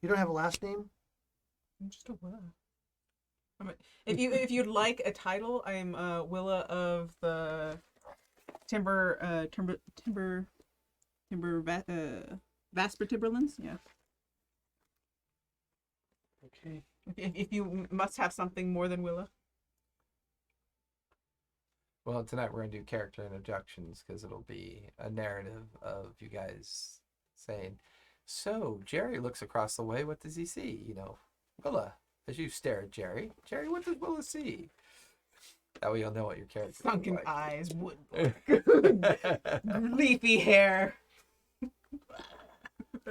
You don't have a last name? I'm just a Willa. If you'd like a title, I'm Willa of the Vasper Timberlands. Yeah. Okay. If you must have something more than Willa. Well, tonight we're going to do character introductions because it'll be a narrative of you guys saying, so Jerry looks across the way. What does he see? You know, Willa, as you stare at Jerry, Jerry, what does Willa see? That way you'll know what your character Sunken like. eyes, wood, leafy hair.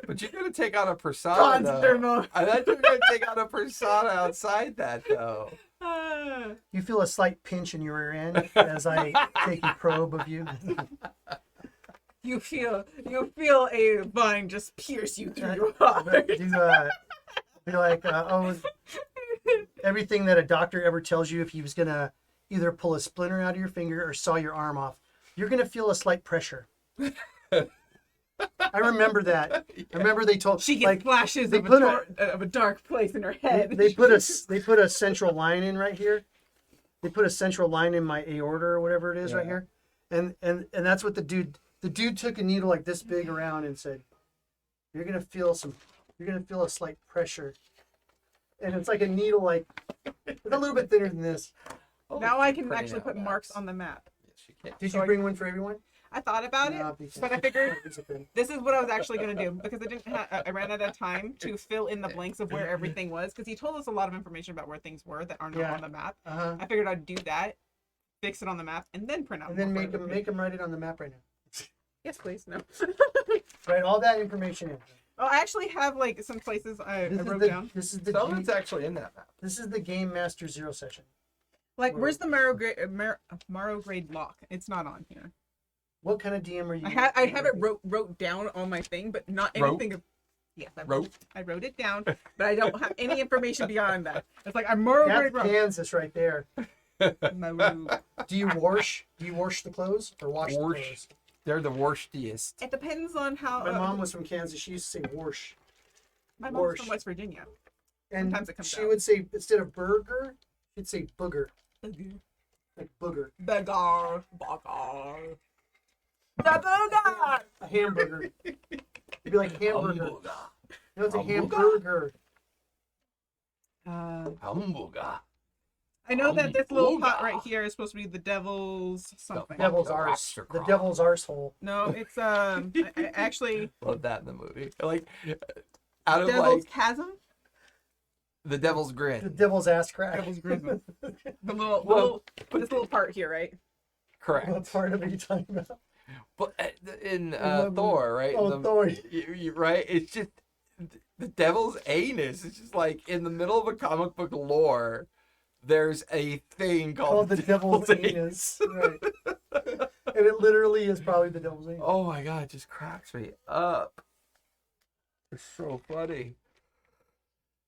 But you're going to take on a persona, though. I thought you were going to take on a persona outside that, though. You feel a slight pinch in your rear end as I take a probe of you. You feel a vine just pierce you through your heart. Be like, everything that a doctor ever tells you if he was going to either pull a splinter out of your finger or saw your arm off, you're going to feel a slight pressure. I remember that. Yeah. I remember they told she gets flashes of a dark place in her head. They put a central line in right here. They put a central line in my aorta or whatever it is right here, and that's what the dude took a needle like this big around and said, you're gonna feel a slight pressure, and it's like a needle like it's a little bit thinner than this. Now I can actually put marks on the map. Yes, you can. Did you bring one for everyone? I thought about it, but I figured this is what I was actually going to do because I ran out of time to fill in the blanks of where everything was because he told us a lot of information about where things were that aren't on the map. I figured I'd do that, fix it on the map, and then print out. And then make them write it on the map right now. Yes, please. No. Write all that information in. Oh, I actually have like some places I wrote down. This is the Someone's actually in that map. This is the Game Master 0 session. Like, where's the Morrow Grade lock? It's not on here. What kind of DM are you? I have it wrote down on my thing, but not anything. Yes, I wrote it down, but I don't have any information beyond that. It's like I'm Morrow Grade That's Kansas right there. Do you wash the clothes or wash the clothes? They're the worstiest. It depends on how. My mom was from Kansas. She used to say wash. My mom's from West Virginia. And sometimes it comes she out. would say instead of burger, she'd say booger. Booger. Like booger. Booger. The booger. A hamburger. It'd be like hamburger. No, it's a hamburger. Hamburger. I know that this little pot right here is supposed to be the devil's something. Devil's arse. The devil's arsehole. No, it's I actually love that in the movie. Like out of Devil's Chasm. The Devil's Grin. The Devil's ass crack. Devil's Grin. This little part here, right? Correct. What part of it are you talking about? But in Thor, right? Oh, Thor. Right? It's just the Devil's anus. It's just like in the middle of a comic book lore. There's a thing called the Devil's anus. Right. And it literally is probably the Devil's anus. Oh my god, it just cracks me up. It's so funny.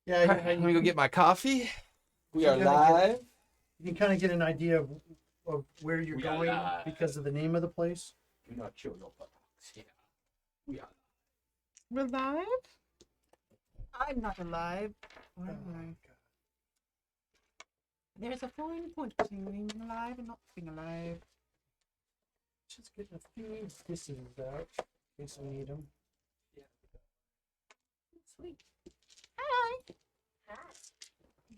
Yeah, let me go get my coffee. We are live. You can kind of get an idea of where you're going because of the name of the place. Do not show your buttocks here. We are We're live? I'm not alive. Why am I? There's a fine point between being alive and not being alive. Just getting a few disses out in case I need them. Yeah. Sweet. Hi. Hi.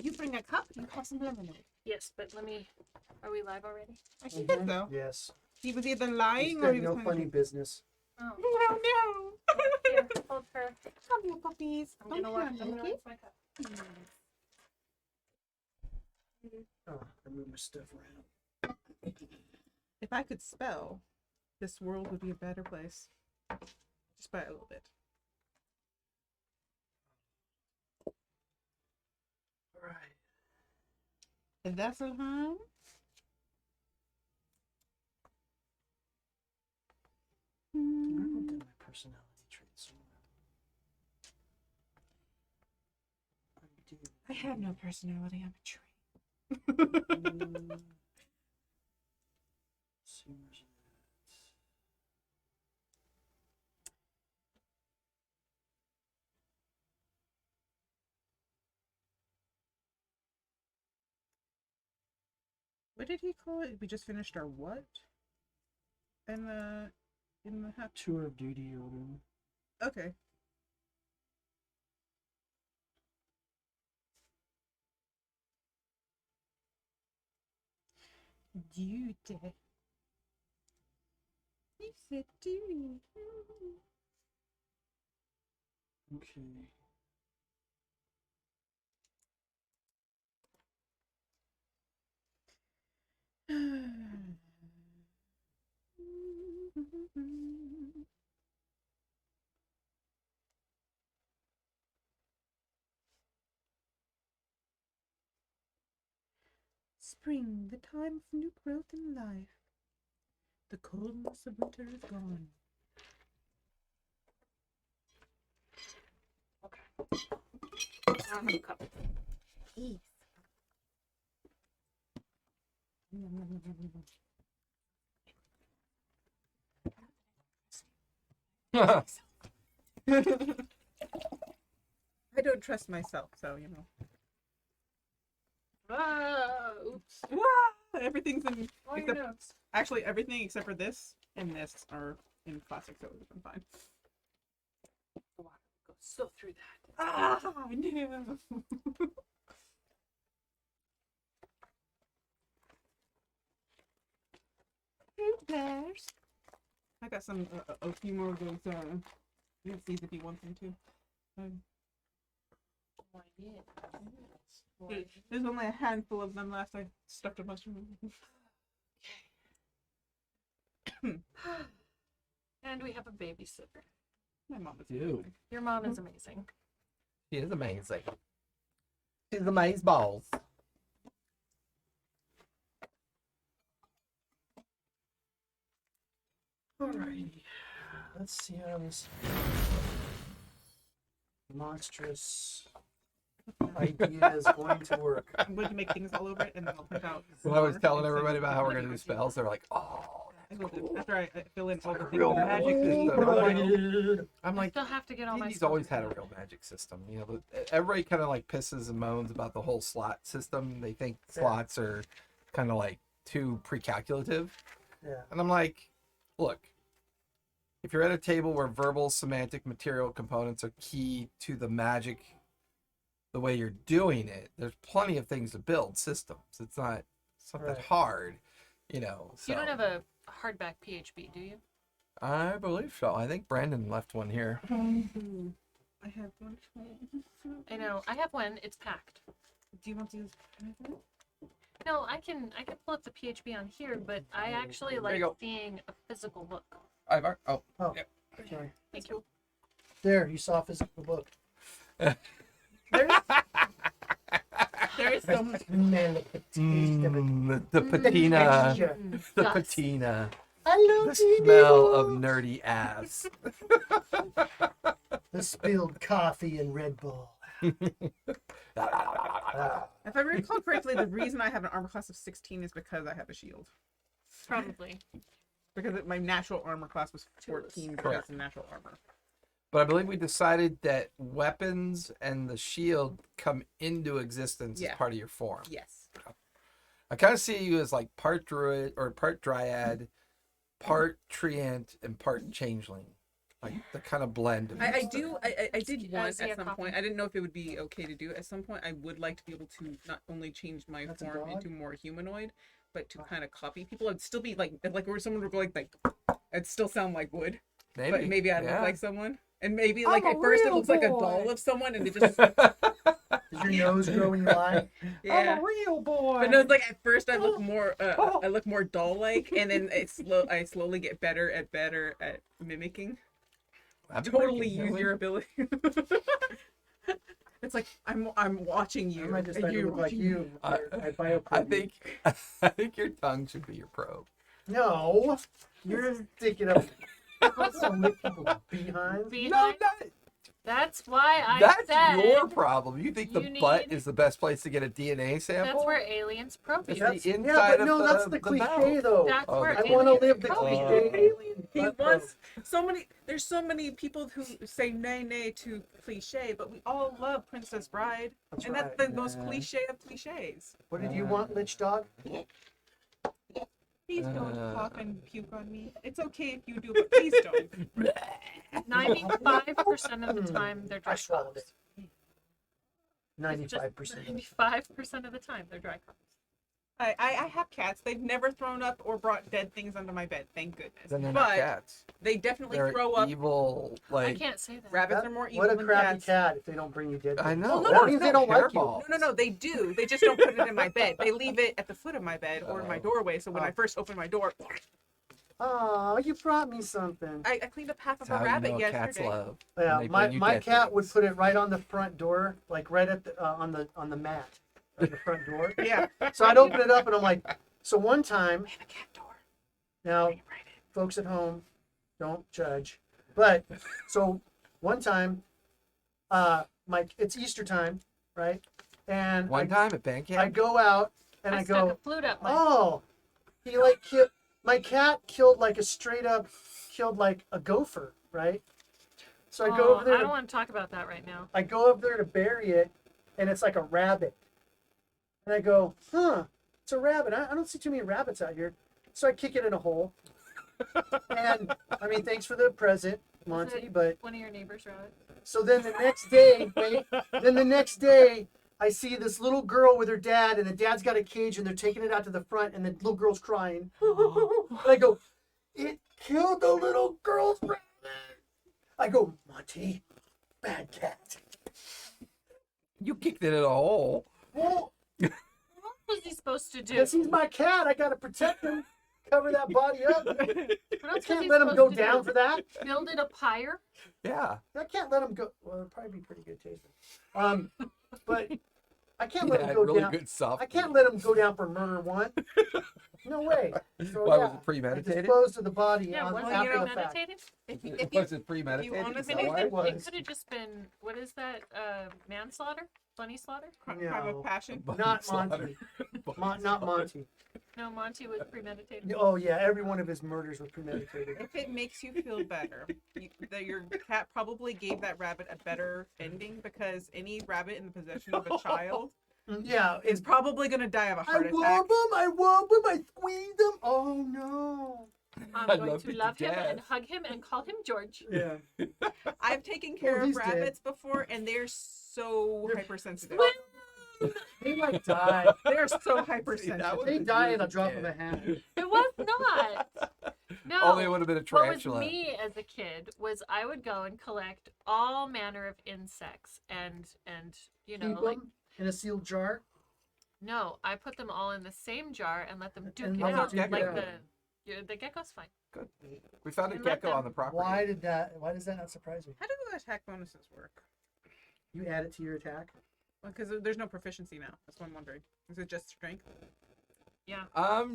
You bring a cup, you have some lemonade. Yes, but let me. Are we live already? I think so. Yes. He was either lying He's or he got was no funny business. Oh. Oh no. Here, hold her. Come here, puppies. I'm gonna rinse my cup. Oh, I move my stuff around. If I could spell, this world would be a better place. Just by a little bit. All right. If that's all time. I wrote down my personality traits. I have no personality. I'm a tree. What did he call it? We just finished our what? In the hat. Tour of duty order. Okay. Duty. He said duty. Okay. Spring, the time of new growth in life. The coldness of winter is gone. I don't have a cup. Peace. I don't trust myself, so you know. Ah, oops. Everything's in. All your Except, notes. actually, everything except for this and this are in classic, so I'm fine. The water goes so through that. Ah, no. There's. I got some a few more of those these if you want them to. Oh, I did. There's only a handful of them left. I stuffed a bunch of them. And we have a babysitter. My mom is Ew. amazing. Your mom is amazing. She is amazing. She's amazing balls. Alrighty. Let's see how this monstrous idea is going to work. I'm going to make things all over it, and then I'll print out. When I was more telling and everybody send about you how we're the gonna do ideas. spells, they're like, "Oh, I will do. After I fill in all the things. real with magic system." I'm I like, still have to get all my he's stuff always had a together. real magic system. You know, everybody kind of like pisses and moans about the whole slot system. They think slots are kind of like too pre-calculative. Yeah. And I'm like, look, if you're at a table where verbal, semantic, material components are key to the magic, the way you're doing it, there's plenty of things to build systems. It's not Right. that hard, you know. So. You don't have a hardback PHB, do you? I believe so. I think Brandon left one here. I have one. I know. I have one. It's packed. Do you want to use? No, I can pull up the PHB on here, but I actually like you go. seeing a physical book. Oh, Oh, yeah. sorry. Thank you. There, you saw a physical book. There's so much. Man, the taste of it. the patina, texture. the Yes. patina, I love the it. smell of nerdy ass. The spilled coffee and Red Bull. If I recall correctly, the reason I have an armor class of 16 is because I have a shield. Probably. Because my natural armor class was 14 because Correct. it's natural armor. But I believe we decided that weapons and the shield come into existence Yeah. as part of your form. Yes. I kind of see you as like part druid or part dryad, part treant, and part changeling. Like the kind of blend of I these do. things. I did want see a at some copy. point. I didn't know if it would be okay to do. At some point, I would like to be able to not only change my That's a form dog? into more humanoid, but to kind of copy people. I'd still be like where someone would go like, I'd still sound like wood, but maybe I look like someone. And maybe like I'm at a first it real looks like a boy. doll of someone, and it just Does your nose grow when you lie? yeah. I'm a real boy. But no, it's like at first I look more I look more doll-like, and then I slowly get better at mimicking. I've been Totally working, use really. your ability. It's like I'm watching you. I might just and like to you're look like watching you. I- I bioprobe I you. think your tongue should be your probe. No, you're sticking up. So lick people's behinds. Behind. That's why I That's said your problem. You think the you butt need- is the best place to get a DNA sample? that's where aliens probe It's you. the That's, inside yeah, but of no, the, that's the the cliche mouth. though. That's Oh, where the- I want to aliens live the probe you. cliche alien. He butt wants so many. There's so many people who say nay to cliche, but we all love Princess Bride, That's and right. that's the most Yeah. cliche of cliches. What did you want, Lich Dog? Please don't cough and puke on me. It's okay if you do, but please don't. 95% of the time they're dry I swallowed coughs. it. 95%. 95% of the time they're dry coughs. I have cats. They've never thrown up or brought dead things under my bed. Thank goodness. Then they're but not cats. they definitely They're throw up. evil. I Like can't say that. Rabbits are more evil What a than crappy cats. cat if they don't bring you dead. I things. know. Well, no, that no, means no, they don't like you. hairball. No, they do. They just don't put it in my bed. They leave it at the foot of my bed or in my doorway. So when I first open my door, Oh, you brought me something. I cleaned up half of That's a how you rabbit know yesterday. cats love. Yeah, They my bring you my dead cat things. would put it right on the front door, like right at the on the mat, at the front door. Yeah. So I'd open it up and I'm like, so one time, I have a cat door. now Bring it right in. folks at home, don't judge, but so one time, it's Easter time, right? And One time at band I camp. go out and I I stuck go, a flute up my. oh, he like killed my cat, killed like a straight up, killed like a gopher, right? So I go over there. I don't want to talk about that right now. I go up there to bury it, and it's like a rabbit. And I go, it's a rabbit. I don't see too many rabbits out here. So I kick it in a hole. And I mean, thanks for the present, Monty. But One of your neighbors rabbits. so then the next day, I see this little girl with her dad, and the dad's got a cage, and they're taking it out to the front, and the little girl's crying. And I go, it killed the little girl's rabbit. I go, Monty, bad cat. You kicked it in a hole. Well, What was he supposed to do? because he's my cat, I gotta protect him, cover that body up. What I else was can't he let him supposed go to down do? for that. Build it a pyre? Yeah. I can't let him go. Well, it'd probably be pretty good tasting. But I can't He let him had go really down. good soft. I can't let him go down for murder one. No way. So, Why yeah, was it premeditated? I disposed of the body Yeah, on, was well, it after you know, the fact. premeditated? If Was you, it premeditated? honestly- Is I that mean, why? it was. it could have just been, what is that? Manslaughter? Funny slaughter? crime No. of passion. Not Slaughter. Monty. Not Monty. No, Monty was premeditated. Oh yeah, every one of his murders was premeditated. If it makes you feel better, that your cat probably gave that rabbit a better ending because any rabbit in the possession of a child Yeah, is probably going to die of a I heart attack. whoop him, I squeezed him. Oh no. I'm I going love to you love to him death. and hug him and call him George. Yeah. I've taken care of he's dead. rabbits before, and they're so hypersensitive. They like die. They're so See, that hypersensitive. was- They die in a drop of a hat. It was not. No. Only it would have been a What was tarantula. me as a kid was I would go and collect all manner of insects and you know, Keep like, them in a sealed jar. no, I put them all in the same jar and let them duke And it let them out. duke it Like out. the gecko's fine. Good. We found a And let gecko on the them- property. Why does that not surprise me? How do the attack bonuses work? You add it to your attack. Because there's no proficiency now. That's what I'm wondering. Is it just strength? Yeah.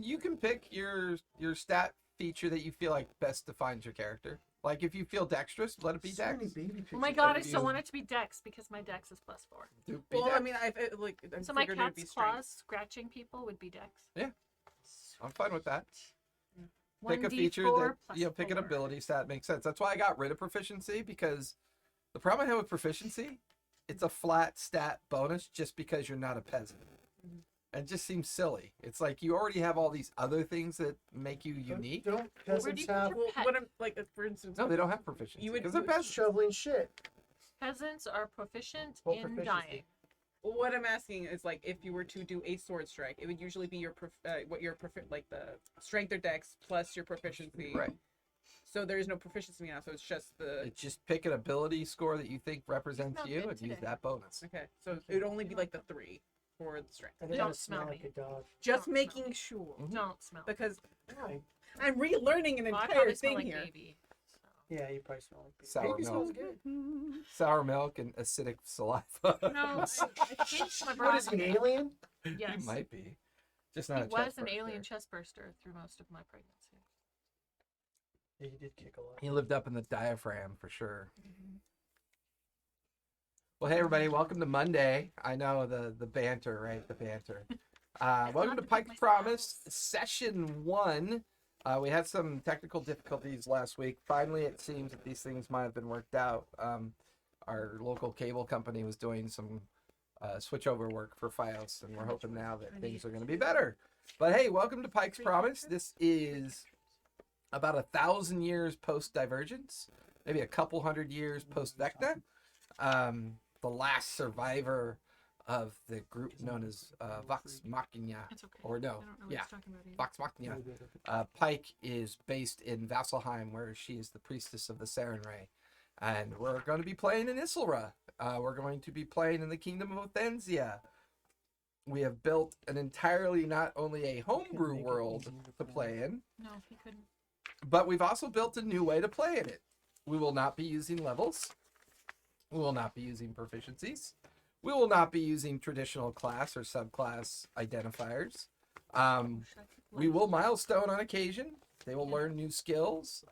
You can pick your stat feature that you feel like best defines your character. Like if you feel dexterous, let it be So many dex. baby pictures. Oh my god, I you- still want it to be Dex because my Dex is +4. Do be Well, I dex. mean, I So my figured it'd be cat's strength. claws scratching people would be Dex. I'm fine with that. Pick a 1d4 feature that plus pick an 4. ability stat makes sense. That's why I got rid of proficiency, because the problem I have with proficiency, it's a flat stat bonus just because you're not a peasant. And it just seems silly. It's like you already have all these other things that make you unique. Don't Where do peasants you put have your Well, pet? what I'm like, for instance, No, they don't have proficiency You would- because they're you would peasants. shoveling shit? Peasants are proficient Well, in proficiency. dying. what I'm asking is like if you were to do a sword strike, it would usually be your like the strength or dex plus your proficiency. Right. So there is no proficiency now. So it's just the It's just pick an ability score that you think represents Smelled you good and use today. that bonus. okay. So it would only be like the 3 for the strength. I think Don't I smell smell like me. a dog. Just Don't making sure Don't smell. because Right. I'm relearning an Well, I entire probably smell thing like here. baby. So. Yeah, you probably smell like baby. Sour Baby smells milk. good. Sour milk and acidic saliva. No, I think my What brother. is he, an alien? Yes. He might be. Just He not a was chest an burster. alien chest burster through most of my pregnancy. Yeah, he did kick a lot. He lived up in the diaphragm for sure. Well, hey everybody, welcome to Monday. I know the banter, right? The banter. Welcome to Pike Promise, session 1. We had some technical difficulties last week. Finally, it seems that these things might have been worked out. Our local cable company was doing some switchover work for Fios, and we're hoping now that things are going to be better. But hey, welcome to Pike's Promise. This is about 1,000 years post Divergence, maybe a couple hundred years post Vecna. The last survivor of the group known as Vox Machina, It's okay. or no, I don't know what yeah, he's talking about either. Vox Machina. Pike is based in Vasselheim, where she is the priestess of the Saren Ray. And we're going to be playing in Issylra. We're going to be playing in the kingdom of Othanzia. We have built an entirely not only a homebrew world to play in, No, he couldn't. but we've also built a new way to play in it. We will not be using levels. We will not be using proficiencies. We will not be using traditional class or subclass identifiers. We will milestone on occasion. They will learn new skills.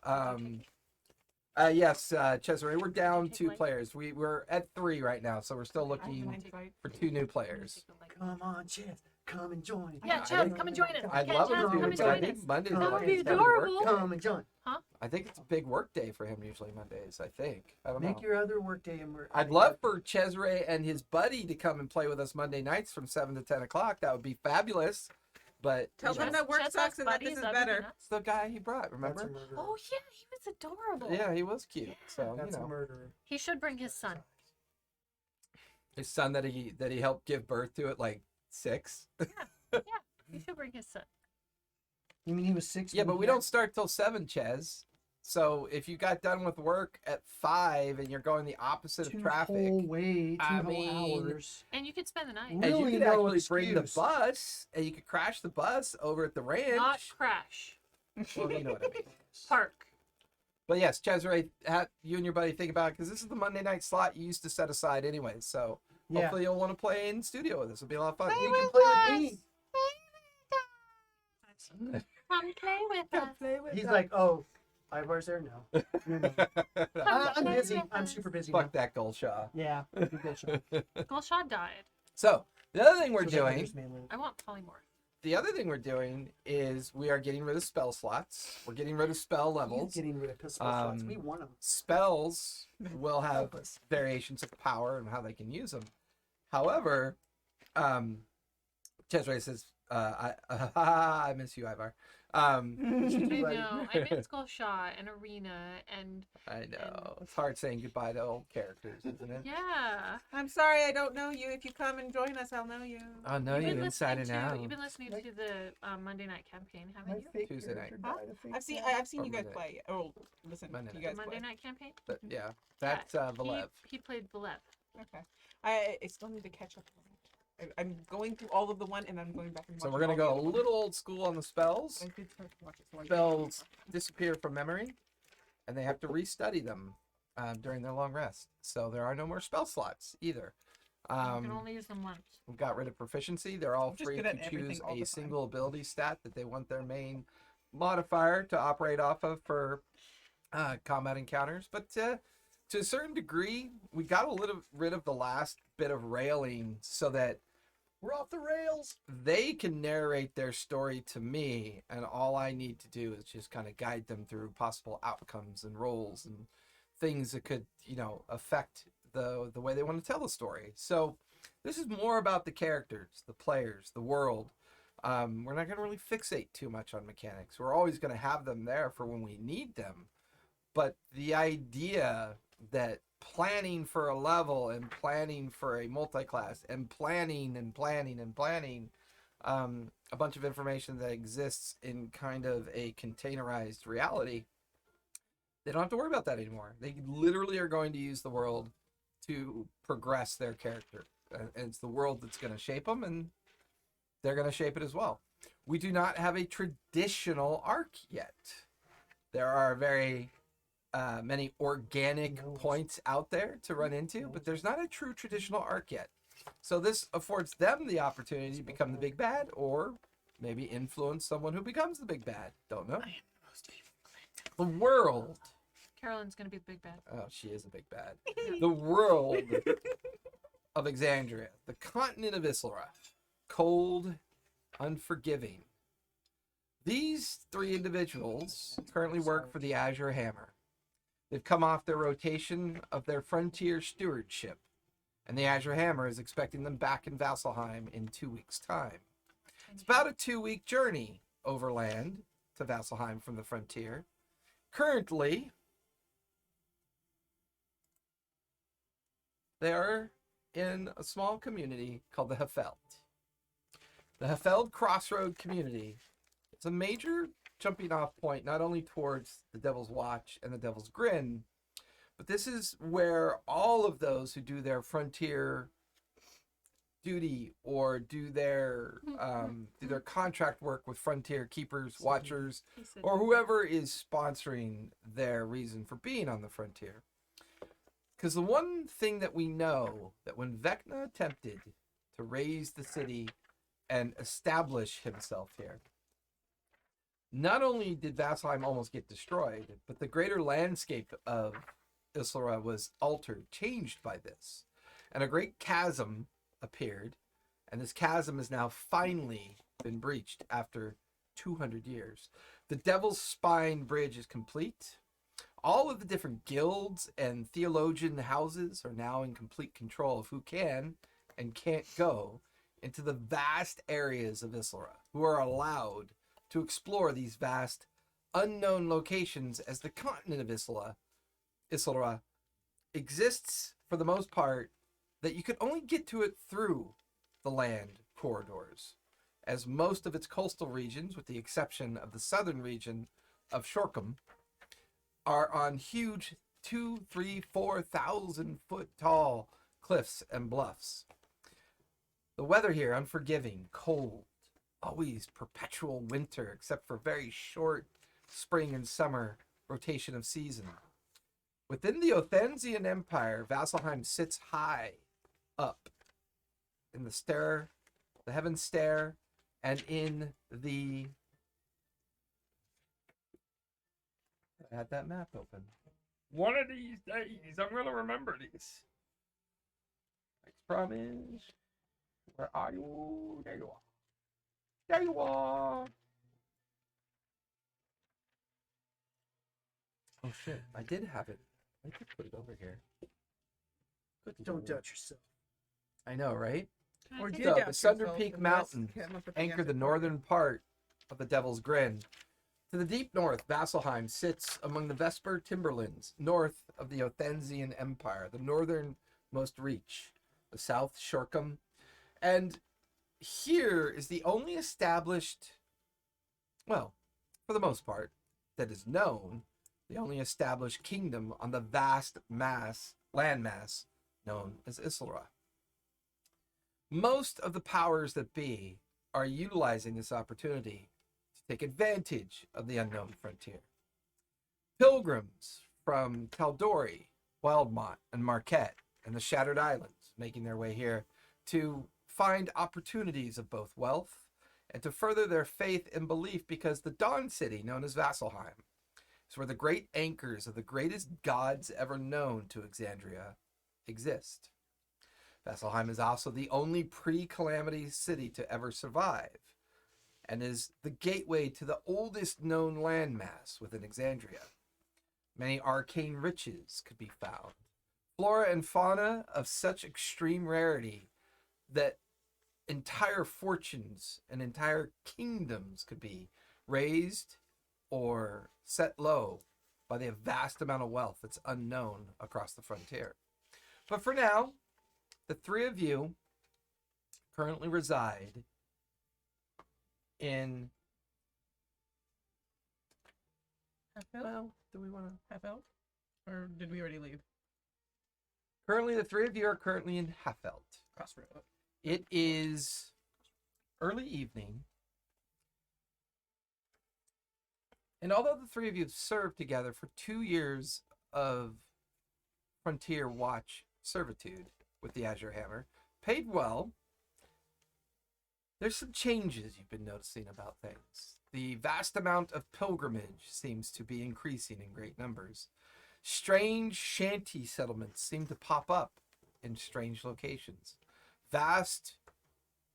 Yes, Cesare, we're down 2 players. We're at 3 right now, so we're still looking for 2 new players. Come on, Chaz. Come and join. Yeah, Chaz, come and join us. I'd Yeah, love Chaz, to come do and it, join but I us. think Monday's That like would a be heavy work adorable. day. Come and join. I think it's a big work day for him usually Mondays, I think. I don't know. Make your other work day. And I'd love for Cesare and his buddy to come and play with us Monday nights from 7 to 10 o'clock. That would be fabulous. But Tell you know, them that work Chaz sucks has and that this buddies, is that'd be better. nuts. it's the guy he brought, remember? Oh yeah, he was adorable. Yeah, he was cute. So, That's you a know. murderer. He should bring his son. His son that he helped give birth to at like 6. He should bring his son. You mean he was 6? Yeah, but we don't start till 7, Ches. So if you got done with work at 5 and you're going the opposite of traffic, Whole way, 2 I whole mean- hours. And you could spend the night. and you Really could no actually bring the excuse. bus, and you could crash the bus over at the ranch. Not crash. Well, you know what I mean. Park. But yes, Cesare, you and your buddy think about it, because this is the Monday night slot you used to set aside anyway. So Yeah. hopefully you'll want to play in studio with us. It'll be a lot of fun. You can play with me. Come play with us. He's like, oh, Ivar's there? No. I'm play busy. with I'm us. super busy now. Fuck that Gulshaw. Yeah. Gulshaw died. So the other thing we're doing, I want polymorph. the other thing we're doing is we are getting rid of spell slots. We're getting rid of spell levels. Getting rid of pistol slots. We want them. Spells will have variations of power and how they can use them. However, Cesare says, I miss you, Ivar. I know. I miss Gulshaw and Arena and I know. It's hard saying goodbye to old characters, isn't it? yeah. I'm sorry I don't know you. If you come and join us, I'll know you. I'll know You've you been inside and listening out. You've been listening to the Monday night campaign, haven't you? Tuesday night. Huh? I've seen you guys Monday. play. Oh, listen, Monday you night. guys Monday play. night campaign. But yeah, that's Valev. He played Valev. Okay. I still need to catch up. I'm going through all of the one, and I'm going back and So watching we're gonna all the go a other ones. little old school on the spells. I did start to watch it, so I- Spells disappear from memory, and they have to restudy them during their long rest. So there are no more spell slots either. You can only use them once. We got rid of proficiency. They're all I'm just free good to at everything choose all the a time. single ability stat that they want their main modifier to operate off of for combat encounters. But to a certain degree, we got rid of the last bit of railing so that We're off the rails. they can narrate their story to me, and all I need to do is just kind of guide them through possible outcomes and roles and things that could, affect the way they want to tell the story. So this is more about the characters, the players, the world. We're not going to really fixate too much on mechanics. We're always going to have them there for when we need them. But the idea that planning for a level and planning for a multi-class and planning a bunch of information that exists in kind of a containerized reality, they don't have to worry about that anymore. They literally are going to use the world to progress their character. And it's the world that's going to shape them, and they're going to shape it as well. We do not have a traditional arc yet. There are very many organic points out there to run into, but there's not a true traditional arc yet. So this affords them the opportunity to become the big bad, or maybe influence someone who becomes the big bad. Don't know. The world. Carolyn's gonna be the big bad. Oh, she is a big bad. The world of Exandria, the continent of Issylra, cold, unforgiving. These 3 individuals currently work for the Azure Hammer. They've come off their rotation of their frontier stewardship. and the Azure Hammer is expecting them back in Vasselheim in 2 weeks' time. It's about a 2-week journey overland to Vasselheim from the frontier. Currently, they are in a small community called the Hefeld. The Hefeld Crossroad community is a major jumping off point, not only towards the Devil's Watch and the Devil's Grin, but this is where all of those who do their frontier duty or do their contract work with frontier keepers, watchers, or whoever is sponsoring their reason for being on the frontier. Because the one thing that we know, that when Vecna attempted to raise the city and establish himself here, not only did Vasselheim almost get destroyed, but the greater landscape of Issylra was altered, changed by this. And a great chasm appeared, and this chasm has now finally been breached after 200 years. The Devil's Spine Bridge is complete. All of the different guilds and theologian houses are now in complete control of who can and can't go into the vast areas of Issylra, who are allowed to explore these vast, unknown locations, as the continent of Issylra exists, for the most part, that you could only get to it through the land corridors, as most of its coastal regions, with the exception of the southern region of Shorkham, are on huge 2,000, 3,000, 4,000 foot tall cliffs and bluffs. The weather here, unforgiving, cold, always perpetual winter, except for very short spring and summer rotation of season. Within the Othanzian Empire, Vasselheim sits high up in the heaven stair, and in the... I had that map open. One of these days, I'm going to remember this. I promise. Where are you? There you are. There you are. Oh shit, I did have it. I could put it over here. Don't doubt yourself. I know, right? Or So, did doubt the Sundered yourself, Peak and that's Mountains came up with the anchor answer the for northern part of the Devil's Grin. To the deep north, Vasselheim sits among the Vesper Timberlands, north of the Othanzian Empire, the northernmost reach, the South Shorkham. And here is the only established, well, for the most part, that is known, the only established kingdom on the vast landmass known as Issylra. Most of the powers that be are utilizing this opportunity to take advantage of the unknown frontier. Pilgrims from Taldori, Wildmont, and Marquette, and the Shattered Islands making their way here to find opportunities of both wealth and to further their faith and belief, because the Dawn City, known as Vasselheim, is where the great anchors of the greatest gods ever known to Exandria exist. Vasselheim is also the only pre-calamity city to ever survive, and is the gateway to the oldest known landmass within Exandria. Many arcane riches could be found, flora and fauna of such extreme rarity that entire fortunes and entire kingdoms could be raised or set low by the vast amount of wealth that's unknown across the frontier. But for now, the three of you currently reside in... Half-Elf? Well, do we want to... Half-Elf? Or did we already leave? Currently, the three of you are currently in Hefeld. Crossroad. It is early evening. And although the three of you have served together for 2 years of Frontier Watch servitude with the Azure Hammer, paid well, there's some changes you've been noticing about things. The vast amount of pilgrimage seems to be increasing in great numbers. Strange shanty settlements seem to pop up in strange locations. Vast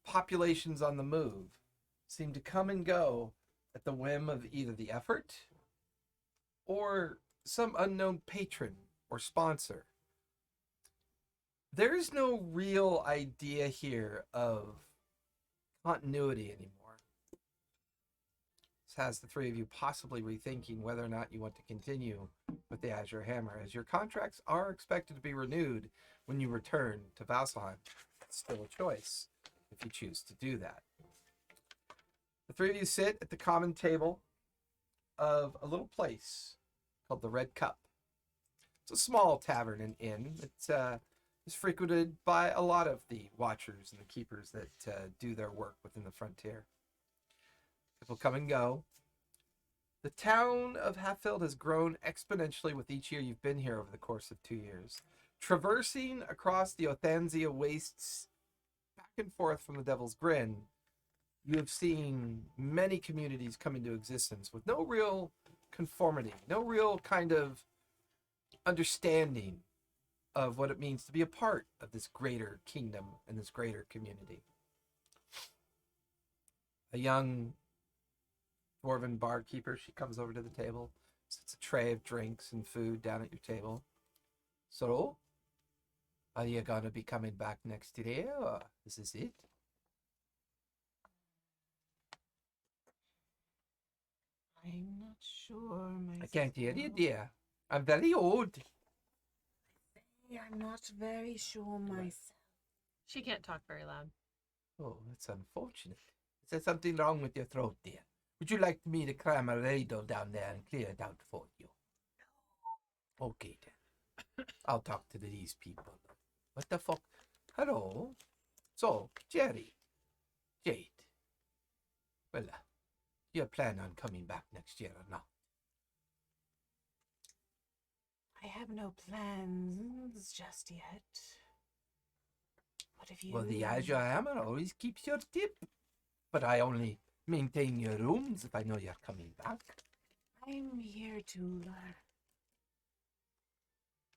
populations on the move seem to come and go at the whim of either the effort or some unknown patron or sponsor. There's no real idea here of continuity anymore. This has the three of you possibly rethinking whether or not you want to continue with the Azure Hammer, as your contracts are expected to be renewed when you return to Vasselheim. It's still a choice if you choose to do that. The three of you sit at the common table of a little place called the Red Cup. It's a small tavern and inn. It's frequented by a lot of the watchers and the keepers that do their work within the frontier. People come and go. The town of Hatfield has grown exponentially with each year you've been here over the course of 2 years. Traversing across the Othanzia wastes back and forth from the Devil's Grin, you have seen many communities come into existence with no real conformity, no real kind of understanding of what it means to be a part of this greater kingdom and this greater community. A young dwarven barkeeper, she comes over to the table, sets a tray of drinks and food down at your table. So, are you going to be coming back next year, or is this it? I'm not sure myself. I can't hear you, dear. I'm very old. I'm not very sure myself. She can't talk very loud. Oh, that's unfortunate. Is there something wrong with your throat, dear? Would you like me to cram a ladle down there and clear it out for you? Okay, then. I'll talk to these people. What the fuck? Hello? So, Jerry. Jade. Well, you plan on coming back next year or not? I have no plans just yet. What have you? Well, the Azure Hammer always keeps your tip. But I only maintain your rooms if I know you're coming back. I'm here to learn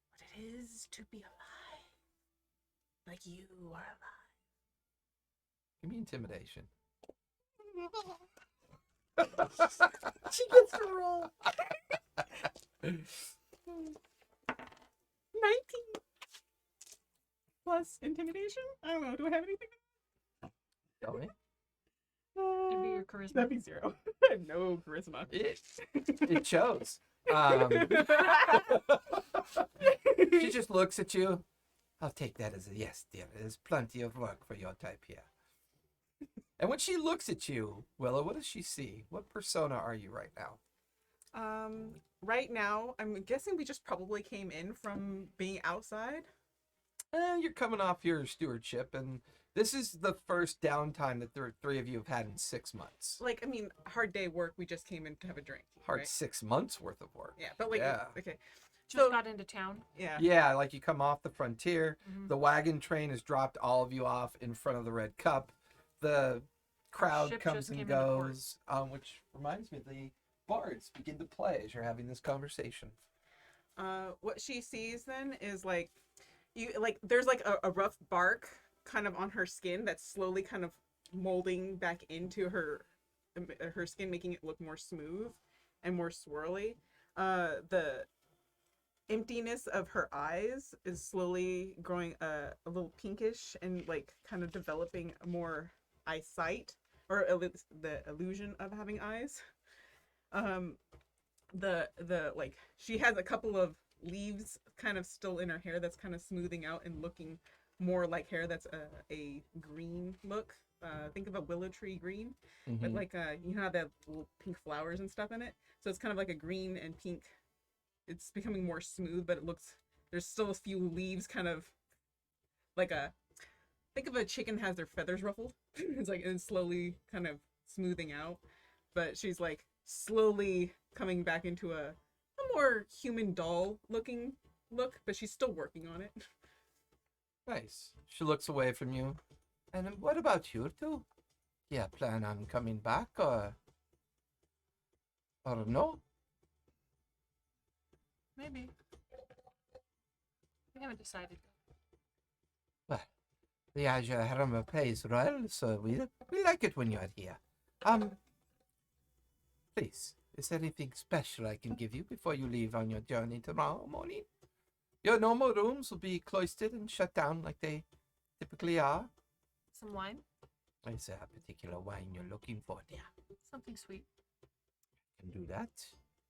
what it is to be alive. Like you are alive. Give me intimidation. She gets to roll. 19 plus intimidation. I don't know. Do I have anything? Tell me. It'd be your charisma. That'd be 0. I have no charisma. It shows. She just looks at you. I'll take that as a yes, dear. There's plenty of work for your type here. And when she looks at you, Willow, what does she see? What persona are you right now? Right now, I'm guessing we just probably came in from being outside. You're coming off your stewardship, and this is the first downtime that the three of you have had in 6 months. Like, I mean, hard day work. We just came in to have a drink. Hard right? 6 months worth of work. Yeah, but like, Yeah. okay. Just got into town. Yeah. Yeah, like you come off the frontier. Mhm. The wagon train has dropped all of you off in front of the Red Cup. The crowd Ship comes just and came into port. goes, which reminds me the bards begin to play as you're having this conversation. What she sees then is like, there's like a rough bark kind of on her skin that's slowly kind of molding back into her skin, making it look more smooth and more swirly. The emptiness of her eyes is slowly growing a little pinkish and like kind of developing more eyesight, or the illusion of having eyes. The like, she has a couple of leaves kind of still in her hair that's kind of smoothing out and looking more like hair that's a green look. Think of a willow tree green, but like you know how they have little pink flowers and stuff in it, so it's kind of like a green and pink. It's becoming more smooth, but it looks, there's still a few leaves kind of like think of a chicken has their feathers ruffled. It's like, it's slowly kind of smoothing out, but she's like slowly coming back into a more human doll looking look, but she's still working on it. Nice. She looks away from you. And what about you two? Yeah, plan on coming back or no? Maybe. We haven't decided. Well, the Azure Hammer pays well, so we like it when you're here. Please, is there anything special I can give you before you leave on your journey tomorrow morning? Your normal rooms will be cloistered and shut down like they typically are. Some wine? Is there a particular wine you're looking for, dear? Something sweet. Can do that.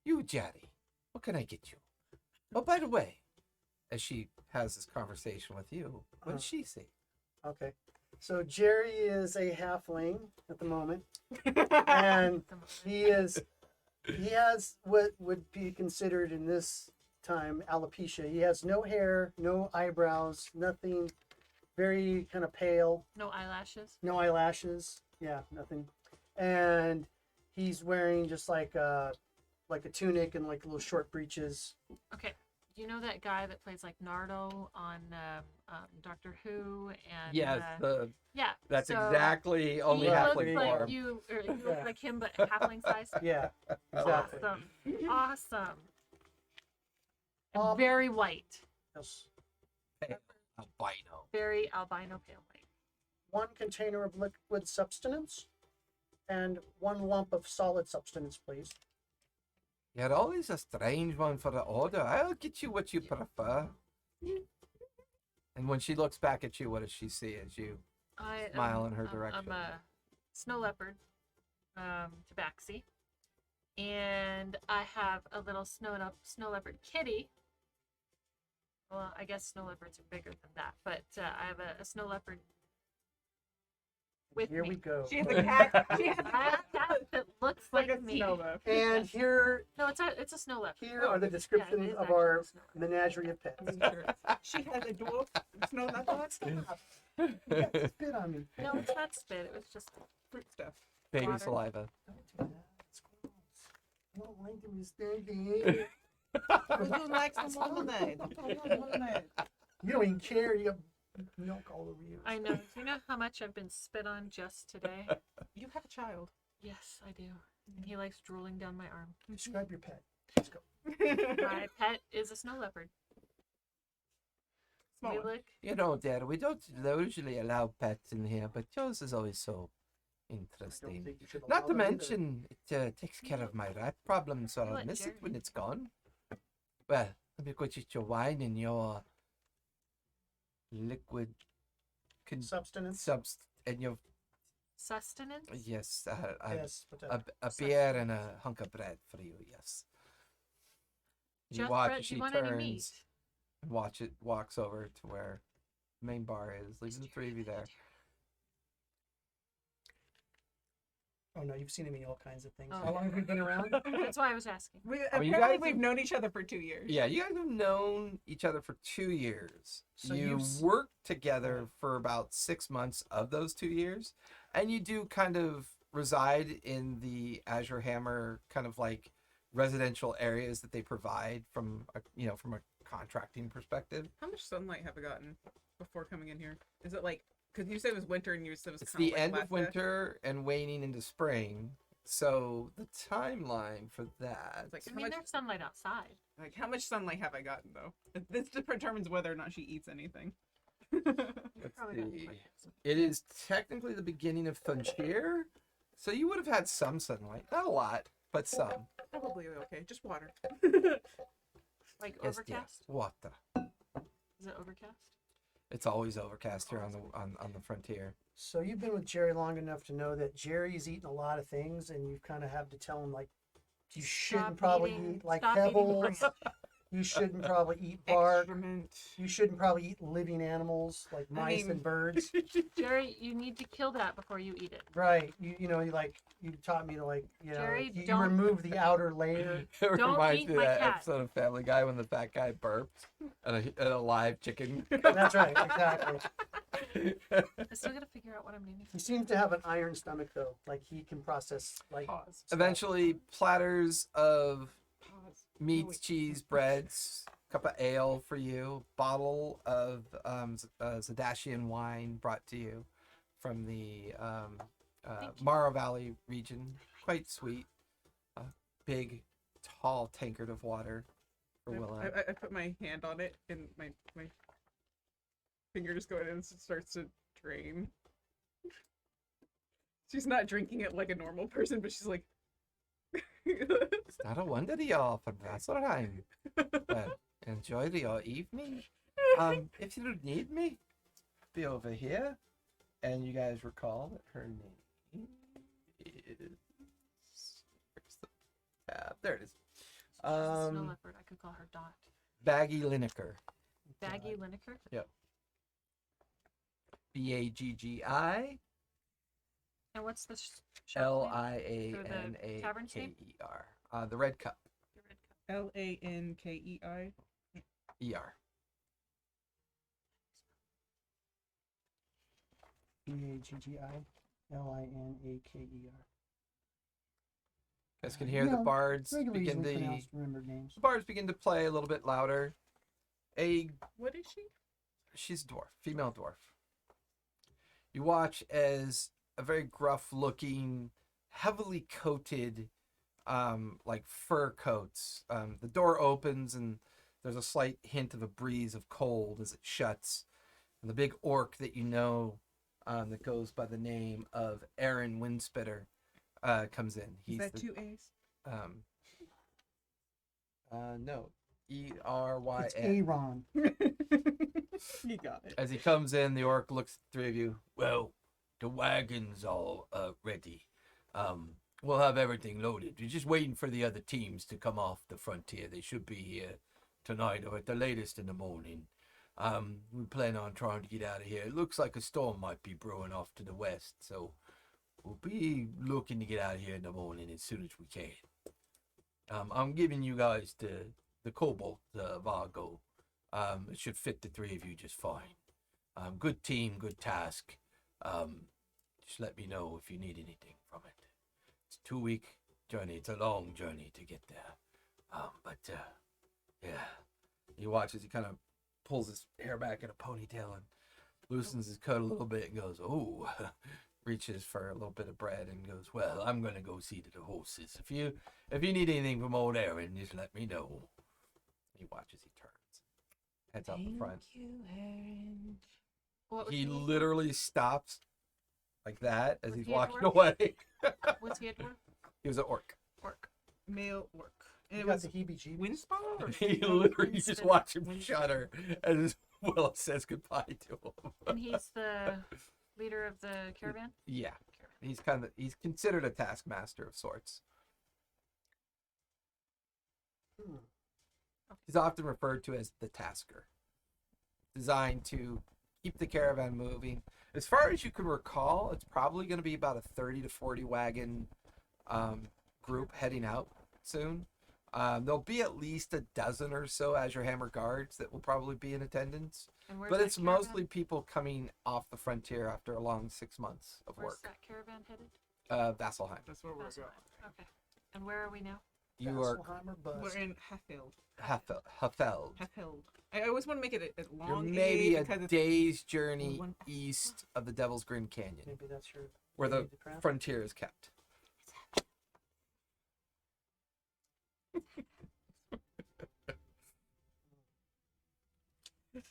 You, Jerry, what can I get you? Oh, by the way, as she has this conversation with you, what does she say? Okay. So Jerry is a halfling at the moment, and he has what would be considered in this time alopecia. He has no hair, no eyebrows, nothing. Very kind of pale. No eyelashes? No eyelashes. Yeah, nothing. And he's wearing just like a tunic and like little short breeches. Okay. You know that guy that plays like Nardo on Doctor Who? And Yes, yeah. that's so exactly only he halfway looks like form. you look like him, but halfling size. Yeah, exactly. Awesome. Um, Very white. Yes. Albino. Very albino pale white. 1 container of liquid substance and 1 lump of solid substance, please. You're always a strange one for the order. I'll get you what you prefer. And when she looks back at you, what does she see as you smile in her direction? I'm a snow leopard, tabaxi, and I have a little snow leopard kitty. Well, I guess snow leopards are bigger than that, but I have a snow leopard with Here me. we go. She has a cat. She has a I have cat. a cat that looks Like like a me. snow leopard. And here No, it's a snow leopard. here are the Yeah, it descriptions is of actually our a snow leopard. menagerie of pets. She has a dwarf snow leopard. Spit on me. No, it's not spit. It was just Fruit stuff. Baby water. saliva. Don't do that. It's gross. I don't like them stinky. Who likes the lemonade? You don't even care. You got milk all over you. I know. Do you know how much I've been spit on just today? You have a child. Yes, I do. And he likes drooling down my arm. Describe your pet. Let's go. My pet is a snow leopard. Small We one. look. You know, Dad, we don't usually allow pets in here, but yours is always so I don't interesting. think you should Not allow to them either. mention, it takes care of my rat problem, so I'll Let miss it Jerry. when it's gone. Well, let me go get your wine and your liquid Substance. and your Sustenance? yes, Yes, but a beer and a hunk of bread for you. Yes. You Just watch bread? as Do she you want any meat? turns and walks over to where the main bar is, leaving the 3 of you there. oh no, you've seen him in all kinds of things. Oh. How long have we been around? That's why I was asking. We, you apparently, guys we've have- known each other for 2 years. Yeah, you guys have known each other for 2 years. So you you've s- worked together for about 6 months of those 2 years, and you do kind of reside in the Azure Hammer kind of like residential areas that they provide from from a contracting perspective. How much sunlight have I gotten before coming in here? Is it like, because you said it was winter and you said it was It's kinda the like end of Alaska? winter and waning into spring. So the timeline for that. It's like, I how mean, much, there's sunlight outside. like, how much sunlight have I gotten, though? This determines whether or not she eats anything. Let's Probably got see. plenty of sun. It is technically the beginning of Thuncheer, so you would have had some sunlight. Not a lot, but some. Probably okay. Just water. Like Yes, dear. overcast? Water. Is it overcast? It's always overcast here on the frontier. So you've been with Jerry long enough to know that Jerry's eaten a lot of things, and you've kind of have to tell him like, you shouldn't Stop probably eating- eat like stop eating pebbles. branch. You shouldn't probably eat bark. Excrement. You shouldn't probably eat living animals like mice mean- and birds. Jerry, you need to kill that before you eat it. Right. You taught me to like, Jerry, you don't- remove the outer layer. It Don't reminds eat me of my that cat. episode of Family Guy when the fat guy burped and a live chicken. That's right, exactly. I still gotta figure out what I'm naming. He seems to have an iron stomach though. Like he can process like Pause. stuff. Eventually, platters of Pause. meats, wait. cheese, breads, cup of ale for you, bottle of Zadashian wine brought to you from the Thank you. Mara Valley region. Quite sweet. A big, tall tankard of water for Willa. I put my hand on it and my finger just going in and starts to drain. She's not drinking it like a normal person, but she's like. It's not a wonder you're from Vasselheim. Well, Enjoy your evening. If you don't need me, be over here. And you guys recall that her name is... Where's the tab? There it is. Snow leopard. I could call her Dot. Baggy Lineker. Baggy Lineker. Yep. Baggi And what's the shop name? Lianaker. The Red Cup. The Red Cup. Lankei. ER. BAGGILINAKER. You guys can hear the bards begin to play a little bit louder. What is she? She's a dwarf, female dwarf. You watch as a very gruff-looking, heavily coated, like fur coats. The door opens and there's a slight hint of a breeze of cold as it shuts. And the big orc that you know, that goes by the name of Aaron Windspitter, comes in. Is that two A's? No, ERYN. It's Aaron. You got it. As he comes in, the orc looks at the three of you. Well, the wagon's all ready. We'll have everything loaded. We're just waiting for the other teams to come off the frontier. They should be here tonight or at the latest in the morning. We plan on trying to get out of here. It looks like a storm might be brewing off to the west, so we'll be looking to get out of here in the morning as soon as we can. I'm giving you guys the cobalt Vargo. It should fit the three of you just fine. Good team, good task. Just let me know if you need anything from it. It's a 2-week journey. It's a long journey to get there. Yeah. He watches. He kind of pulls his hair back in a ponytail and loosens his coat a little bit and goes, "Oh," reaches for a little bit of bread and goes, "Well, I'm gonna go see to the horses. If you need anything from old Aaron, just let me know." He watches. He turns, heads out the front. Thank you, Aaron. What was He literally stops like that as Was he's he a walking dwarf? away. Was he a dwarf? He was an orc. Orc. Male orc. And You it got was the heebie-jeebies. Windspawn? Or He literally just watch him shudder as Will says goodbye to him. And he's the leader of the caravan? Yeah, he's considered a taskmaster of sorts. He's often referred to as the tasker, designed to keep the caravan moving. As far as you can recall, it's probably going to be about a 30 to 40 wagon group heading out soon. There'll be at least a dozen or so Azure Hammer guards that will probably be in attendance. And where's But that it's caravan? mostly people coming off the frontier after a long 6 months of Where's work. that caravan headed? Vasselheim. That's where we're going. Okay. And where are we now? You are Vasselheimer bust. We're in Hafeld. Hafeld. Hafeld. I always want to make it a You're long maybe A a because it's day's journey one- east of the Devil's Grin Canyon, Maybe that's your... where the crown? frontier is kept.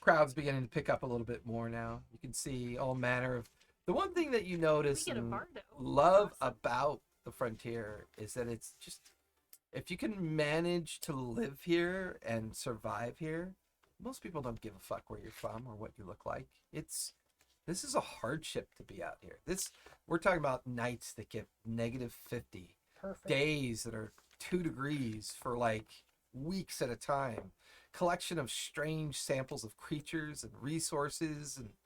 Crowd's beginning to pick up a little bit more now. You can see all manner of... The one thing that you notice We get a and bardo. love Awesome. about the frontier is that it's just... If you can manage to live here and survive here, most people don't give a fuck where you're from or what you look like. This is a hardship to be out here. We're talking about nights that get -50, Perfect. days that are 2 degrees for like weeks at a time, collection of strange samples of creatures and resources, and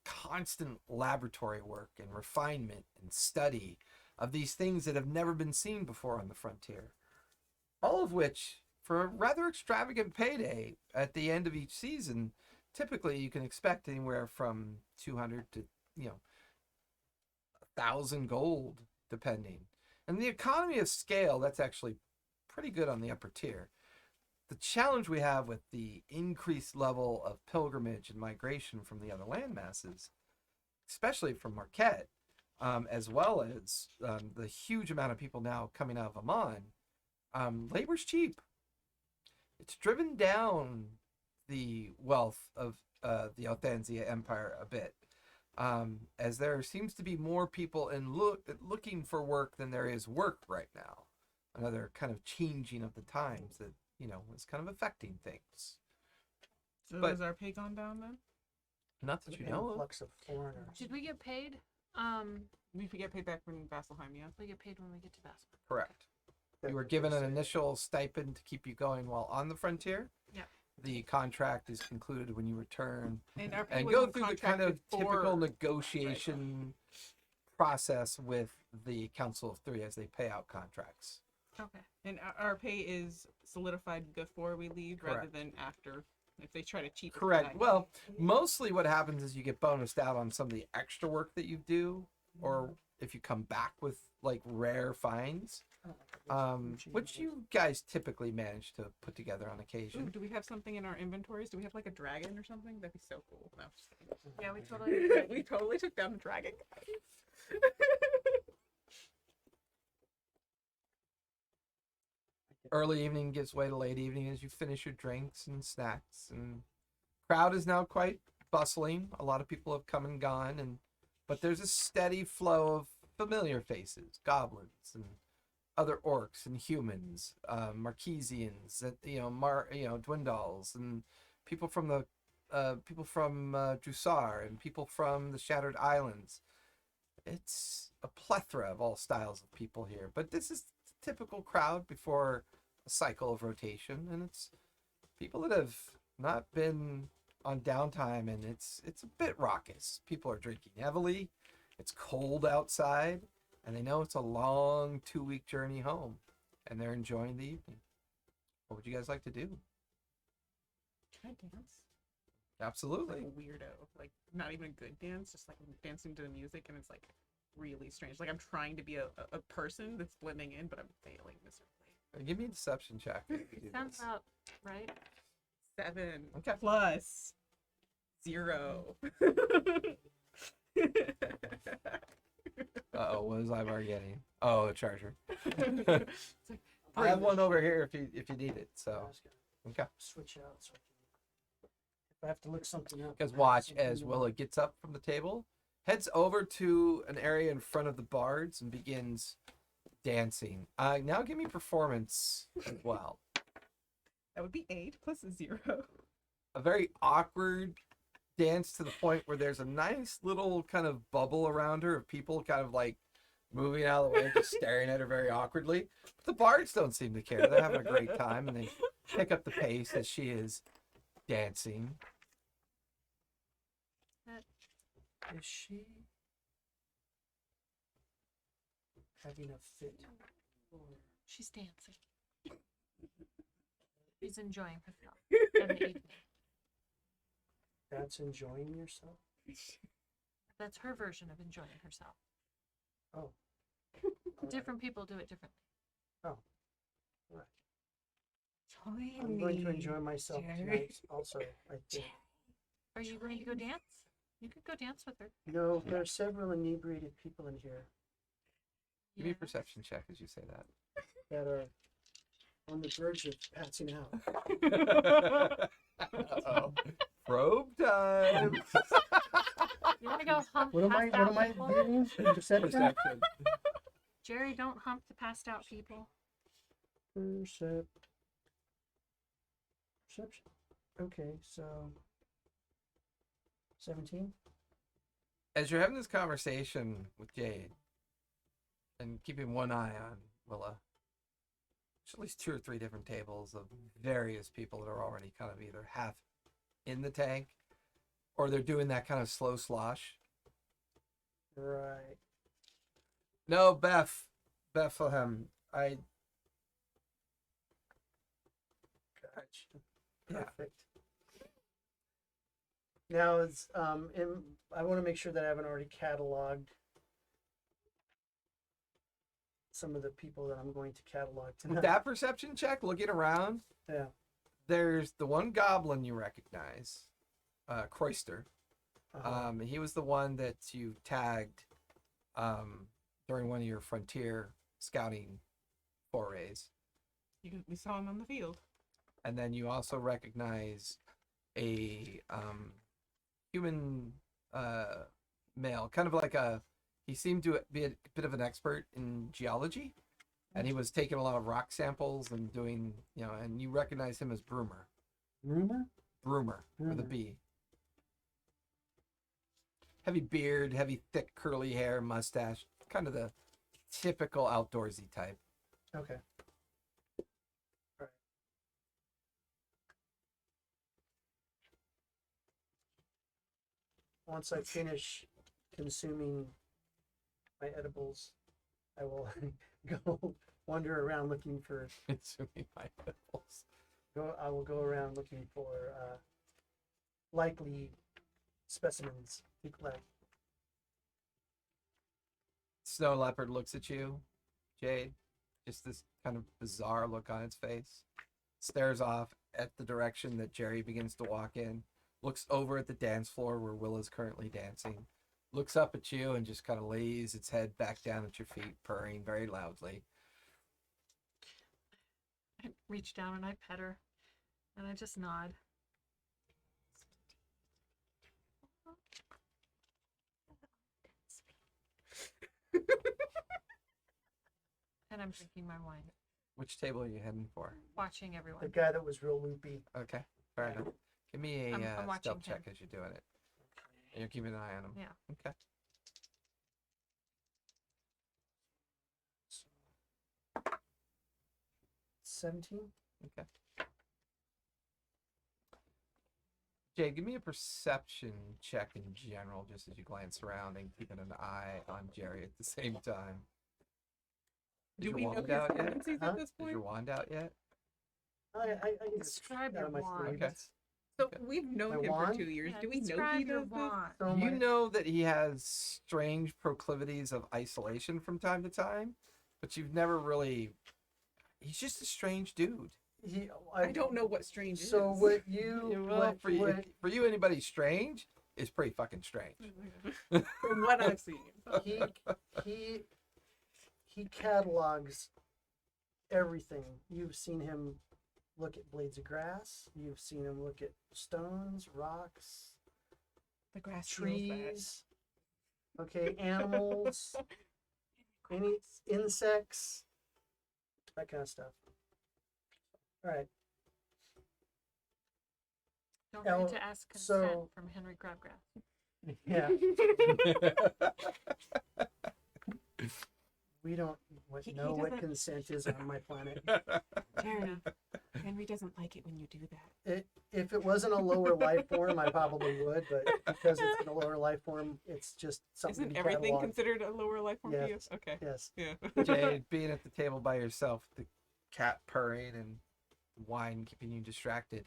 constant laboratory work and refinement and study of these things that have never been seen before on the frontier. All of which, for a rather extravagant payday at the end of each season, typically you can expect anywhere from 200 to 1,000 gold, depending. And the economy of scale, that's actually pretty good on the upper tier. The challenge we have with the increased level of pilgrimage and migration from the other land masses, especially from Marquette, as well as the huge amount of people now coming out of Amman, labor's cheap. It's driven down the wealth of the Othanzia Empire a bit, as there seems to be more people looking for work than there is work right now. Another kind of changing of the times that is kind of affecting things. So But- has our pay gone down then? Not that you know of. Influx of foreigners. Did we get paid? We get paid back from Vasselheim, yeah. We get paid when we get to Basel. Correct. You were given an initial stipend to keep you going while on the frontier. Yeah. The contract is concluded when you return And our pay and was go on through the contract kind of before- typical negotiation process with the Council of Three as they pay out contracts. Okay. And our pay is solidified before we leave rather Correct. than after. If they try to cheat. us Correct. back. Well, mostly what happens is you get bonused out on some of the extra work that you do, or if you come back with like rare finds, which you guys typically manage to put together on Ooh, occasion. do we have something in our inventories? Do we have like a dragon or something? That'd be so cool. No, just kidding. Yeah, we totally. we totally took down the dragon. Early evening gives way to late evening as you finish your drinks and snacks, and crowd is now quite bustling. A lot of people have come and gone, but there's a steady flow of familiar faces, goblins and other orcs and humans, Marquesians, Dwindals, and people from the Drusar and people from the Shattered Islands. It's a plethora of all styles of people here, but this is the typical crowd before a cycle of rotation, and it's people that have not been on downtime, and it's a bit raucous. People are drinking heavily. It's cold outside, and they know it's a long 2-week journey home, and they're enjoying the evening. What would you guys like to do? Can I dance? Absolutely. Like a weirdo, like not even a good dance, just like dancing to the music, and it's like really strange. Like I'm trying to be a person that's blending in, but I'm failing miserably. Give me a deception check. if you do Sounds this. about right. 7 Okay. plus 0. Uh-oh, what is Ivar getting? Oh, a charger. It's like, I have one over here if you need it. I So, was gonna okay. switch out so I can. If I have to look something up. Because watch something as to- Willa gets up from the table, heads over to an area in front of the bards, and begins dancing. Now give me performance as well. that would be 8 plus 0. A very awkward dance to the point where there's a nice little kind of bubble around her of people kind of like moving out of the way, just staring at her very awkwardly. But the bards don't seem to care. They're having a great time, and they pick up the pace as she is dancing. Is she having a fit? Or She's dancing. She's enjoying herself in the evening. that's enjoying yourself? That's her version of enjoying herself. Oh. Different people do it differently. I'm going to enjoy myself tonight also, I think. Are you going to go dance? You could go dance with her. No, there are several inebriated people in here Give me a Yeah. perception check as you say that. that are on the verge of passing out. Uh-oh. Probe time. You want to go hump What am I passed out people? doing? Perception? Perception. Jerry, don't hump the passed out people. Perception. Okay, so 17. As you're having this conversation with Jade and keeping one eye on Willa, there's at least 2 or 3 different tables of various people that are already kind of either half in the tank or they're doing that kind of slow slosh. Right. No, Bethlehem. Gotcha. Yeah. Perfect. Now it's I want to make sure that I haven't already cataloged some of the people that I'm going to catalog With tonight. that perception check, looking around, Yeah. there's the one goblin you recognize, Croyster. Uh-huh. He was the one that you tagged during one of your frontier scouting forays. We saw him on the field. And then you also recognize a human male, kind of like he seemed to be a bit of an expert in geology, and he was taking a lot of rock samples and doing, and you recognize him as Broomer. Rumor? Broomer with a Broomer. B. Heavy beard, heavy thick curly hair, mustache. Kind of the typical outdoorsy type. Okay. All right. Once I finish consuming my edibles, I will go wander around looking for. Consuming my edibles. I will go around looking for likely specimens to collect. Snow leopard looks at you, Jade. Just this kind of bizarre look on its face. Stares off at the direction that Jerry begins to walk in. Looks over at the dance floor where Will is currently dancing. Looks up at you and just kind of lays its head back down at your feet, purring very loudly. I reach down and I pet her, and I just nod. And I'm drinking my wine, Which table are you heading for? watching The everyone. guy that was real loopy. Okay, fair enough. Give me a I'm watching stealth check him. as you're doing it. And you're keeping an eye on him. Yeah. Okay. 17. Okay. Jay, give me a perception check in general, just as you glance around and keeping an eye on Jerry at the same time. Is Do your we know wand his out yet? tendencies Huh? at this Is point? your wand out yet? I can Describe out your of my wand. sleeve. Okay. So we've known My him wand? for 2 years. Yeah, Do we know describe he your does this? wand. So You my- know that he has strange proclivities of isolation from time to time, but you've never really. He's just a strange dude. I don't know what strange is. So what you Yeah, well, what, for you, what for you, anybody strange is pretty fucking strange. From what I've seen. he catalogs everything. You've seen him look at blades of grass. You've seen him look at stones, rocks, The grass feels bad. trees. Okay, animals, any insects, that kind of stuff. All right. Don't forget Oh, to ask consent so- from Henry Crabgrass. Yeah, we don't He know what doesn't- consent is on my planet. Jerry, Henry doesn't like it when you do that. If it wasn't a lower life form, I probably would, but because it's in a lower life form, it's just something Isn't to be everything cataloged. considered a lower life form to you? Yes. Okay. Yes. Yeah. Jade, being at the table by yourself, the cat purring and wine keeping you distracted.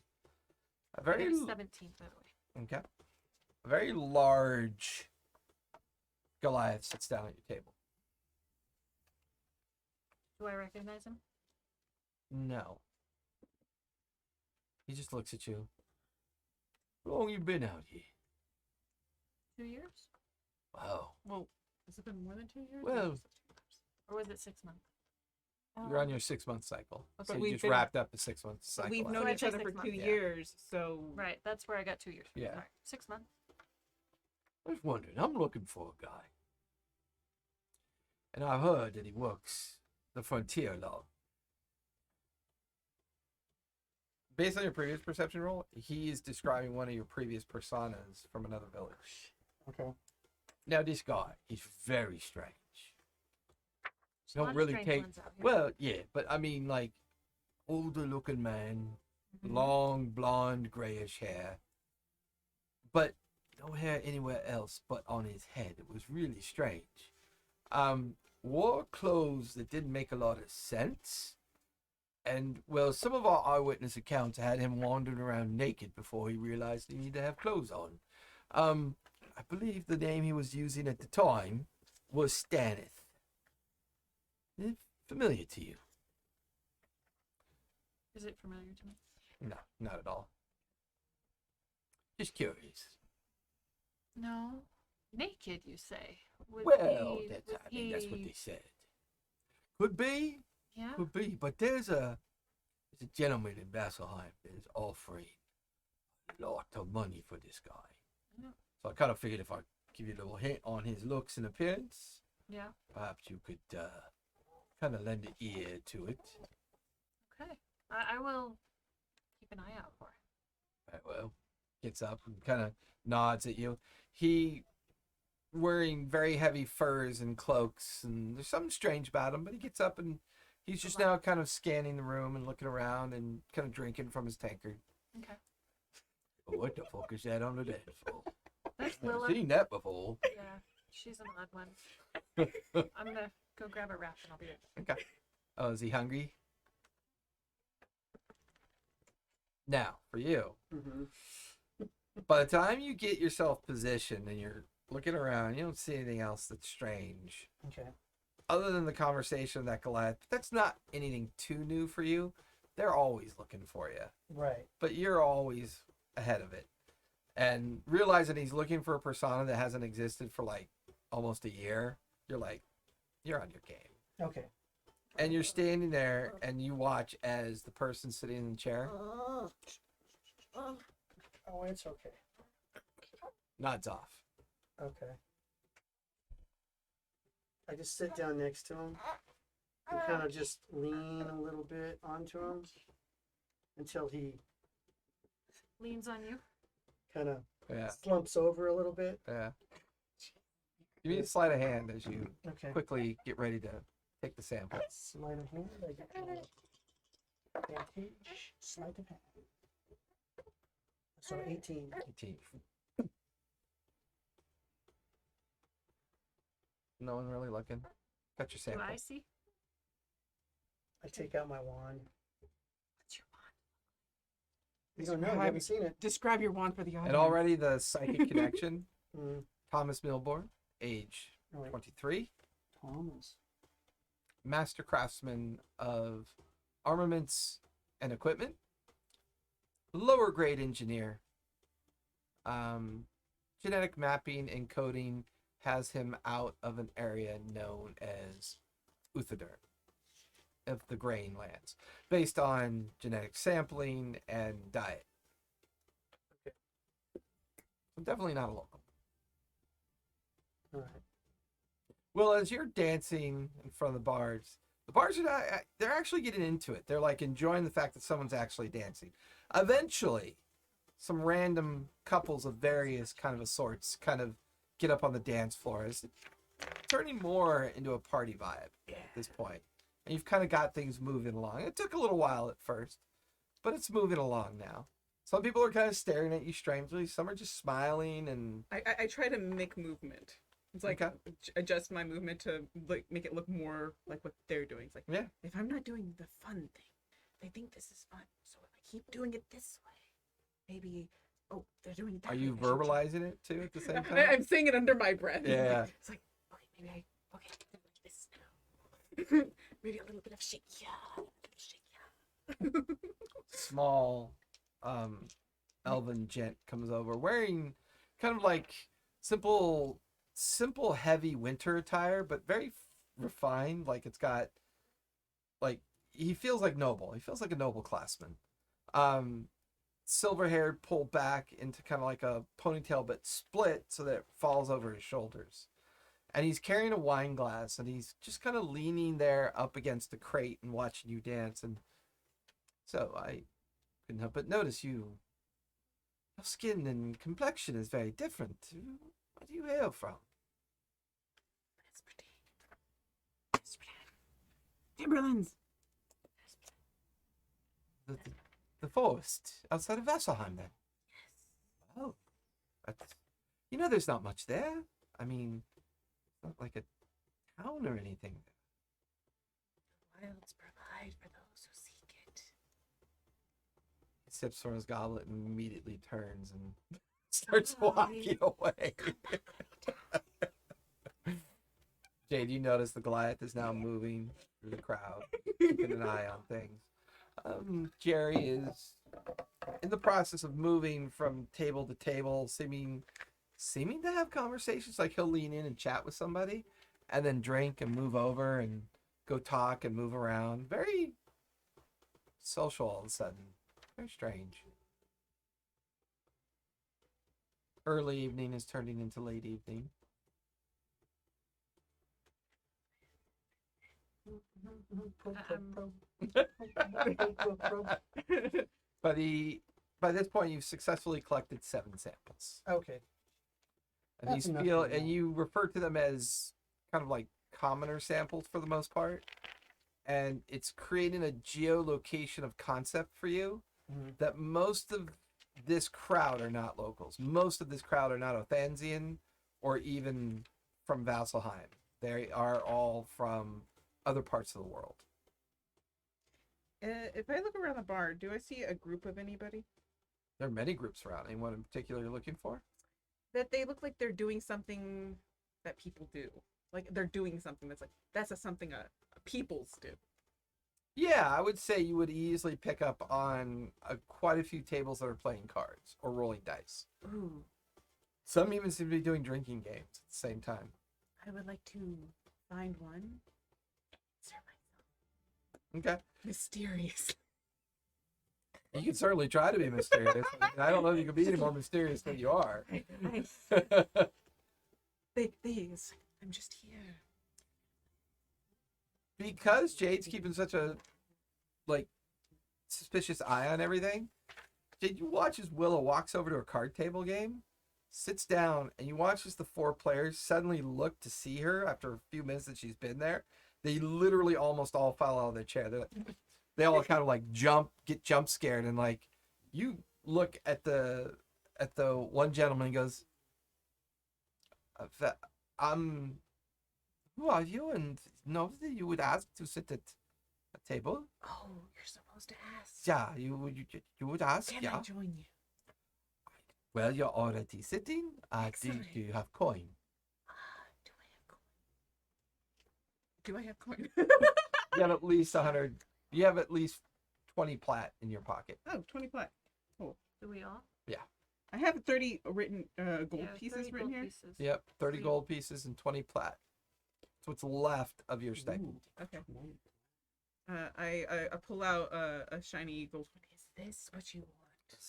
A very I'm 17, by the way. okay. A very large Goliath sits down at your table. Do I recognize him? No. He just looks at you. How long you been out here? 2 years? Wow. Well, has it been more than 2 years? Well, Or was it 6 months? you're on your 6-month cycle. But So you we've just been- wrapped up the 6-month cycle. We've out. known So I'd each say other for 6 2 months. Yeah. years, so Right, that's where I got 2 years from. Yeah. Sorry, 6 months. I was wondering, I'm looking for a guy. And I heard that he works the frontier law. Based on your previous perception roll, he is describing one of your previous personas from another village. Okay. Now, this guy is very strange. There's a lot Don't of really strange take. ones out here. Well, yeah, but I mean, like, older looking man, Mhm. long blonde grayish hair, but no hair anywhere else but on his head. It was really strange. Wore clothes that didn't make a lot of sense. And, well, some of our eyewitness accounts had him wandering around naked before he realized he needed to have clothes on. I believe the name he was using at the time was Stanith. Is it familiar to you? Is it familiar to me? No, not at all. Just curious. No. Naked, you say? Was Well, he- that's, was I mean, that's what he- they said. Could be, Yeah. could be, but there's a gentleman in Vasselheim that is offering a lot of money for this guy. Yeah. So I kind of figured if I give you a little hint on his looks and appearance, Yeah. perhaps you could kind of lend an ear to it. Okay. I will keep an eye out for it. Right, well, gets up and kind of nods at you. He wearing very heavy furs and cloaks, and there's something strange about him, but he gets up and he's just now kind of scanning the room and looking around and kind of drinking from his tankard. Okay. What the fuck is that on the dance floor? That's I've Willa. seen that before. Yeah, she's an odd one. I'm gonna go grab a wrap and I'll be right back. Okay. Oh, is he hungry? Now, for you, by the time you get yourself positioned and you're looking around, you don't see anything else that's strange. Okay. Other than the conversation with that Goliath, but that's not anything too new for you. They're always looking for you, Right. but you're always ahead of it. And realizing he's looking for a persona that hasn't existed for like almost a year, you're like, you're on your game. Okay. And you're standing there and you watch as the person sitting in the chair Oh, it's okay. nods off. Okay. I just sit down next to him and kind of just lean a little bit onto him until he Leans on you. kind of Yeah, slumps over a little bit. yeah. Give me a sleight of hand as you Okay. quickly get ready to take the sample. Sleight of hand. I get my advantage. Sleight of hand. So 18. 18. No one really looking. Got your Do sample. I see? I take out my wand. What's your wand? You don't know. You haven't seen it. Describe your wand for the audience. And already the psychic connection. Mm. Thomas Milborn, age Oh, wait. 23. Thomas. Master craftsman of armaments and equipment. Lower grade engineer. Genetic mapping and coding has him out of an area known as Uthanzia of the grain lands, based on genetic sampling and diet. Okay. So definitely not a local. All right. Well, as you're dancing in front of the bars are not, they're actually getting into it. They're like enjoying the fact that someone's actually dancing. Eventually, some random couples of various kind of assorts kind of get up on the dance floor. It's turning more into a party vibe at this point. And you've kind of got things moving along. It took a little while at first, but it's moving along now. Some people are kind of staring at you strangely. Some are just smiling and I try to make movement. It's like Okay. adjust my movement to like make it look more like what they're doing. It's like, Yeah. if I'm not doing the fun thing, they think this is fun. So if I keep doing it this way, maybe they're doing it that are way, you I should try. verbalizing it too at the same I- time? I'm saying it under my breath. Yeah. It's like, okay, maybe like this now. Maybe a little bit of shake, yeah, a little bit of shake, yeah. Small elven gent comes over wearing kind of like simple heavy winter attire, but very refined. Like it's got like he feels like noble. He feels like a noble classman. Silver hair pulled back into kind of like a ponytail, but split so that it falls over his shoulders. And he's carrying a wine glass, and he's just kind of leaning there up against the crate and watching you dance. And so I couldn't help but notice your skin and complexion is very different. Where do you hail from? Timberlands. The forest outside of Vasselheim, then? Yes. Oh, that's, there's not much there. I mean, it's not like a town or anything. Wilds provide for those who seek it. He sips from his goblet and immediately turns and starts walking away. Jade, you notice the Goliath is now moving through the crowd, keeping an eye on things. Jerry is in the process of moving from table to table, seeming to have conversations. Like he'll lean in and chat with somebody, and then drink and move over and go talk and move around. Very social all of a sudden. Very strange. Early evening is turning into late evening. But he by this point, you've successfully collected 7 samples. Okay. And That's you enough feel, for now. and you refer to them as kind of like commoner samples for the most part. And it's creating a geolocation of concept for you that most of this crowd are not locals. Most of this crowd are not Othanzian or even from Vasselheim. They are all from other parts of the world. If I look around the bar, do I see a group of anybody? There are many groups around. Anyone in particular you're looking for? That they look like they're doing something that people do. Like they're doing something that's something peoples do. Yeah, I would say you would easily pick up on quite a few tables that are playing cards or rolling dice. Ooh, Some even seem to be doing drinking games at the same time. I would like to find one. Answer myself. Okay. Mysterious. You can certainly try to be mysterious. I don't know if you can be any more mysterious than you are. Please, I'm just here. Because Jade's keeping such a suspicious eye on everything, Jade, you watch as Willow walks over to a card table game, sits down, and you watch as the 4 players suddenly look to see her after a few minutes that she's been there. They literally almost all fall out of their chair. They all kind of get jump scared, and you look at the one gentleman and goes, who are you? And nobody you would ask to sit at a table? Oh, you're supposed to ask. Yeah, you would ask. Can Yeah. I join you? Well, you're already sitting. Do you have coin? Do I have coin? You have at least 100. You have at least 20 plat in your pocket. Oh, 20 plat. Do we all? I have 30 written gold Yeah, pieces 30 written gold here. pieces. Yep, 30 Sweet. gold pieces and 20 plat. That's what's left of your stipend. Okay. I pull out a shiny gold. Is this what you want?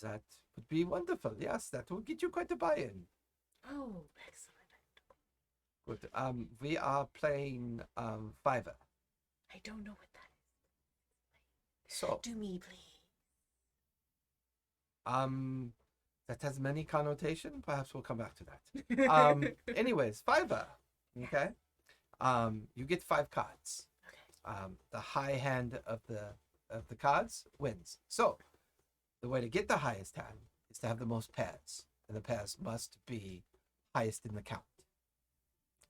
That would be wonderful. Yes, that will get you quite a buy-in. Oh, excellent. Good. We are playing Fiverr. I don't know what that is. So, Do me, please. that has many connotation. Perhaps we'll come back to that. Anyways, Fiverr. Okay. You get 5 cards. Okay. The high hand of the cards wins. So, the way to get the highest hand is to have the most pairs, and the pairs must be highest in the count.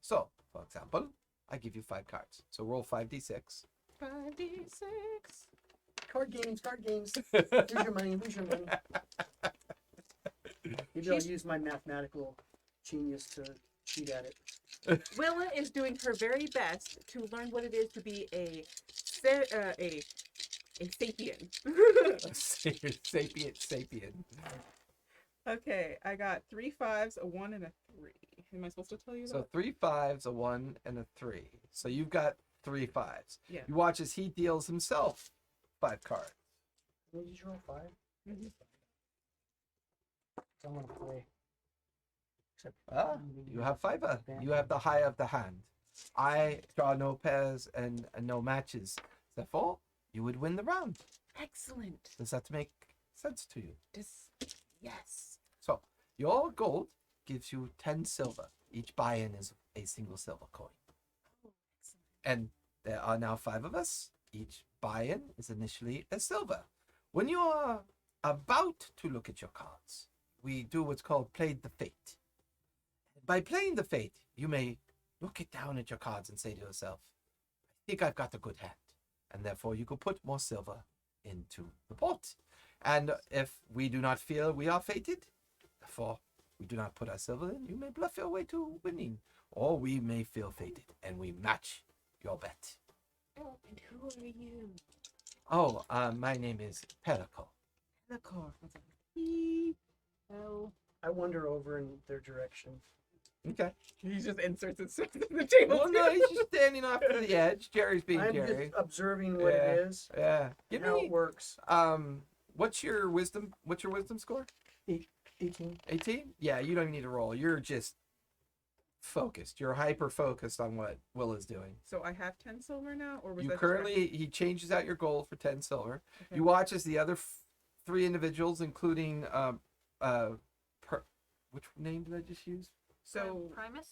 So, for example, I give you 5 cards. So roll 5d6. 5d6. Card games. Lose your money. Maybe I'll use my mathematical genius to cheat at it. Willa is doing her very best to learn what it is to be a sapien. Sapien. Okay, I got 3 5s, a 1, and a 3. Am I supposed to tell you So that? 3 5s, a 1, and a 3. So you've got 3 5s. Yeah. You watch as he deals himself 5 cards. Did you roll 5? Mhm. I want to play. Except You have Fiverr. You have the high of the hand. I draw no pairs and no matches. Therefore, you would win the round. Excellent. Does that make sense to you? Yes. So, your gold gives you 10 silver. Each buy-in is a single silver coin. Oh, excellent. And there are now 5 of us. Each buy-in is initially a silver. When you are about to look at your cards, we do what's called played the fate. By playing the fate, you may look it down at your cards and say to yourself, I think I've got a good hand. And therefore you could put more silver into the pot. And if we do not feel we are fated, therefore we do not put our silver in, you may bluff your way to winning. Or we may feel fated and we match your bet. Oh, and who are you? Oh, my name is Pericle. The car. Oh. I wander over in their direction. Okay. He just inserts it in the table. Well, no, he's just standing off to the edge. Jerry's being I'm Jerry. just observing what Yeah. it is, Yeah. Give how me. it works. What's your wisdom? What's your wisdom score? 18. 18. Yeah, you don't even need to roll. You're just focused. You're hyper focused on what Will is doing. So I have 10 silver now, or was You that currently he changes out your gold for 10 silver. Okay. You watch as the other 3 individuals, including which name did I just use? So Primus?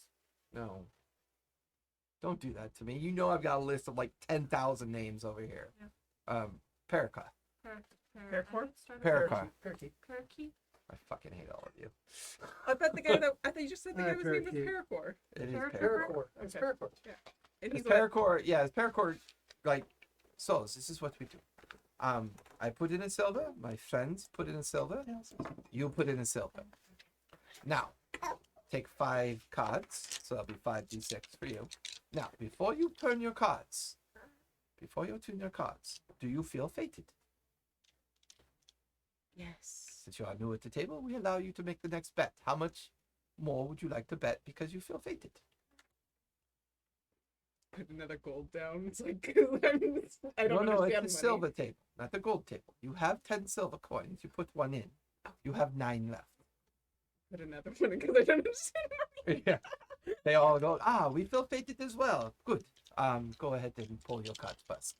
No. Don't do that to me. You know I've got a list of like 10,000 names over here. Yeah. Paraquat. Paracord? Paraquat. Parakeet. Parakeet? I fucking hate all of you. I thought you just said the guy was named Parakeet. Paracord. It is Paracord. Paracord. Paracord. It's Okay. paracord. And It's he's what? paracord. Yeah, it's paracord. Like, so this is what we do. I put in a silver. My friends put in a silver. You put in a silver. Now, take 5 cards. So that'll be 5d6 for you. Now, before you turn your cards, do you feel fated? Yes. Since you are new at the table, we allow you to make the next bet. How much more would you like to bet because you feel fated? Put another gold down. It's like I don't No, understand it's the money. silver table, not the gold table. You have 10 silver coins. You put 1 in. You have 9 left. Put another one because I don't understand. Yeah. They all go, we feel fated as well. Good. Go ahead and pull your cards first.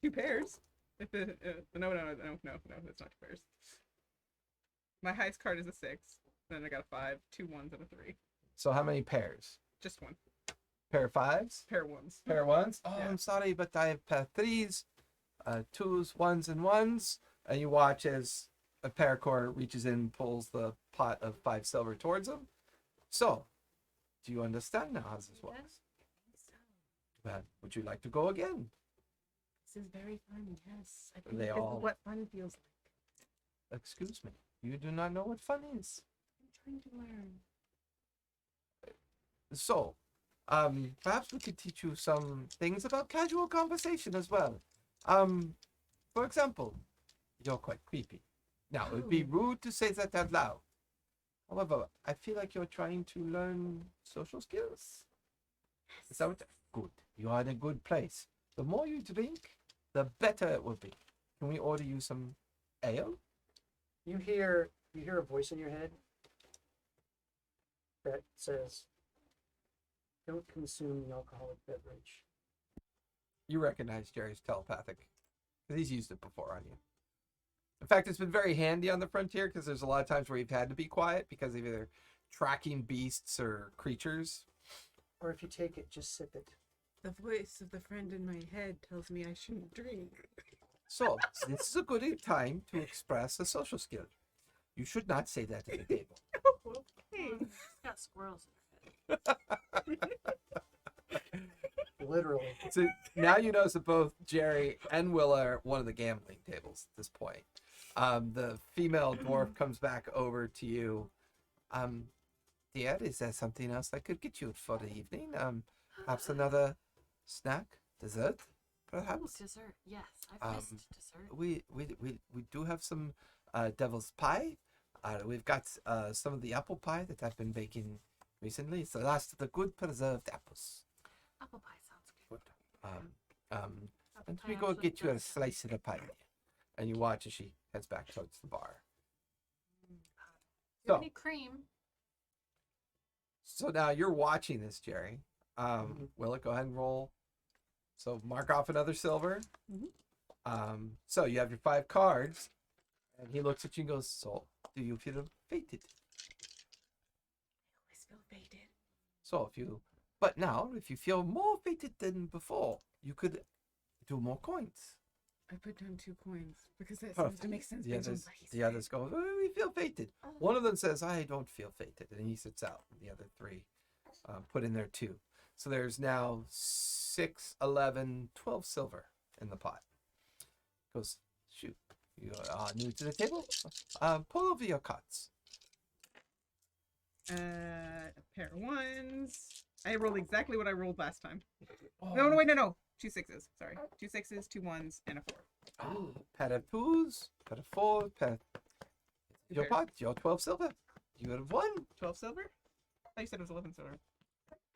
2 pairs. If the, no, that's not 2 pairs. My highest card is a 6. Then I got a 5, 2 1s, and a 3. So how many pairs? Just 1. Pair of 5s? Pair of 1s. Pair of 1s? Oh, Yeah. I'm sorry, but I have pair of 3s, 2s, 1s, and 1s. And you watch as a paracord reaches in and pulls the pot of 5 silver towards him. So, do you understand now how this works? Well, would you like to go again? This is very fun. Yes. I think They this all- is what fun feels like. Excuse me. You do not know what fun is. I'm trying to learn. So, perhaps we could teach you some things about casual conversation as well. For example, you're quite creepy. Now, it would be rude to say that out loud. However, I feel like you're trying to learn social skills. Is that what? Good. You are in a good place. The more you drink, the better it will be. Can we order you some ale? You hear a voice in your head that says, "Don't consume the alcoholic beverage." You recognize Jerry's telepathic, because he's used it before on you. In fact, it's been very handy on the frontier because there's a lot of times where you've had to be quiet because of either tracking beasts or creatures. Or if you take it, just sip it. The voice of the friend in my head tells me I shouldn't drink. So, this is a good time to express a social skill. You should not say that at the table. Hey. It's got squirrels in her head. Literally. So now you notice that both Jerry and Willa are at one of the gambling tables at this point. The female dwarf comes back over to you. Dear, is there something else I could get you for the evening? Perhaps another snack, dessert, Ooh, perhaps? dessert. Yes, I've missed dessert. We do have some devil's pie. We've got some of the apple pie that I've been baking recently. It's the last of the good preserved apples. Apple pie sounds good. Apple And pie we go actually get you a does sound slice of the pie. And you watch as she heads back towards the bar. good. Do you have So- any cream? So now you're watching this, Jerry. Will it go ahead and roll? So mark off another silver. So you have your 5 cards. And he looks at you and goes, so do you feel fated? I always feel fated. So but now if you feel more fated than before, you could do more coins. I put down 2 coins because that seems to make sense. The based on others, what he the said. others go, "Oh, we feel fated. One of them says, I don't feel fated. And he sits out. The other 3 put in there 2. So there's now 6, 11, 12 silver in the pot. Goes, shoot. You are new to the table. Pull over your cards. A pair of 1s. I rolled exactly what I rolled last time. Oh. No, wait, no. 2 6s. Sorry. 2 6s, 2 1s, and a 4. Pair of 2s, pair of 4, pair. Your Okay. pot, your 12 silver. You have 1. 12 silver? I thought you said it was 11 silver.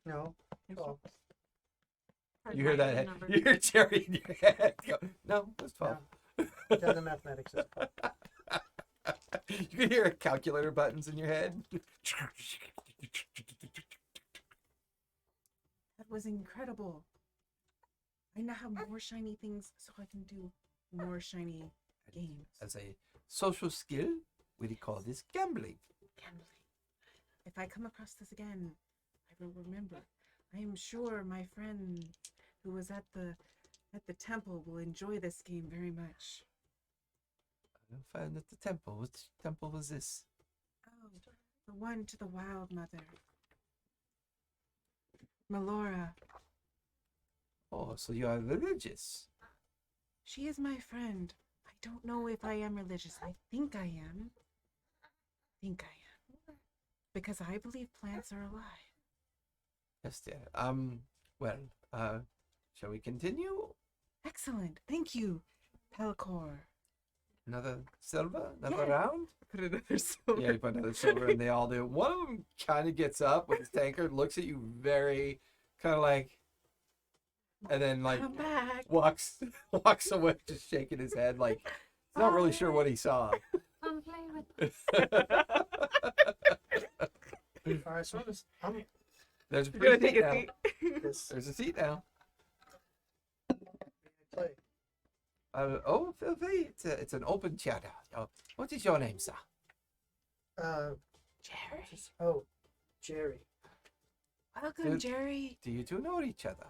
No. It's 12. Hard You hear to find that? the number. You hear Jerry in your head go, no, it's 12. Done the mathematics. You can hear calculator buttons in your head. That was incredible. I now have more shiny things, so I can do more shiny games. As a social skill, we call this gambling. Gambling. If I come across this again, I will remember. I am sure my friend who was at the temple will enjoy this game very much. I'll find at the temple. Which temple was this? Oh, the one to the Wild Mother. Melora. Oh, so you are religious. She is my friend. I don't know if I am religious. I think I am. Because I believe plants are alive. Yes, dear. Well, shall we continue? Excellent. Thank you, Pelcor. Another silver? Another Yeah. round? Put another silver. Yeah, you put another silver and they all do. One of them kind of gets up with his tankard, looks at you very kind of like, and then like Come back. walks away, just shaking his head like he's not really sure what he saw. Come play with All right, so I'm There's a You're gonna pretty take seat a now. seat. this There's a seat now. play. Oh, Philby, it's an open chat. What is your name, sir? Jerry. Oh, Jerry. Welcome, Dude. Jerry. Do you two know each other?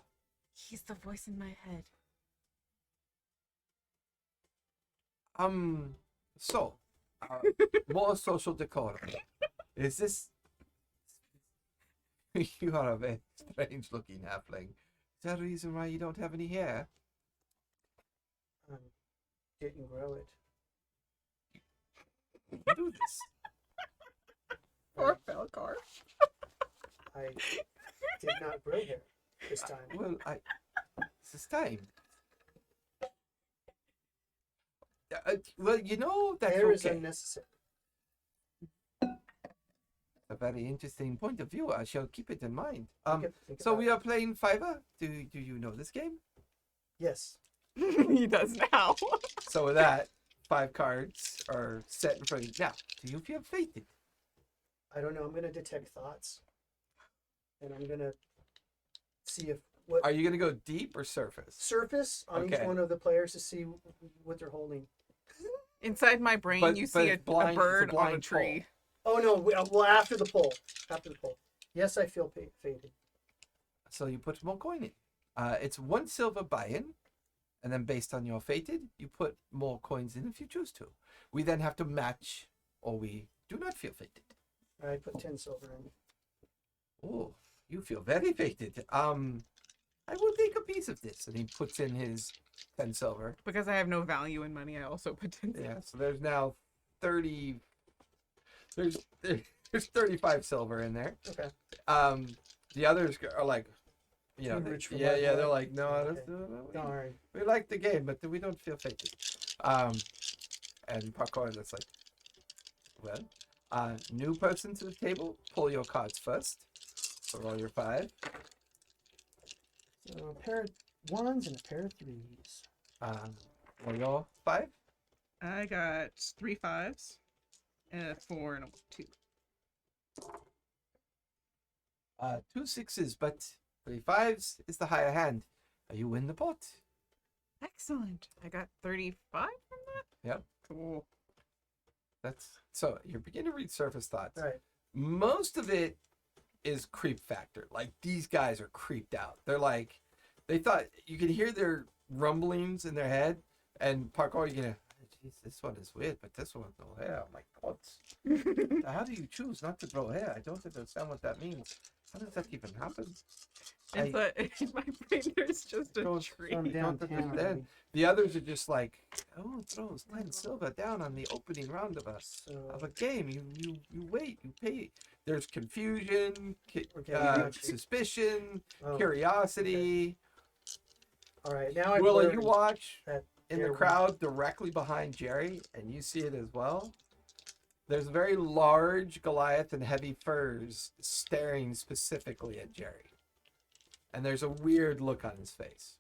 He's the voice in my head. So, more social decorum. Is this? You are a very strange-looking halfling. Is that the reason why you don't have any hair? Didn't grow it. You do this. Or Pelcor. I did not grow hair this time. Well, this time. Well, you know that's Hair is okay. unnecessary. A very interesting point of view. I shall keep it in mind. Think So about we it. are playing Fiverr. Do you know this game? Yes. He does now. So with that, 5 cards are set in front of you. Now, do you feel fated? I don't know. I'm gonna detect thoughts, and I'm gonna see if what Are you gonna go deep or surface? surface on each Okay. one of the players to see what they're holding. Inside my brain, But- you but see it's a blind- it's a bird on a blind tree. Oh no! Well, after the poll. After the poll. Yes, I feel faded. So you put more coin in. It's 1 silver buy-in, and then based on your fated, you put more coins in if you choose to. We then have to match, or we do not feel fated. I put 10 silver in. Oh, you feel very fated. I will take a piece of this, and he puts in his 10 silver. Because I have no value in money, I also put 10 cents. Yeah, so there's now 30. There's 35 silver in there. Okay. The others are like, you know, Too rich for yeah, my yeah. They're blood. like, no, Okay. that's, Darn. we like the game, but we don't feel fated. And Parkour, that's like, well, new person to the table, pull your cards first. So roll your 5. So a pair of 1s and a pair of 3s. Roll your 5. I got 3 5s, and a 4 and a 2. 2 6s, but 3 5s is the higher hand. You win the pot. Excellent. I got 35 from that? Yep. Cool. That's so you're beginning to read surface thoughts. All right. Most of it is creep factor. Like these guys are creeped out. They're like, they thought you can hear their rumblings in their head, and Parkour, you can, geez, this one is weird, but this one no hair. I'm like, what? How do you choose not to grow hair? I don't understand what that means. How does that even happen? It's in my brain, there's just a Don't- tree. From don't downtown. understand. already. The others are just like, oh, throws 10 silver down on the opening round of So, a game. You wait, you pay. There's confusion, Okay, got you. suspicion, oh, curiosity. all right. Now I Willa, you watch that in the there crowd directly behind Jerry, and you see it as well. There's a very large Goliath in heavy furs staring specifically at Jerry. And there's a weird look on his face.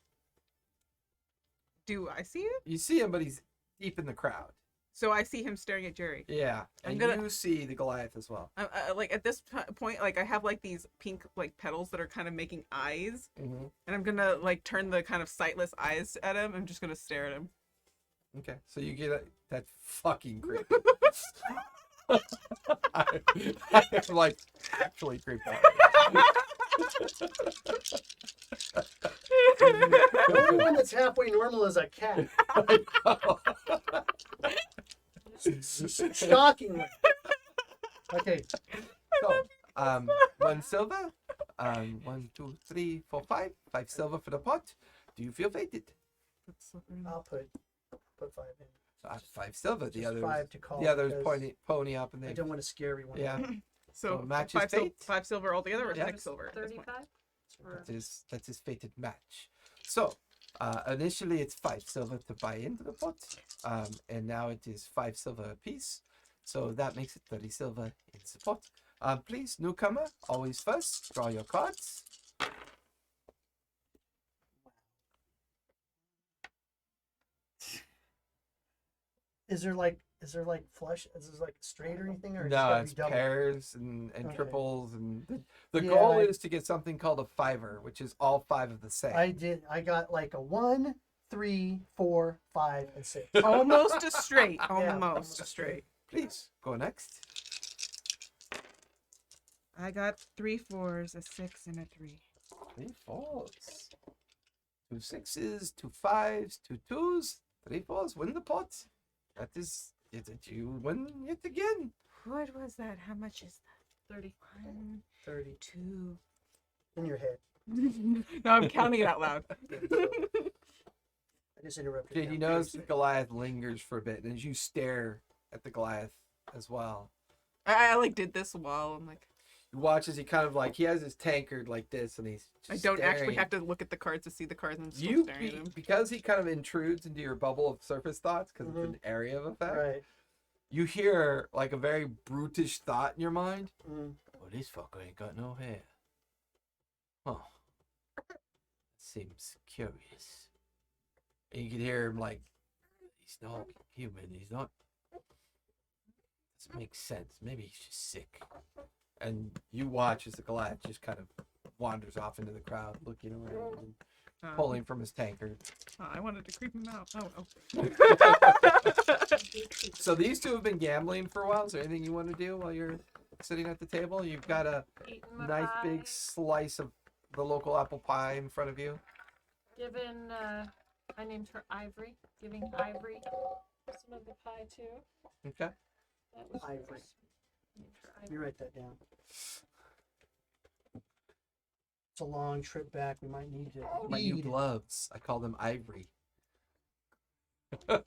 Do I see it? You see him, but he's deep in the crowd. So I see him staring at Jerry. Yeah, I'm and gonna- you see the Goliath as well. Like at this point, like I have like these pink like petals that are kind of making eyes, Mm-hmm. and I'm gonna like turn the kind of sightless eyes at him. I'm just gonna stare at him. Okay, so you get that fucking creepy. I am like actually creeped out. The only one that's halfway normal is a cat. Shockingly. Okay. So, one silver. 1, 2, 3, 4, 5. 5 silver for the pot. Do you feel fated? I'll put 5 in. 5 silver. The Just others, 5 to call. the others because pony up, and I they. don't want to scare everyone. Yeah, So So matches five, fate? 5 silver altogether, or Yeah. 6 silver? At this point? 35? Or that's his fated match. So, initially it's 5 silver to buy into the pot, and now it is 5 silver apiece. So that makes it 30 silver in support. Please, newcomer, always first. Draw your cards. Is there like flush? Is this like straight or anything? Or No, it's it's gotta be double? pairs and Okay. triples, and the Yeah, goal I- is to get something called a fiver, which is all 5 of the same. I got like a 1, 3, 4, 5, and 6. Almost a straight. Yeah, Almost a straight. Please go next. I got 3 4s, a 6, and a 3. 3 4s, 2 6s, 2 5s, 2 2s, 3 4s. Win the pot. That is it. You win it again. What was that? How much is 30. that? 1, 30 2. in your head. No, I'm counting it out loud. I just interrupted. Jade, you notice the Goliath lingers for a bit, and as you stare at the Goliath as well, I like did this while I'm like, you watch as he kind of like he has his tankard like this, and he's I just don't actually staring. have to look at the cards to see the cards. I'm still You staring at them. because he kind of intrudes into your bubble of surface thoughts because it's an area of effect. Right. You hear like a very brutish thought in your mind. Mm. Well, this fucker ain't got no hair. Huh. Seems curious. And you can hear him like, he's not human. He's not. Doesn't make sense. Maybe he's just sick. And you watch as the Goliath just kind of wanders off into the crowd, looking around and pulling from his tankard. I wanted to creep him out. Oh. So these two have been gambling for a while. Is there anything you want to do while you're sitting at the table? You've got a Eating my nice pie. big slice of the local apple pie in front of you. Given, I named her Ivory. Giving Ivory some of the pie too. Okay. That was Ivory. yours. Named her You Ivory. write that down. It's a long trip back. We might need to My new eat. gloves. I call them ivory. Did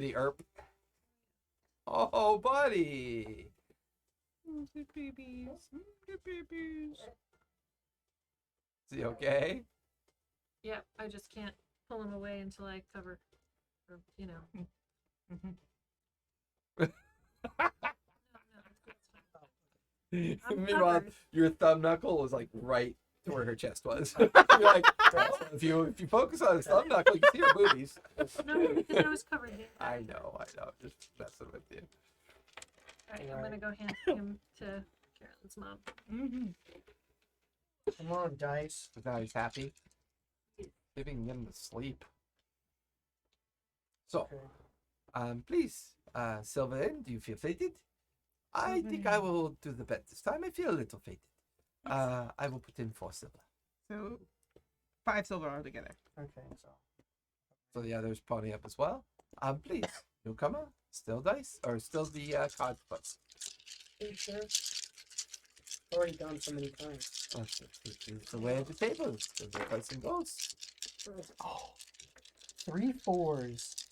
he erp? Oh, buddy. Good babies. Good babies. Is he okay? Yep, I just can't pull him away until I cover, or, you know. No, it's fine. I'm Meanwhile, covered. your thumb knuckle was like right to where her chest was. You're like, if you focus on his thumb knuckle, you can see her boobies. No, because I was covered. I know, just messing with you. Alright, I'm gonna go hand him to Carolyn's mom. Mm-hmm. Come on, dice. So now he's happy. Giving him to sleep. So, Okay. please, Sylvain, do you feel fated? I think I will do the bet this time. I feel a little fated. I will put in 4 silver. So 5 silver altogether. Okay. So the others pony up as well. Please, newcomer, still dice or still the card flip. Are you sure? Already done so many times. It's the way of the table. The pricing goes. Oh, 3 4s.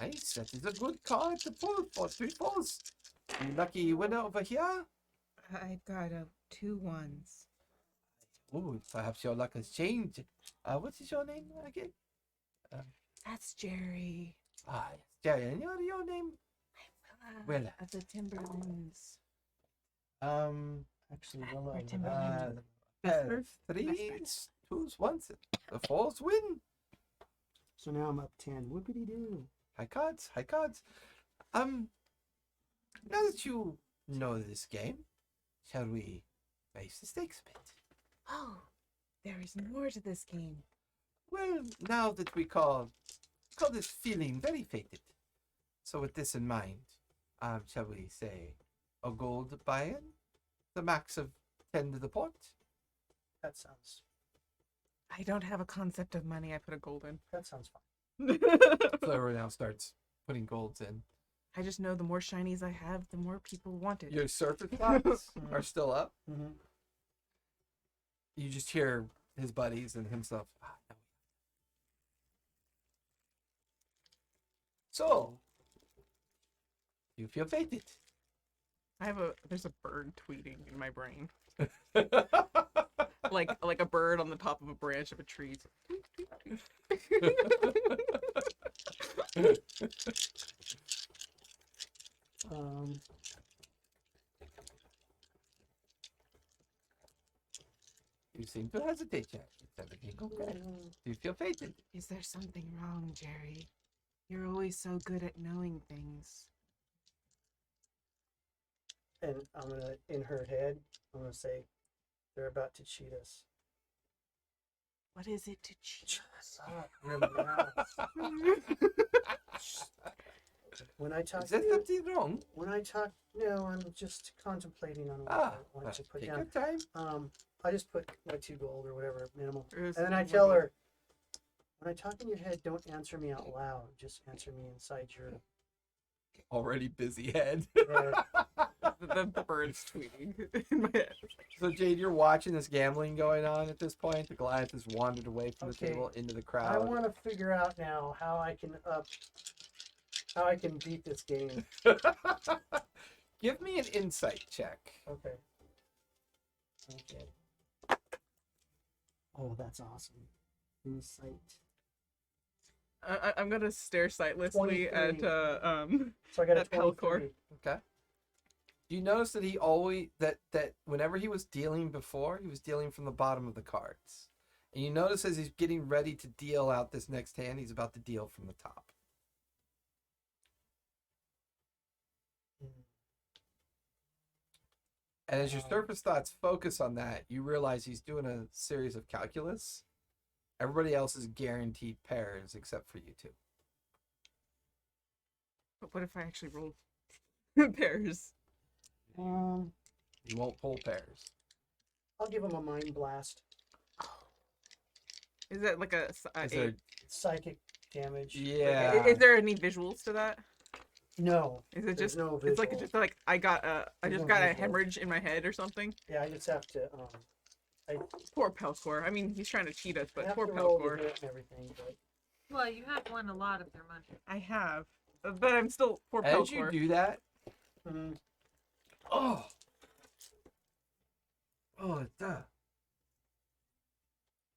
Nice. That is a good card to pull for 3 4s. You lucky winner over here. I got 2 1s. Oh, perhaps your luck has changed. What is your name again? That's Jerry. Yes, Jerry. And your name? Willa. Of the Timberlands. Actually, Or Willa. Timberland. Vesper? 3s, 2s, 1s. The 4s win. So now I'm up 10. Whoopity doo. High cards, high cards. Now that you know this game, shall we raise the stakes a bit? Oh, there is more to this game. Well, now that we call this feeling very fated. So with this in mind, shall we say a gold buy-in? The max of 10 to the pot? That sounds I don't have a concept of money. I put a gold in. fine. Flora now starts putting golds in. I just know the more shinies I have, the more people want it. Your surface thoughts are still up. Mm-hmm. You just hear his buddies and himself. No. So, you feel fated. There's a bird tweeting in my brain. like a bird on the top of a branch of a tree. You seem to hesitate, Jack. Is everything okay? Do you feel fated? Is there something wrong, Jerry? You're always so good at knowing things. And I'm gonna, in her head, I'm gonna say, they're about to cheat us. What is it to cheat? When I talk, Is there something wrong? no, I'm just contemplating on what I want to put Take down. your time. I just put like 2 gold or whatever minimal, There's and then I one tell gold. her, when I talk in your head, don't answer me out loud. Just answer me inside your Already busy head. head. The bird's tweeting in my head. So Jade, you're watching this gambling going on at this point. The Goliath has wandered away from the Okay. table into the I crowd. want to figure out now how I can beat this game. Give me an insight check. Okay. Oh, that's awesome. Insight. I'm gonna stare sightlessly at 23. So I got a At Pelcor. 23. Okay. You notice that he always that whenever he was dealing before, he was dealing from the bottom of the cards. And you notice as he's getting ready to deal out this next hand, he's about to deal from the top. And as your surface thoughts focus on that, you realize he's doing a series of calculus. Everybody else is guaranteed pairs except for you two. But what if I actually roll pairs? You won't pull pairs. I'll give him a mind blast. Is that like a Is there, Psychic damage. yeah. Is there any visuals to that? No. Is it There's just no it's like visuals. just like I There's just no got a visuals. hemorrhage in my head or something? Yeah, I just have to. Poor Pelcor. I mean, he's trying to cheat us, I but have poor to roll the Pelcor. hit and everything. But Well, you have won a lot of their money. I have, but I'm still poor As you Pelcor. do that, mhm. oh, duh,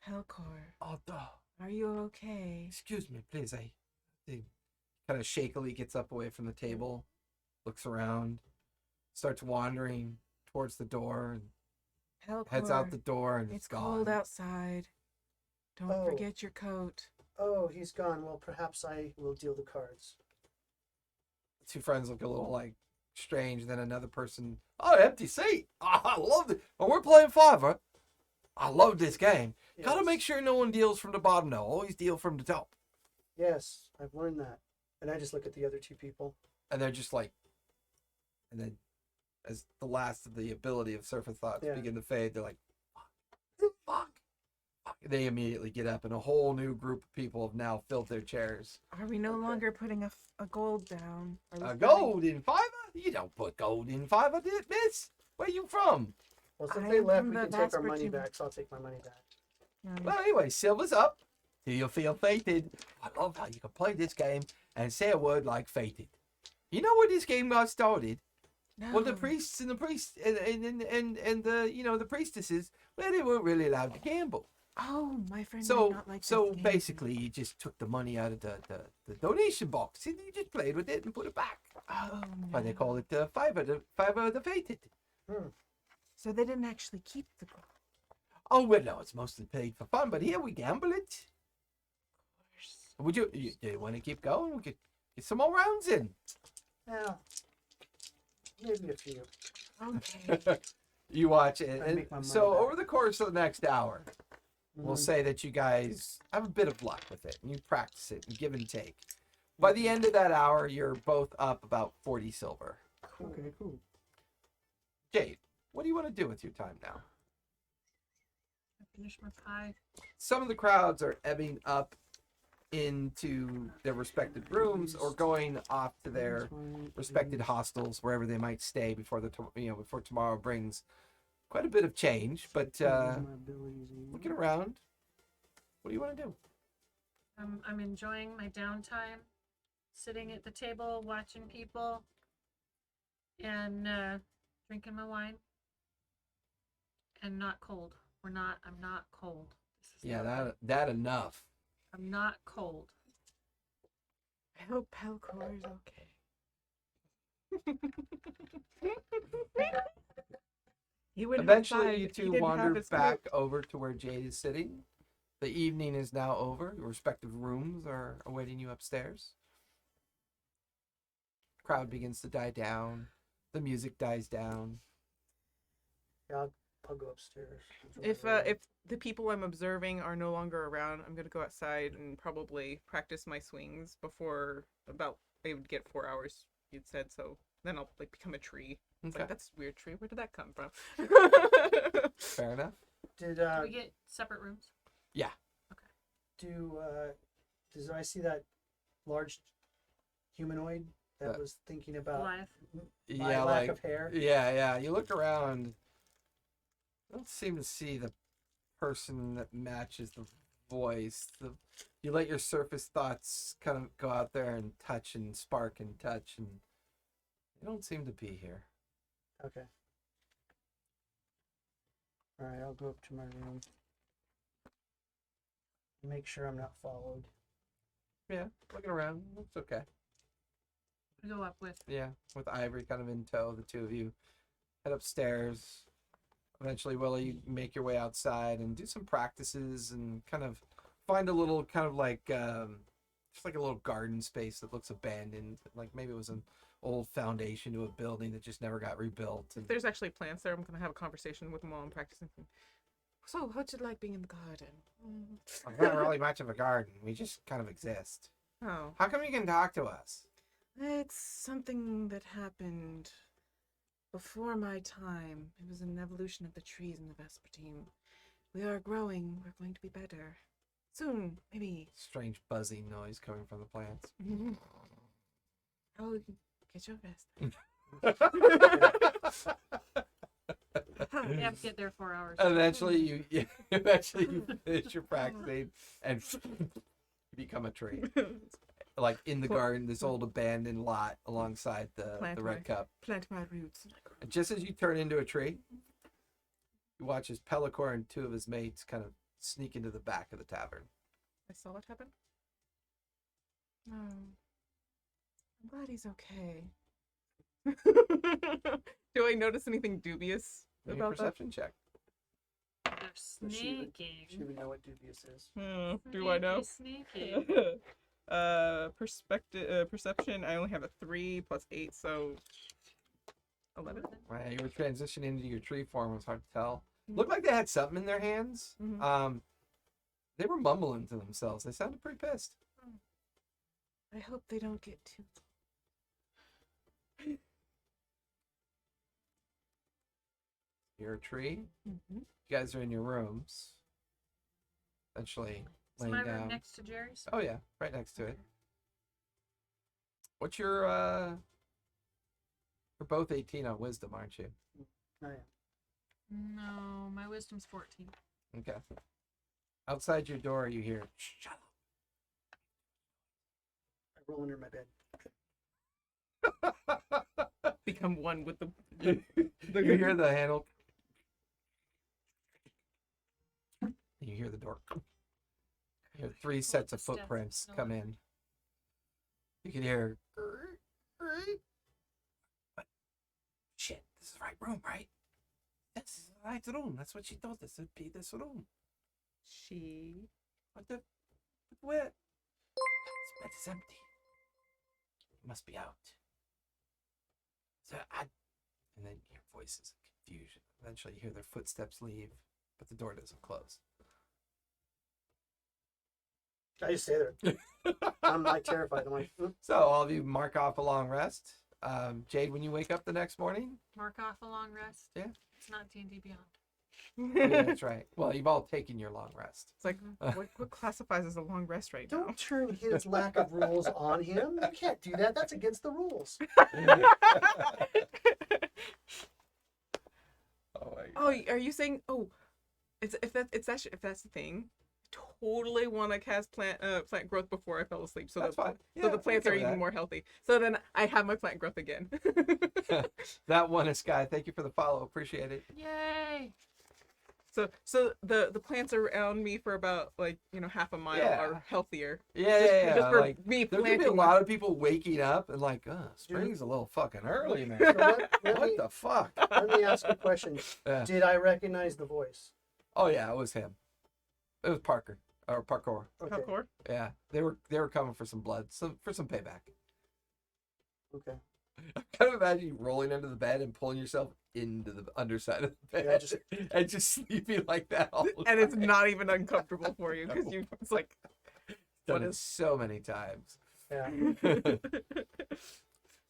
Pelcor, oh, duh. are you okay? Excuse me, please. He kind of shakily gets up away from the table, looks around, starts wandering towards the door, and Pelcor, heads out the door, and it's gone. cold outside. Don't Oh. forget your coat. Oh, he's gone. Well, perhaps I will deal the cards. The two friends look a little like strange. Then another person, oh, empty seat. Oh, I love it. Oh, we're playing Fiverr. I love this game. Gotta Yes. make sure no one deals from the bottom though. Always deal from the top. Yes, I've learned that. And I just look at the other 2 people. And they're just like, and then as the last of the ability of surface thoughts Yeah. begin to fade, they're like, fuck. They immediately get up, and a whole new group of people have now filled their chairs. Are we no Okay. longer putting a gold down? Are we A putting- gold in Fiverr? You don't put gold in Fiverr, miss. Where you from? Well, since I they am left, from we the can take our Vasper money team. back. So I'll take my money back. Well, anyway, silver's up. Do you feel fated? I love how you can play this game and say a word like fated. You know where this game got started? No. Well, the priests and the priests and the the priestesses, well, they weren't really allowed to gamble. Oh, my friend. So might not like so this game. basically, you just took the money out of the donation box and you just played with it and put it back. Oh, Why they no. call it the Fiverr of the fated. So they didn't actually keep the gold. Oh well, no, it's mostly paid for fun, but here we gamble it. Would you want to keep going? We could get some more rounds in. Well, maybe a few. Okay. You watch it. I And make my money so back. over the course of the next hour, we'll Mhm. say that you guys have a bit of luck with it and you practice it and give and take. By the end of that hour, you're both up about 40 silver. Okay, cool. Jade, what do you want to do with your time now? Finish my pie. Some of the crowds are ebbing up into their respective rooms or going off to their respected hostels wherever they might stay before before tomorrow brings quite a bit of change. But looking around, what do you want to do? I'm enjoying my downtime, sitting at the table, watching people, and drinking my wine. And not cold. I'm not cold. This is not that enough. I'm not cold. I hope Pelcor is okay. He went Eventually, outside. you He two didn't have wander his back coat. over to where Jade is sitting. The evening is now over. Your respective rooms are awaiting you upstairs. Crowd begins to die down. The music dies down. Yeah, I'll go upstairs. If the people I'm observing are no longer around, I'm gonna go outside and probably practice my swings before I would get 4 hours. You'd said so. Then I'll like become a tree. It's Okay. like that's a weird tree. Where did that come from? Fair enough. Did Do we get separate rooms? does I see that large humanoid that That- was thinking about Live. my lack of hair? Yeah. You look around. I don't seem to see the person that matches the voice. You let your surface thoughts kind of go out there and touch and spark and touch, and they don't seem to be here. Okay. All right, I'll go up to my room. Make sure I'm not followed. Yeah, looking around. Looks okay. We go up with. Yeah, with Ivory kind of in tow, the two of you head upstairs. Eventually, Willie, you make your way outside and do some practices and kind of find a little kind of like just like a little garden space that looks abandoned. Like maybe it was an old foundation to a building that just never got rebuilt. And If there's actually plants there, I'm gonna have a conversation with them while I'm practicing. So, how'd you like being in the garden? it's not really much of a garden. We just kind of exist. Oh, How come you can talk to us? It's something that happened before my time. It was an evolution of the trees in the Vespertine. We are growing. We're going to be better. Soon, maybe. Strange buzzing noise coming from the plants. Oh, get your vest. We have to get there 4 hours. Eventually, you finish your practicing and you become a tree. Like in the garden, this old abandoned lot alongside the Plant red my- cup. Plant my roots. And just as you turn into a tree, you watch as Pellicor and two of his mates kind of sneak into the back of the tavern. I saw what happened. Oh, I'm glad he's okay. Do I notice anything dubious Make a about that? perception check. They're She would sneaking. know what dubious is. Do I know? Sneaky. Perception. I only have a 3 plus 8, so 11. You were transitioning into your tree form. It was hard to tell. Looked like they had something in their hands. Mhm. They were mumbling to themselves. They sounded pretty pissed. I hope they don't get too. You're a tree. Mm-hmm. You guys are in your rooms. Eventually Is laying my down. room next to Jerry's? Oh yeah, right next to it. What's your You're both 18 on wisdom, aren't you? Oh, yeah. No, my wisdom's 14. Okay. Outside your door you hear shut up. I roll under my bed. Become one with the. You hear the handle. You hear the door. You hear 3 sets of footprints come in. You can hear. But, shit, this is the right room, right? This is the right room. That's what she told us. It'd be this room. She. What the? Where? That is empty. It must be out. So and then your voices of confusion. Eventually you hear their footsteps leave, but the door doesn't close. I just stay there. I'm like terrified. I'm like, So all of you mark off a long rest. Jade, when you wake up the next morning, Mark off a long rest. Yeah. It's not D&D Beyond. yeah, that's right. Well, you've all taken your long rest. It's like, what classifies as a long rest right now? don't turn his lack of rules on him. You can't do that. That's against the rules. Oh, my God. Oh, are you saying? Oh, if that's the thing. Totally want to cast plant growth before I fell asleep, so That's fine. so Yeah, the plants we are can do even that. more healthy. So then I have my plant growth again. That one is Sky. Thank you for the follow. Appreciate it. Yay! So the plants around me for about half a mile Yeah. are healthier. Yeah, Just for like, me there's gonna be a planting. lot of people waking up and like, spring's a little fucking early, man. So let What the fuck? me ask you a question. Yeah. Did I recognize the voice? Oh yeah, it was him. It was Parker or Parkour. Okay. Hardcore. Yeah, they were coming for some blood, for some payback. Okay. I kind of imagine you rolling under the bed and pulling yourself into the underside of the bed, and just sleeping like that all the And it's time. not even uncomfortable for you because it's like Done what it is- so many times. Yeah.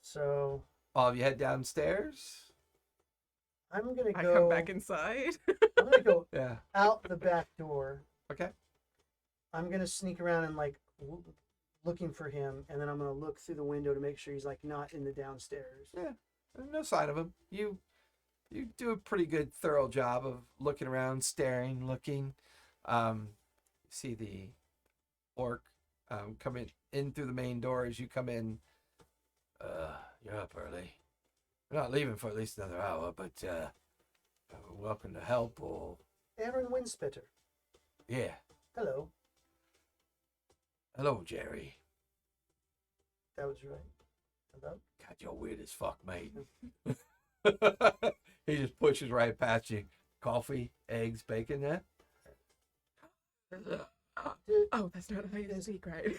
So All of you head downstairs. I'm gonna I go. come back inside. I'm gonna go Yeah. out the back door. Okay. I'm gonna sneak around and looking for him, and then I'm gonna look through the window to make sure he's like not in the downstairs. Yeah. There's no sign of him. You do a pretty good, thorough job of looking around, staring, looking. See the orc coming in through the main door as you come in. You're up early. We're not leaving for at least another hour, but welcome to help. Or Aaron Windspitter. yeah. Hello. Hello, Jerry. That was right. Hello. God, you're weird as fuck, mate. He just pushes right past you. Coffee, eggs, bacon, yeah? Oh, that's not how you speak, right?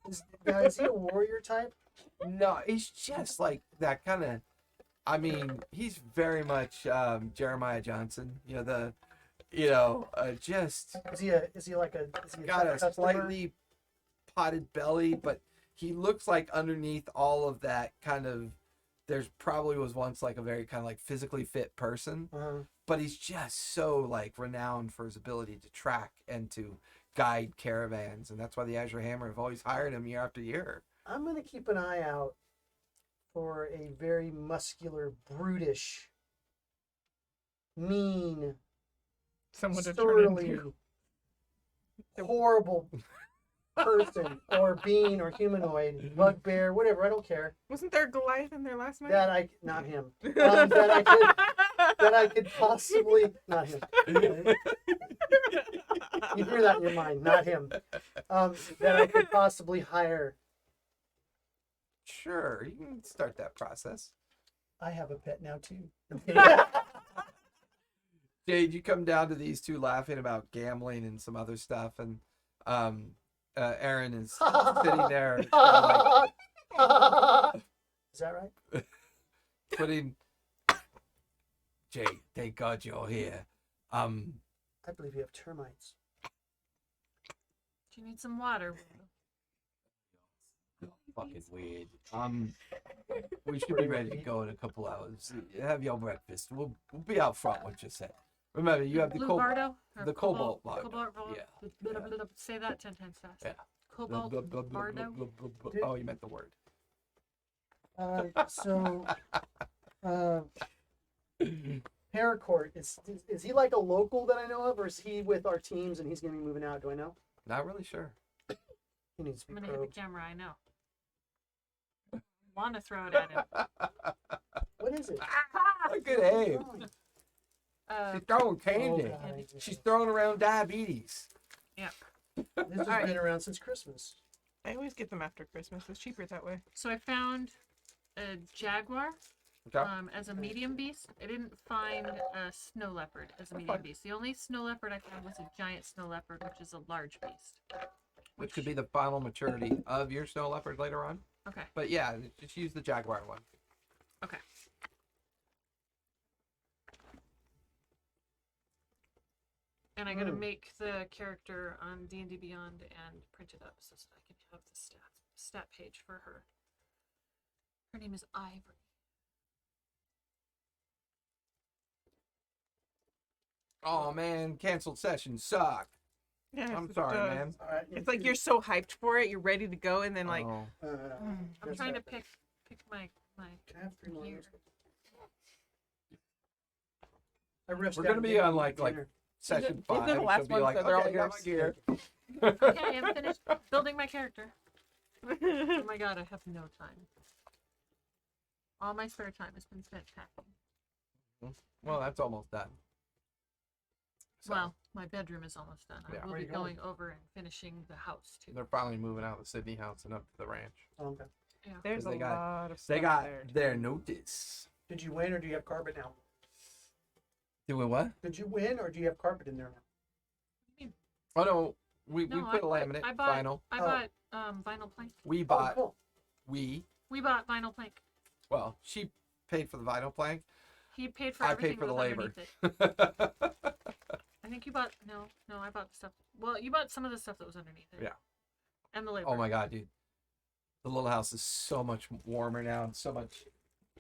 Is he a warrior type? No, he's just like that kind of. I mean, he's very much Jeremiah Johnson. Just Is he like a got a customer? slightly potted belly, but he looks like underneath all of that kind of. There's probably was once like a very kind of like physically fit person, but he's just so like renowned for his ability to track and to guide caravans, and that's why the Azure Hammer have always hired him year after year. I'm gonna keep an eye out for a very muscular, brutish, mean, Someone to turn surly, into. horrible person or being or humanoid, bugbear, whatever. I don't care. Wasn't there Goliath in there last night? Not him. That I could possibly not him. You hear that in your mind, not him. That I could possibly hire. Sure, you can start that process. I have a pet now too. Jade, you come down to these two laughing about gambling and some other stuff, and Aaron is sitting there Is that right? putting. Jade, thank God you're here. I believe you have termites. Do you need some water? Fucking weird. We should be ready to go in a couple hours. Have your breakfast. We'll be out front once you say. Remember, you have the Blue cobalt. Bardo? Or the cobalt bardo. Cobalt. Say that 10 times fast. Yeah. Cobalt Bardo. Oh, you meant the word. Paracourt, is he like a local that I know of, or is he with our teams and he's gonna be moving out? Do I know? Not really sure. He needs to I'm be gonna hit probed. the camera. I know. Want to throw it at him? What is it? Look at Abe. She's throwing Oh, candy. God. She's throwing around diabetes. This has been around since Christmas. I always get them after Christmas. It's cheaper that way. So I found a jaguar Okay. as a medium beast. I didn't find a snow leopard as a medium beast. The only snow leopard I found was a giant snow leopard, which is a large beast. which could be the final maturity of your snow leopard later on. Okay. But yeah, just use the jaguar one. Okay. And I'm gonna make the character on D&D Beyond and print it up so that I can have the stat page for her. Her name is Ivory. Oh man, canceled session suck. Yes, I'm it sorry, does. man. All right. It's like you're so hyped for it, you're ready to go, and then like, Oh. I'm trying to pick my Can I have 3 more? gear. I ripped We're out gonna be dinner. on like session These 5. are the last She'll be ones, like, so they're all okay, got my yours. gear. Okay, I'm finished building my character. Oh my god, I have no time. All my spare time has been spent packing. Well, that's almost done. So, Well, my bedroom is almost done. Yeah. I will Where be you going? going over and finishing the house too. they're finally moving out of the Sydney house and up to the ranch. Oh, okay. Yeah. there's they a got- lot of stuff They got there. their notice. Did you win or do you have carpet now? Doing what? Did you win or do you have carpet in there now? Oh no, we No, put a laminate I bought vinyl. I Oh. bought vinyl plank. We Oh, bought cool. we We bought vinyl plank. well, she paid for the vinyl plank. He paid for I everything paid for that the was labor. underneath it. I think you bought no, I bought the stuff. Well, you bought some of the stuff that was underneath it. Yeah. And the labor. Oh my god, dude. The little house is so much warmer now and so much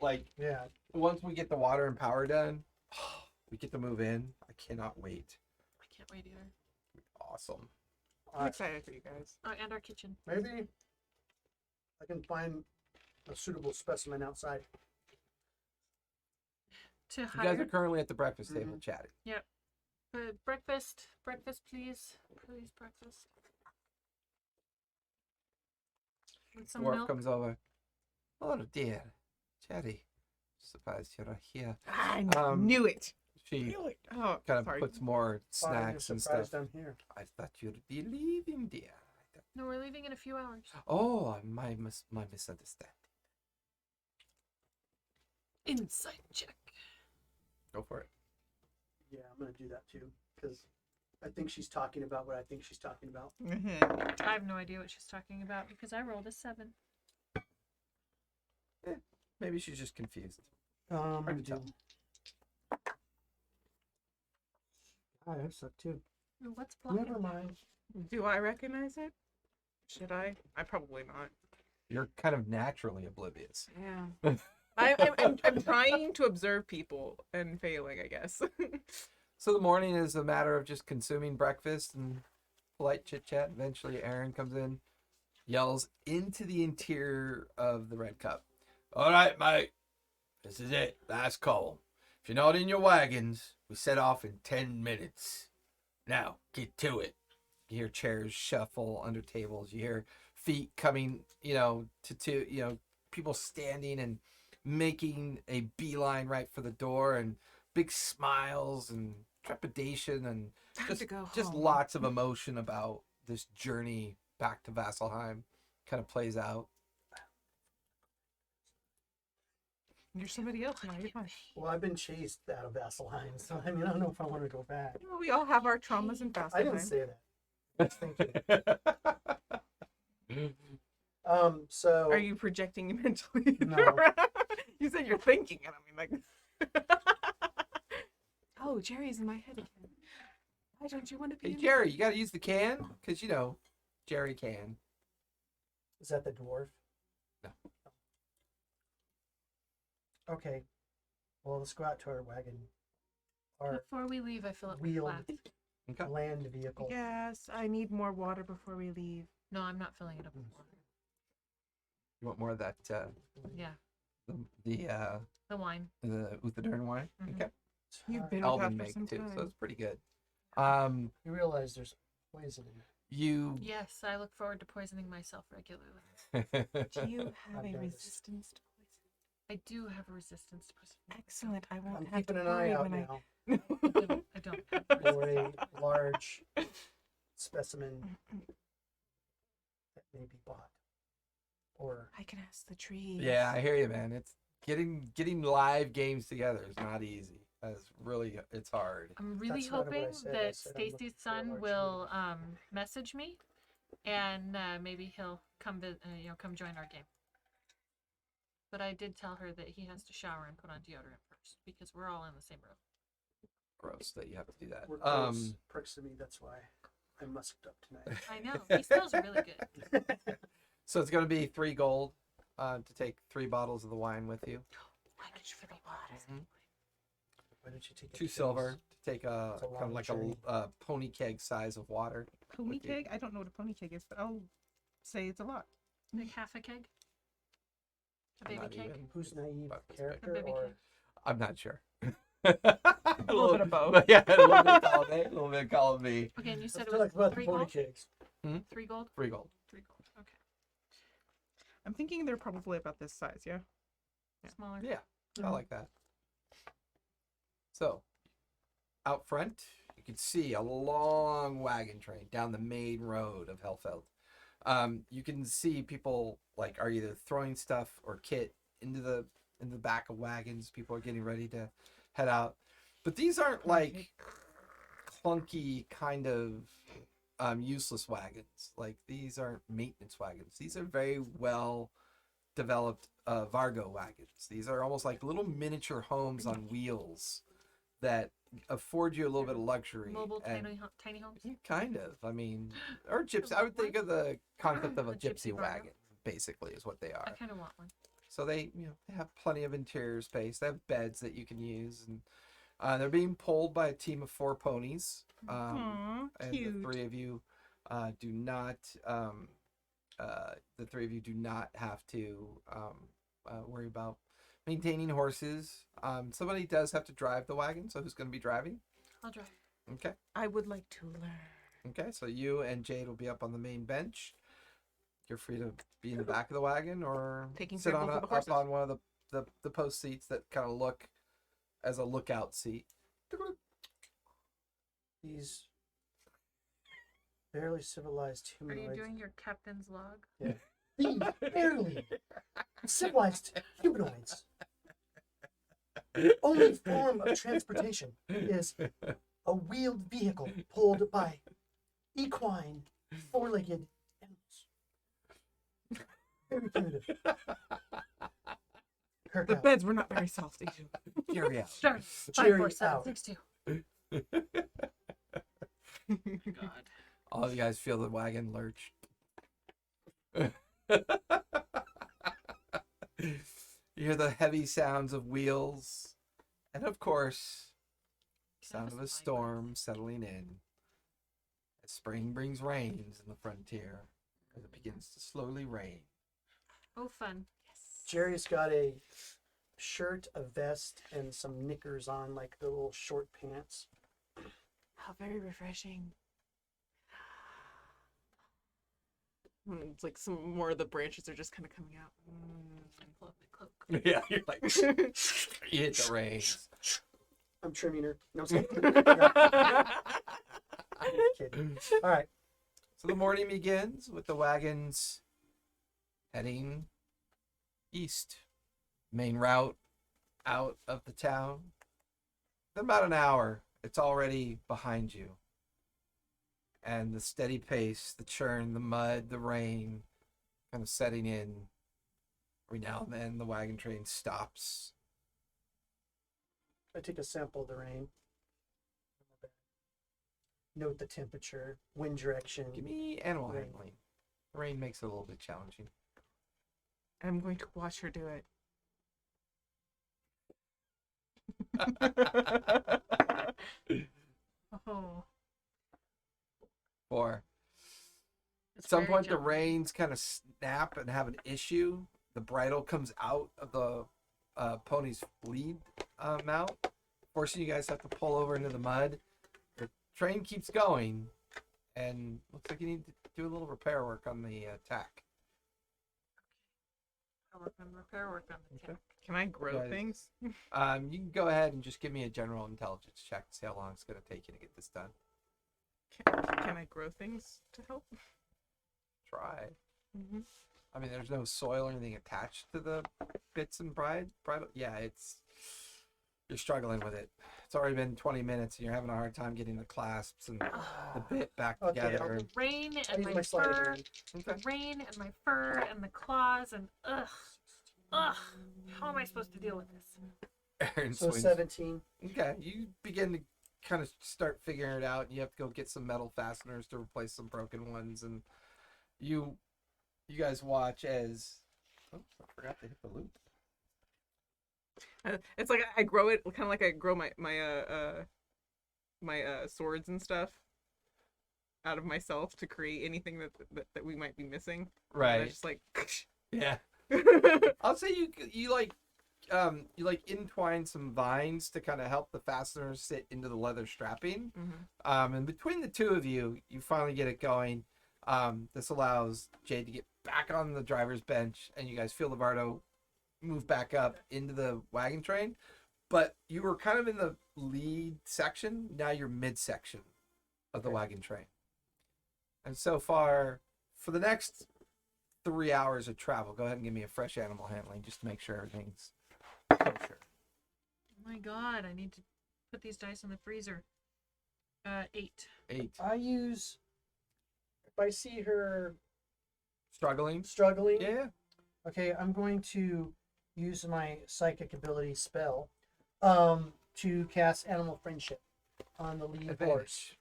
like Yeah. once we get the water and power done, we get to move in. I cannot wait. I can't wait either. Awesome. I'm excited for you guys. Oh, and our kitchen. Maybe I can find a suitable specimen outside. To You hire. guys are currently at the breakfast table chatting. Breakfast, please, breakfast. With some Dwarf milk. comes over. Oh dear, Cherry. Surprised you're here. I Um, knew it. She Oh, kind of sorry. puts more Fine, you're snacks and stuff. surprised I'm here. I thought you'd be leaving, dear. No, we're leaving in a few hours. Oh, my misunderstanding. Insight check. Go for it. Yeah, I'm gonna do that too because I think she's talking about what I think she's talking about. Mhm. I have no idea what she's talking about because I rolled a 7. Maybe she's just confused. Hard to tell. I suck too. Ooh, what's blocking? Never mind. Do I recognize it? Should I? I probably not. You're kind of naturally oblivious. Yeah. I'm trying to observe people and failing, I guess. So the morning is a matter of just consuming breakfast and polite chit chat. Eventually, Aaron comes in, yells into the interior of the Red Cup. All right, mate. This is it. Last call. If you're not in your wagons, we set off in 10 minutes. Now, get to it. You hear chairs shuffle under tables. You hear feet coming, to people standing and making a beeline right for the door, and big smiles and trepidation and Time to go just home. lots of emotion about this journey back to Vasselheim kind of plays out. You're somebody else now. You're fine. Well, I've been chased out of Vasselheim, so I mean, I don't know if I want to go back. Well, we all have our traumas and fast. I didn't say that. Thank you. So Are you projecting mentally? No. You said you're thinking, and I mean, like. Oh, Jerry's in my head again. Why don't you want to be? Hey, in Jerry, you got to use the can because, Jerry can. is that the dwarf? No. Okay. Well, let's go out to our wagon. Our Before we leave, I fill it with wheeled flat. Okay. land vehicle. Yes, I need more water before we leave. No, I'm not filling it up with water. You want more of that, Yeah, the wine. Uthadern wine? Mhm. Okay. You've been Elven without for some make too, time. so it's pretty good. You realize there's poison in it. You Yes, I look forward to poisoning myself regularly. Do you have I've a noticed. resistance to poison? I do have a resistance to poison. Excellent. I won't I'm have keeping to an eye worry out when now I don't have a for resistance. a large specimen that may be bought. Or I can ask the trees. Yeah, I hear you, man. It's getting live games together is not easy. It's hard. I'm really That's not what I hoping said. I that said I'm looking Stacy's for a son large will message me and maybe he'll come come join our game. But I did tell her that he has to shower and put on deodorant first because we're all in the same room. Gross that you have to do that. We're close proximity. That's why I musked up tonight. I know. He smells really good. So it's going to be 3 gold to take 3 bottles of the wine with you. Why did you forget bottles? Why don't you take 2 silver to take It's a kind of long like journey. a pony keg size of water. Pony with you. keg? I don't know what a pony keg is, but I'll say it's a lot. Like half a keg? A baby Not keg? even. Who's naive About this character A baby or keg. I'm not sure. A little bit of both. But yeah, a little bit of column A, a little bit of column B. Okay, and you said Let's it talk was about the 3 pony gold? cakes. 3 gold? 3 gold. 3 gold. Okay. I'm thinking they're probably about this size, yeah? Smaller. Yeah, I like that. So, out front, you can see a long wagon train down the main road of Hellfeld. You can see people are either throwing stuff or kit into the back of wagons. People are getting ready to head out, but these aren't like clunky kind of useless wagons. Like these aren't maintenance wagons. These are very well developed Vargo wagons. These are almost like little miniature homes on wheels that afford you a little bit of luxury. Mobile and- tiny homes? Kind of. I mean, or gypsy. I would think of the concept of a A gypsy gypsy wagon, basically, is what they I are. kind of want one. So they have plenty of interior space. They have beds that you can use, and they're being pulled by a team of 4 ponies. Aw, And cute. the 3 of you do not. The 3 of you do not have to worry about maintaining horses. Somebody does have to drive the wagon. So who's going to be driving? I'll drive. Okay. I would like to learn. Okay. So you and Jade will be up on the main bench. You're free to be in the back of the wagon or Taking sit on samples of the up horses. on one of the post seats that kind of look as a lookout seat. These barely civilized Are humanoids. you doing your captain's log? These barely civilized humanoids. Only form of transportation is a wheeled vehicle pulled by equine, 4-legged animals. Very primitive. Kirk The out. beds were not very soft either. Jerry out. Start. Jerry 54762. God. All you guys feel the wagon lurch. You hear the heavy sounds of wheels, and of course, sound of a storm settling in. As spring brings rains in the frontier, as it begins to slowly rain. Oh, fun. Jerry's got a shirt, a vest, and some knickers on, like the little short pants. How very refreshing. It's like some more of the branches are just kind of coming out. I pull up my cloak. Yeah, you're like, you hit the reins. I'm trimming her. No, I'm just kidding. I'm just kidding. All right. So the morning begins with the wagons heading east. Main route out of the town. In about an hour, it's already behind you. And the steady pace, the churn, the mud, the rain kind of setting in. Every now and then the wagon train stops. I take a sample of the rain. Note the temperature, wind direction. Give me animal Rain. handling. Rain makes it a little bit challenging. I'm going to watch her do it. Oh. 4. It's At some very point, the gentle. reins kind of snap and have an issue. The bridle comes out of the pony's lead mount, forcing you guys to have to pull over into the mud. The train keeps going, and looks like you need to do a little repair work on the tack. I'll work on repair work on the tank. Can I grow Guys. things? You can go ahead and just give me a general intelligence check to see how long it's going to take you to get this done. Can I grow things to help? Try. Mm-hmm. I mean, there's no soil or anything attached to the bits and bridle. Yeah, you're struggling with it. it's already been 20 minutes and you're having a hard time getting the clasps and the bit back Okay, together. The rain I'll and use my sliding fur, hand. Okay. the rain and my fur and the claws and ugh. How am I supposed to deal with this? Aaron So swings. 17. Okay, you begin to kind of start figuring it out. You have to go get some metal fasteners to replace some broken ones, and you guys watch as. Oh, I forgot to hit the loop. It's like I grow it, kind of like I grow my swords and stuff out of myself to create anything that we might be missing. Right. And I just like. Yeah. I'll say you like entwine some vines to kind of help the fasteners sit into the leather strapping. Mm-hmm. And between the two of you, you finally get it going. This allows Jade to get back on the driver's bench, and you guys feel Levardo move back up into the wagon train. But you were kind of in the lead section. Now you're mid-section of the wagon train. And so far, for the next 3 hours of travel, go ahead and give me a fresh animal handling just to make sure everything's kosher. Oh my god, I need to put these dice in the freezer. 8. 8. I use, if I see her Struggling? struggling, Yeah. okay, I'm going to use my psychic ability spell to cast animal friendship on the lead horse. Advantage.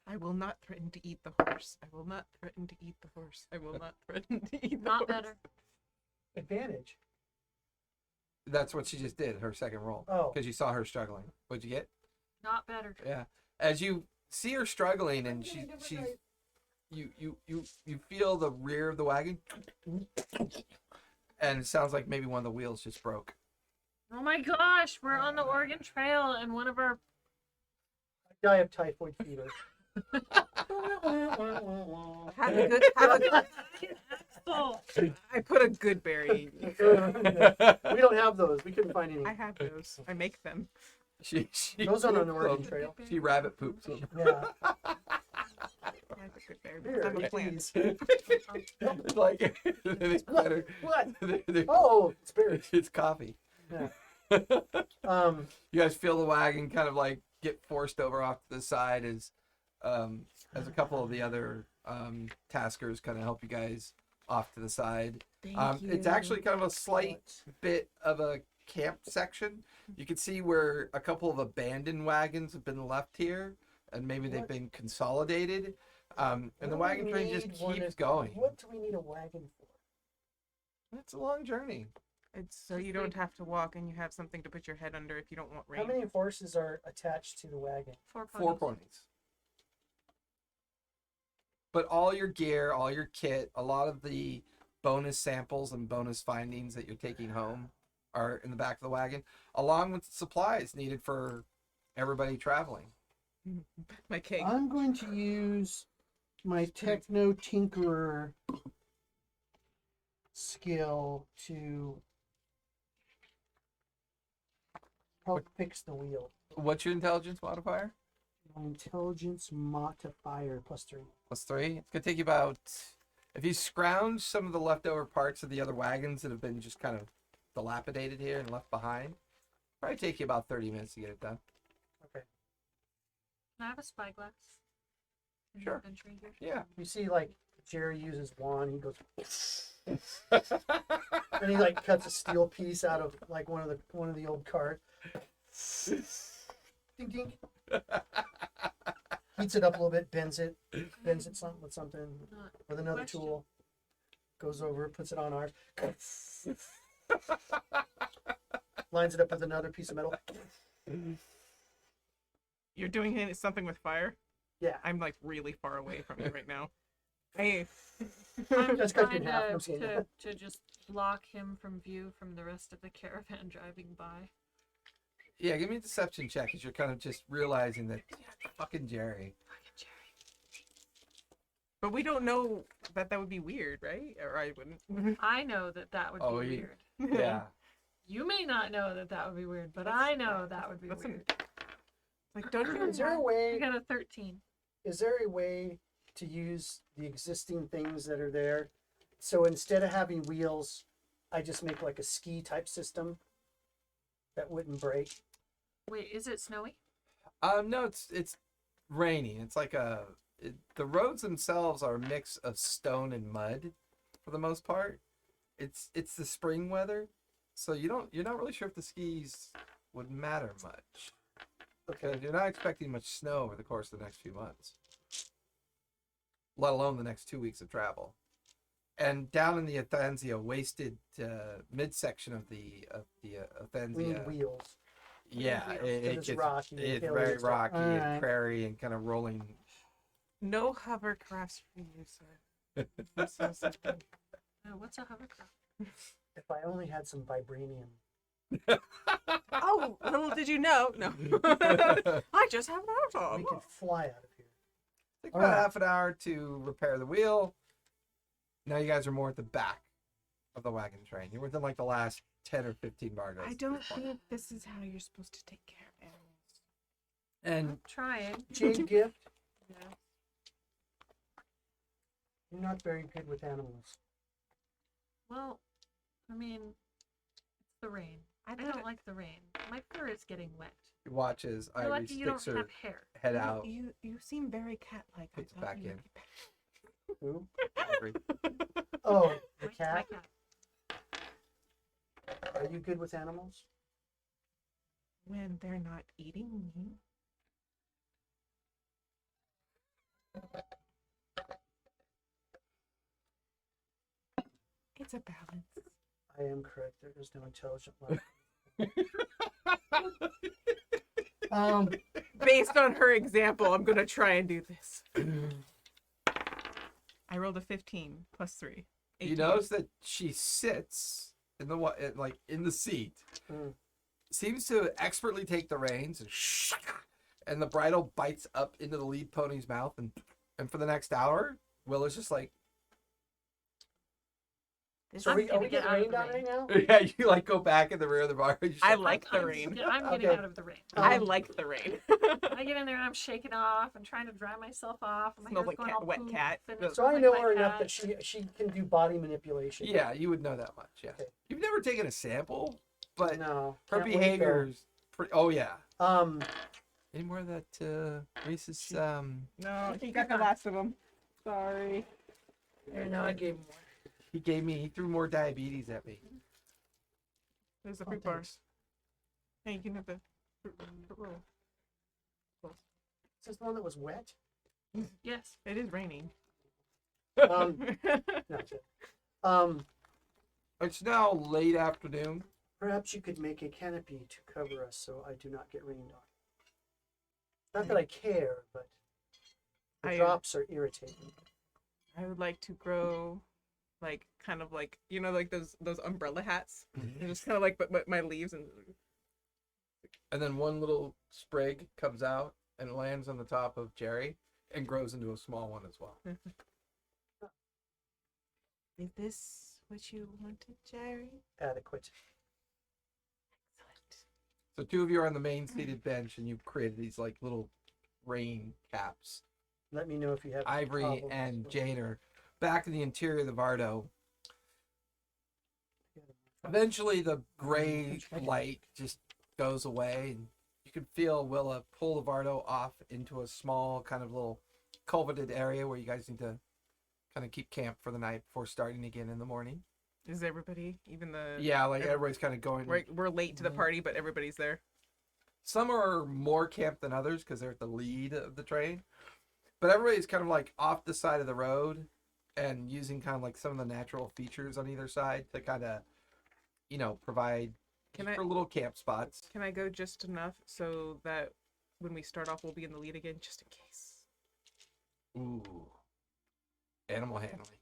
I will not threaten to eat the horse. I will not threaten to eat the horse. I will not threaten to eat the Not horse. better. Advantage. That's what she just did, her second roll. Oh. Because you saw her struggling. What'd you get? Not better. Yeah. As you see her struggling and you feel the rear of the wagon and it sounds like maybe one of the wheels just broke. Oh my gosh, we're on the Oregon Trail and one of our I die of typhoid fever. Have a good. Oh, I put a good berry. We don't have those. We couldn't find any. I have those. I make them. She Those aren't on the poops Oregon them. Trail. She rabbit poops them. Yeah. I have a good berry. Here, I'm a eat plant. these. It's like it's better. What? They're- Oh, it's berries. it's coffee. Yeah. You guys feel the wagon kind of like get forced over off to the side as a couple of the other taskers kind of help you guys off to the side. It's actually kind of a slight bit of a camp section. You can see where a couple of abandoned wagons have been left here, and maybe they've been consolidated. And the wagon train just keeps going. What do we need a wagon for? It's a long journey. It's so you don't have to walk and you have something to put your head under if you don't want rain. How many horses are attached to the wagon? 4 ponies. 4 ponies. But all your gear, all your kit, a lot of the bonus samples and bonus findings that you're taking home are in the back of the wagon, along with supplies needed for everybody traveling. My cake. I'm going to use my Techno Tinkerer skill to help fix the wheel. What's your intelligence modifier? My intelligence modifier +3. +3. It's gonna take you about, if you scrounge some of the leftover parts of the other wagons that have been just kind of dilapidated here and left behind, probably take you about 30 minutes to get it done. Okay. Can I have a spyglass? In the Sure. inventory here? Yeah. You see, like, Jerry uses wand, he goes, and he like cuts a steel piece out of like one of the old cards. Ding ding. Heats it up a little bit, bends it something with another Question. tool. Goes over, puts it on ours. Lines it up with another piece of metal. You're doing something with fire? Yeah. I'm like really far away from you right now. Hey. I'm That's cut you in trying half, I'm seeing it. to just block him from view from the rest of the caravan driving by. Yeah, give me a deception check as you're kind of just realizing that, yeah, fucking Jerry. But we don't know that would be weird, right? Or I wouldn't. I know that would Oh, be you- weird. Yeah. You may not know that would be weird, but I know that would be That's weird. Like, don't you Is there a I way? got a 13. Is there a way to use the existing things that are there? So instead of having wheels, I just make like a ski type system that wouldn't break. Wait, is it snowy? No, it's raining. It's like the roads themselves are a mix of stone and mud for the most part. It's the spring weather, so you're not really sure if the skis would matter much. Okay. You're not expecting much snow over the course of the next few months, let alone the next 2 weeks of travel. And down in the Othanzia, wasted midsection of the Othanzia, Wheels. yeah, it It's gets rocky. it's hilly very and stuff. rocky All and right. prairie and kind of rolling. No hovercrafts for you, sir. I'm so sorry. What's a hovercraft? If I only had some vibranium. Oh, little did you know. No. I just have an auto. We could fly out of here. Take All about right. half an hour to repair the wheel. Now you guys are more at the back of the wagon train. You're within like the last 10 or 15 Vargos. I don't think this is how you're supposed to take care of animals. And I'm trying. Jade gift. Yeah. You're not very good with animals. Well, I mean, it's the rain. I don't like the rain. My fur is getting wet. he watches You're Ivory lucky you don't sticks her have hair. head out. You seem very cat-like. I Puts it thought back you in. would be Who? Ivory. Oh, the My cat. cat. Are you good with animals? when they're not eating me. It's a balance. I am correct. There is no intelligent life. Based on her example, I'm gonna try and do this. I rolled a 15 plus 3. 18. You notice that she sits in the like in the seat, seems to expertly take the reins, and the bridle bites up into the lead pony's mouth, and for the next hour, Will is just like, So I'm are we gonna get getting out of rained the on rain. right now? yeah, you like go back in the rear of the bar. I like the rain. I'm getting Okay. out of the rain. I like the rain. I get in there and I'm shaking off and trying to dry myself off. And my Smells hair's like going cat- all wet poof cat. and So it So I smells know like her my enough cat. that she can do body manipulation. Yeah, you would know that much. Yeah, Okay. you've never taken a sample, but No. her can't wait, though. behavior's pretty. Oh yeah. Um, Any more of that Reese's? No, he got the last of them. Sorry. no, I gave more. He threw more diabetes at me. There's the Oh, fruit thanks. bars. Hey, you can have the fruit roll. Is this the one that was wet? Yes. It is raining. No, it's it. It's now late afternoon. Perhaps you could make a canopy to cover us so I do not get rained on. Not that I care, but the drops are irritating. I would like to grow, like, kind of like, you know, like those umbrella hats. They're just kind of like, but my leaves and. And then one little sprig comes out and lands on the top of Jerry and grows into a small one as well. Is this what you wanted, Jerry? Adequate. Excellent. So two of you are on the main seated bench, and you've created these like little rain caps. Let me know if you have Ivory problems and with- Jane are back in the interior of the Vardo. Eventually, the gray light just goes away, and you can feel Willa pull the Vardo off into a small, kind of little culverted area where you guys need to kind of keep camp for the night before starting again in the morning. Is everybody, even the. Yeah, like everybody's kind of going. We're late to the party, but everybody's there. Some are more camped than others because they're at the lead of the train. But everybody's kind of like off the side of the road and using kind of like some of the natural features on either side to kind of, you know, provide for little camp spots. Can I go just enough so that when we start off, we'll be in the lead again, just in case? Ooh. Animal handling.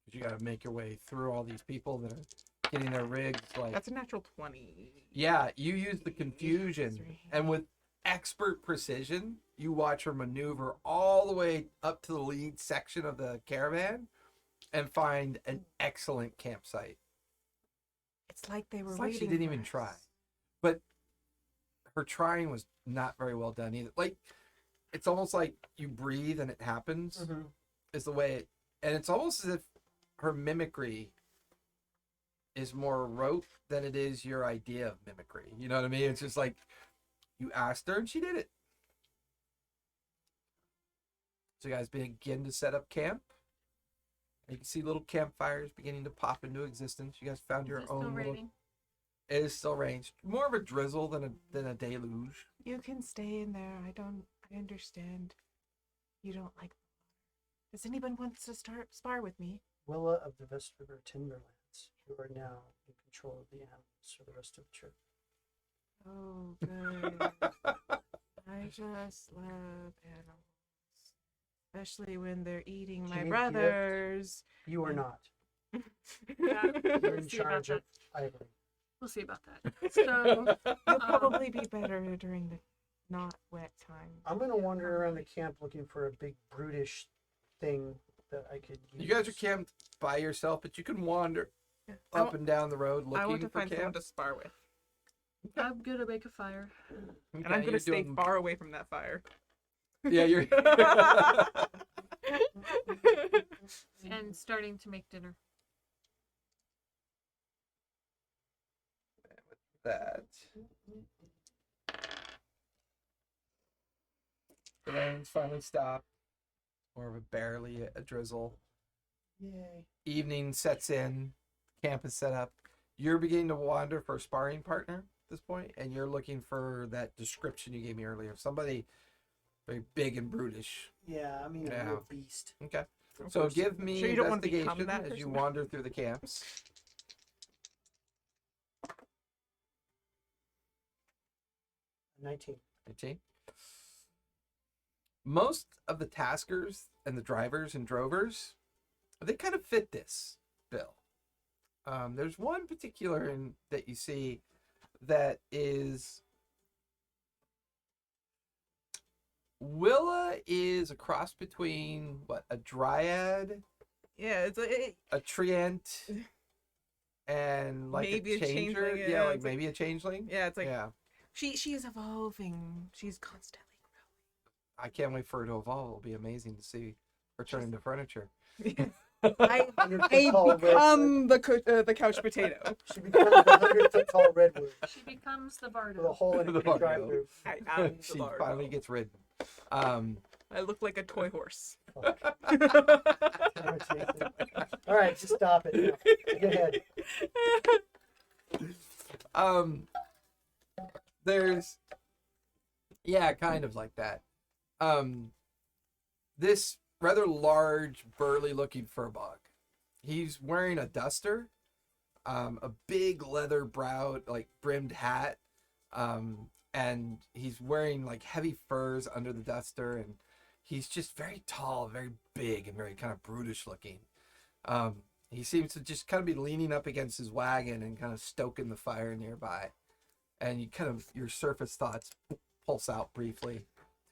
'Cause you got to make your way through all these people that are getting their rigs. Like, That's a natural 20. yeah, you use the confusion. And with expert precision, you watch her maneuver all the way up to the lead section of the caravan and find an excellent campsite. It's like they were It's like waiting. she didn't for even us. try. But her trying was not very well done either. Like, it's almost like you breathe and it happens, is the way it, and it's almost as if her mimicry is more rote than it is your idea of mimicry. You know what I mean? It's just like you asked her and she did it. So you guys begin to set up camp. You can see little campfires beginning to pop into existence. You guys found your Is it still own little. raining? It is still raining. More of a drizzle than a deluge. You can stay in there. I understand. You don't like. Does anyone want to spar with me? Willa of the West River Timberlands. You are now in control of the animals for the rest of the trip. Oh, good. I just love animals, especially when they're eating my Can you brothers. You are not. Yeah, You're we'll in see about charge of that. Ivory. We'll see about that. So, You'll probably be better during the not wet time. I'm gonna wander around the camp looking for a big brutish thing that I could use. You guys are camped by yourself, but you can wander I up and down the road looking I want to for find someone camp. to spar with, I'm gonna make a fire. and I'm Okay, gonna you're stay doing- far away from that fire. Yeah, you're. And starting to make dinner. that. The rain's finally stopped. More of a barely a drizzle. Yay. Evening sets in. Camp is set up. You're beginning to wander for a sparring partner at this point, and you're looking for that description you gave me earlier. Somebody very big and brutish. Yeah, I mean, Yeah. a real beast. Okay. Of So course. give me Sure you don't want to investigation become that as you person? wander through the camps. 19. 19. Most of the taskers and the drivers and drovers, they kind of fit this bill. There's one particular that you see that is Willa is a cross between what, a dryad, Yeah, it's a treant, and like Maybe a a changer. changeling, Yeah, yeah, like it's like- maybe a changeling. yeah, it's like Yeah, She is evolving. She's constantly I can't wait for her to evolve. It'll be amazing to see her turn into furniture. I 100-foot tall redwood. the couch potato. She becomes the 100-foot tall redwood She becomes the with a Bardo. hole in it The to drive Bardo. through. I am the She Bardo. finally gets ridden. I look like a toy horse. Fuck. Irritating. All right, just stop it. Now. Get ahead. There's, yeah, kind of like that. This rather large, burly-looking fur bug. He's wearing a duster, a big leather browed, like brimmed hat, and he's wearing like heavy furs under the duster, and he's just very tall, very big, and very kind of brutish looking. He seems to just kind of be leaning up against his wagon and kind of stoking the fire nearby. And you kind of, your surface thoughts pulse out briefly,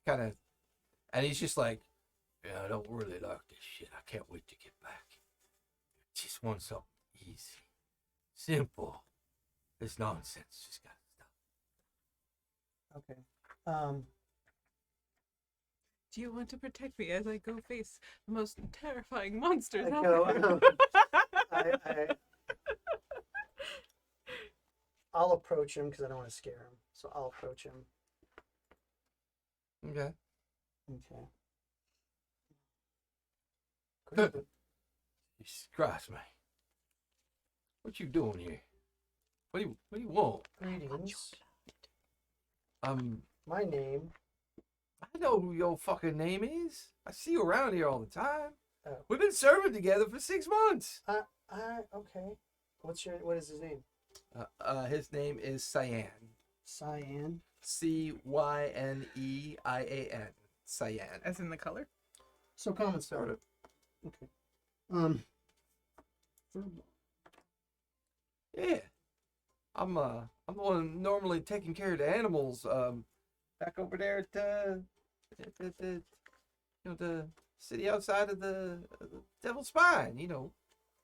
kind of, and he's just like, yeah, I don't really like this shit. I can't wait to get back. Just want something easy, simple. This nonsense just gotta stop. Okay. Do you want to protect me as I go face the most terrifying monsters I out go, there? I'll approach him because I don't want to scare him. So I'll approach him. Okay. Okay. Good. Jesus Christ, man. What you doing here? What do you want? Greetings. My My name. I know who your fucking name is. I see you around here all the time. Oh. We've been serving together for 6 months. Okay. What is his name? His name is Cyan. Cyan. Cyanean. Cyan. As in the color. So common Sort spell. of. Okay. Yeah. I'm the one normally taking care of the animals. Back over there at the the city outside of the Devil's Spine. You know.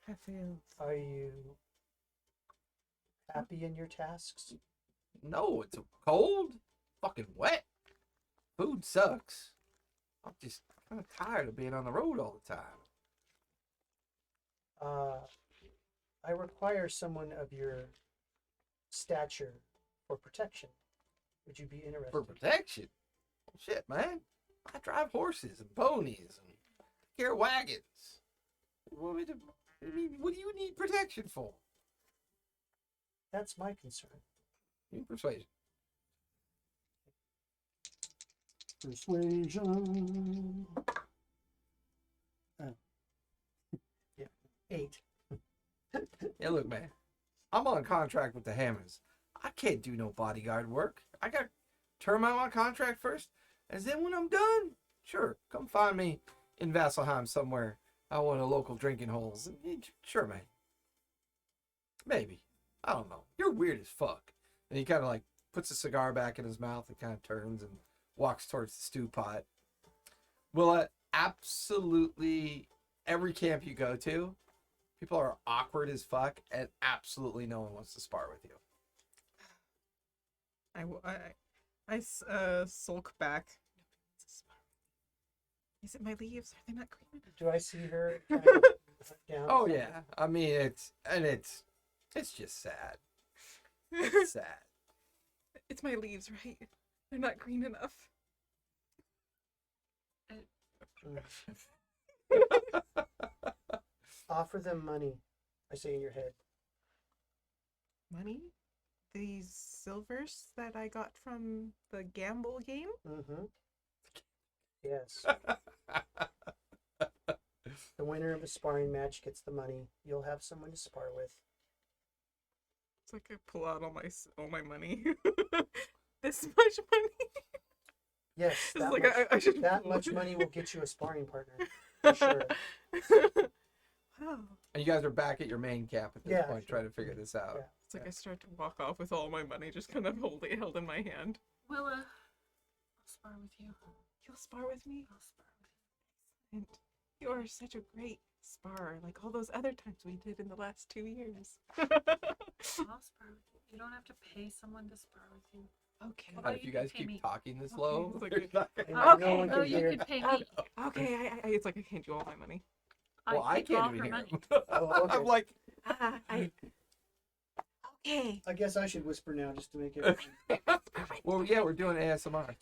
I feel Are you happy in your tasks? No, it's cold, fucking wet. Food sucks. I'm just kind of tired of being on the road all the time. I require someone of your stature for protection. Would you be interested? For protection? Shit, man. I drive horses and ponies and carry wagons. What do you need protection for? That's my concern. You persuasion. Persuasion. Yeah, 8. Yeah, look, man. I'm on contract with the Hammers. I can't do no bodyguard work. I got to term out my contract first, and then when I'm done, sure, come find me in Vasselheim somewhere. I want a local drinking holes. Sure, man. Maybe. I don't know. You're weird as fuck. And he kind of like puts a cigar back in his mouth and kind of turns and walks towards the stew pot. Well, absolutely every camp you go to, people are awkward as fuck, and absolutely no one wants to spar with you. I sulk back. Is it my leaves? Are they not green enough? Do I see her kind of down? Oh yeah, I mean it's just sad. It's sad. It's my leaves, right? They're not green enough. Offer them money, I say in your head. Money? These silvers that I got from the gamble game? Mm-hmm. Yes. The winner of a sparring match gets the money. You'll have someone to spar with. It's like I pull out all my money. This much money. Yes, It's that, like much, I should that pull much it. money will get you a sparring partner. For sure. Wow. And you guys are back at your main camp at this Yeah, point, sure. trying to figure this out. Yeah. It's like I start to walk off with all my money just kind of held in my hand. Willa, I'll spar with you. You'll spar with me? I'll spar with And you are such a great spar, like all those other times we did in the last 2 years. you. I'll spar with you. You don't have to pay someone to spar with you. Okay. God, if you guys can pay me. keep talking this Okay, low, it's like there's not gonna- And Okay. no one Oh, can you hear. could pay me. Okay, it's like I can't do all my money. well, I keep all can't her even hear money. him. Oh, okay. I'm like, Okay. I guess I should whisper now just to make it. well, yeah, we're doing ASMR.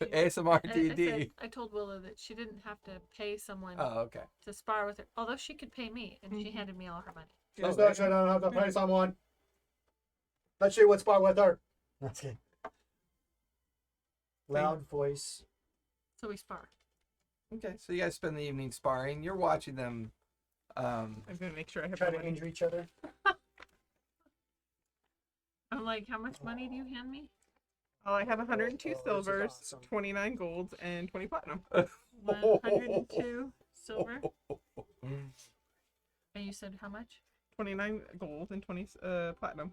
ASMR D&D. I told Willa that she didn't have to pay someone Oh, okay. to spar with her, although she could pay me, and she handed me all her money. Just that you don't have to pay someone. Let's see what's spar with her. That's it. Loud voice. So we spar. Okay, so you guys spend the evening sparring. You're watching them. I'm gonna make sure I have Try my to money. injure each other. I'm like, how much money do you hand me? Oh, I have 102 this is silvers, awesome. 29 golds, and 20 platinum. 102 silver. And you said how much? 29 gold and 20 platinum.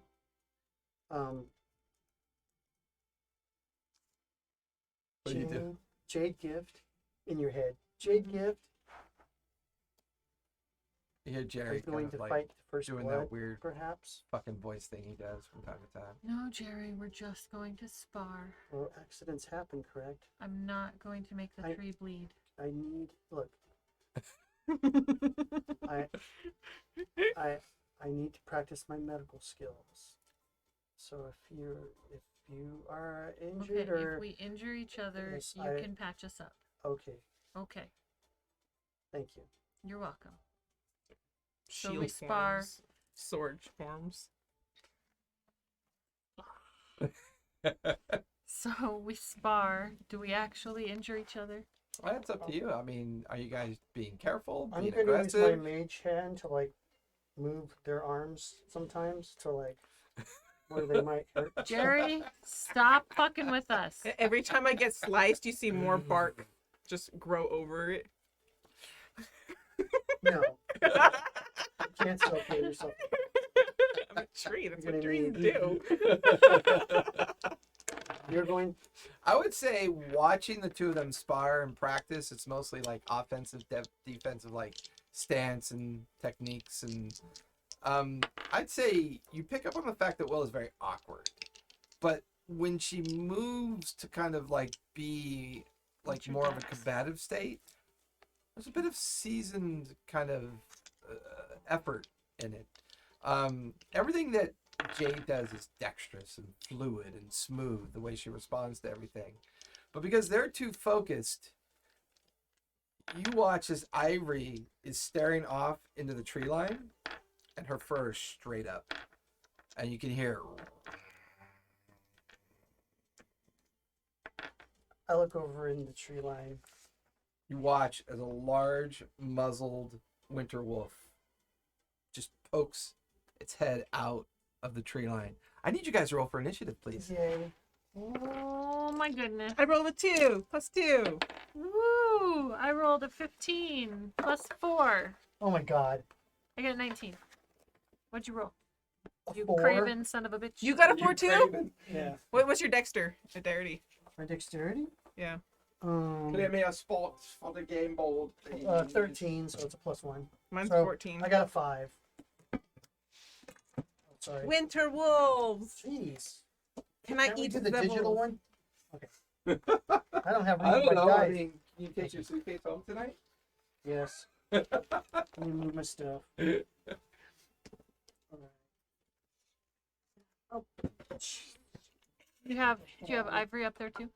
What do you do? Jade gift in your head. Jade gift. You hear Are Jerry you kind going of to like fight the first doing blood, that weird perhaps? fucking voice thing he does from time to time. No, Jerry, we're just going to spar. Well, accidents happen, correct? I'm not going to make the I- tree bleed. I need look. I need to practice my medical skills. So if you are injured Okay, or if we injure each other, Yes, you I- can patch us up. okay, Okay, thank you. you're welcome. So Shield we spar. forms, sword forms. So we spar. Do we actually injure each other? Well, that's up to you. I mean, are you guys being careful, I'm being gonna use my aggressive? mage hand to like move their arms sometimes to like where they might hurt. Jerry, stop fucking with us. Every time I get sliced, you see more bark just grow over it. No, you can't self-heal yourself. I'm a tree. That's You're what gonna trees need- do. You're going. I would say watching the two of them spar and practice, it's mostly like offensive, defensive, like stance and techniques. And I'd say you pick up on the fact that Will is very awkward. But when she moves to kind of like be like What's your more of a dex? combative state, there's a bit of seasoned kind of effort in it. Everything that Jade does is dexterous and fluid and smooth, the way she responds to everything. But because they're too focused, you watch as Ivory is staring off into the tree line, and her fur is straight up. And you can hear... I look over in the tree line. You watch as a large, muzzled winter wolf just pokes its head out of the tree line. I need you guys to roll for initiative, please. Yay. Oh my goodness. I rolled a 2 + 2. Woo! I rolled a 15 plus 4. Oh my god. I got a 19. What'd you roll? A You 4? craven son of a bitch. You got a 4 too? Yeah. What's your dexterity? My dexterity? Yeah. Play me a sports for the game board, please. 13, so it's a +1. Mine's So, 14. I got a 5. Oh, sorry. Winter wolves. Jeez. Can I Can't we eat do the devils? digital one? Okay. I don't have room I for don't my know. I dice. mean, can you take your suitcase home tonight? Yes. Let me move my stuff. Alright. Oh. Do you have Ivory up there too?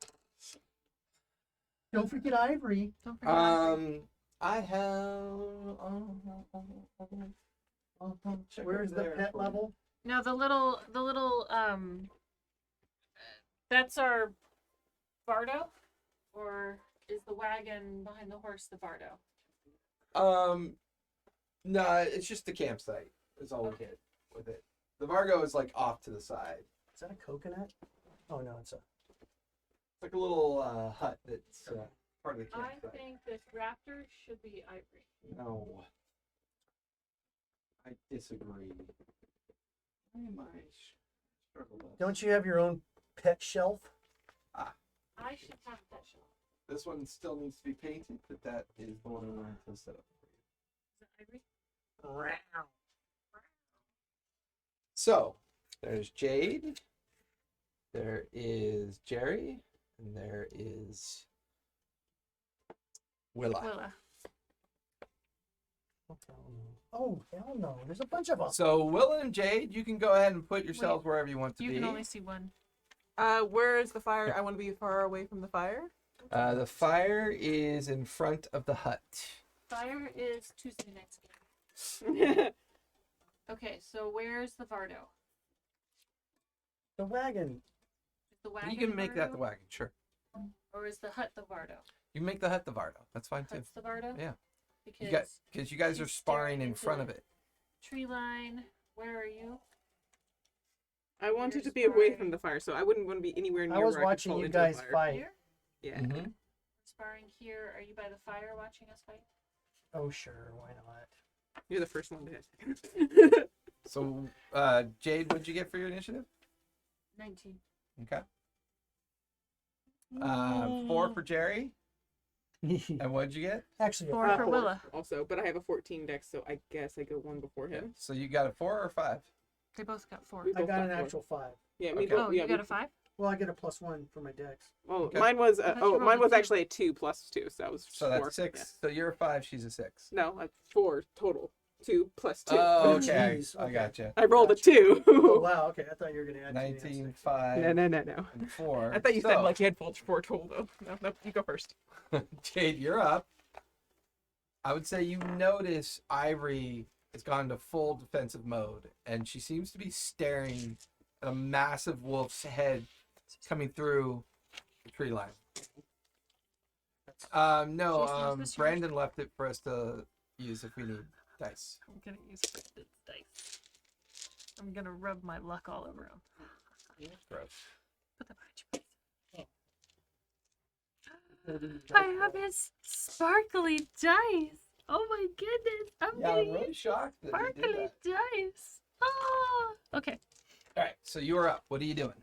Don't forget Ivory. Don't forget Ivory. I have... Where's the pet level? No, the little that's our Bardo, or is the wagon behind the horse the Bardo? No, it's just the campsite. Is all we hit with it. The Vargo is like off to the side. Is that a coconut? Oh no, it's a. It's like a little hut that's part of the I campsite. think this raptor should be Ivory. No. I disagree. Why am I struggling? Don't you have your own pet shelf? I should have that shelf. This one still needs to be painted, but that is the one I'm going to set up for you. Is it Ivory? So, there's Jade, there is Jerry, and there is Willa. Oh hell no! There's a bunch of them. So, Willa and Jade, you can go ahead and put yourselves wherever you want to You be. can only see one. Where is the fire? I want to be far away from the fire. The fire is in front of the hut. Fire is Tuesday night's game. Okay, so where's the Vardo? The wagon. Is the wagon You can make that Vardo? the wagon, sure. Or is the hut the Vardo? You can make the hut the Vardo. That's fine too. Hut's the Vardo? Yeah. Because Because you guys are she's sparring staring in into front of it. it. tree line. Where are you? I wanted Here's to be away fire. from the fire, so I wouldn't want to be anywhere near I was where I could watching fall you into the guys fire. fight. Here? Yeah. Mm-hmm. Sparring here. Are you by the fire watching us fight? Oh sure, why not? You're the first one to hit. So, Jade, what'd you get for your initiative? 19. Okay. 4 for Jerry. And what'd you get? Actually, Four a for Willa. Also, but I have a 14 dex, so I guess I go one before him. So you got a 4 or 5? They both got 4. We I both got an four. actual 5. Yeah, me Okay. both. Oh, yeah, you got a 5? Well, I get a +1 for my dex. Oh, Okay. mine was I thought you rolled a mine was 2. actually a 2 plus 2, so that was So 4. that's 6. Yeah. So you're a 5, she's a 6. No, 4 total. 2 plus 2. Oh, Oh, okay. jeez, I okay. gotcha. I rolled a Gotcha. 2. Oh wow, okay. I thought you were gonna add 19, two. 5, No. and 4. I thought you said So, like you had 4 total though. No, you go first. Jade, you're up. I would say you notice Ivory has gone to full defensive mode, and she seems to be staring at a massive wolf's head coming through the tree line. No, This Brandon left it for us to use if we need dice. I'm gonna use Brandon's dice. I'm gonna rub my luck all over him. Gross. Put that behind you, please. I have his sparkly dice. Oh my goodness. I'm Yeah, gonna I'm really use shocked that you did sparkly that. dice. Oh. Okay. All right, so you are up. What are you doing?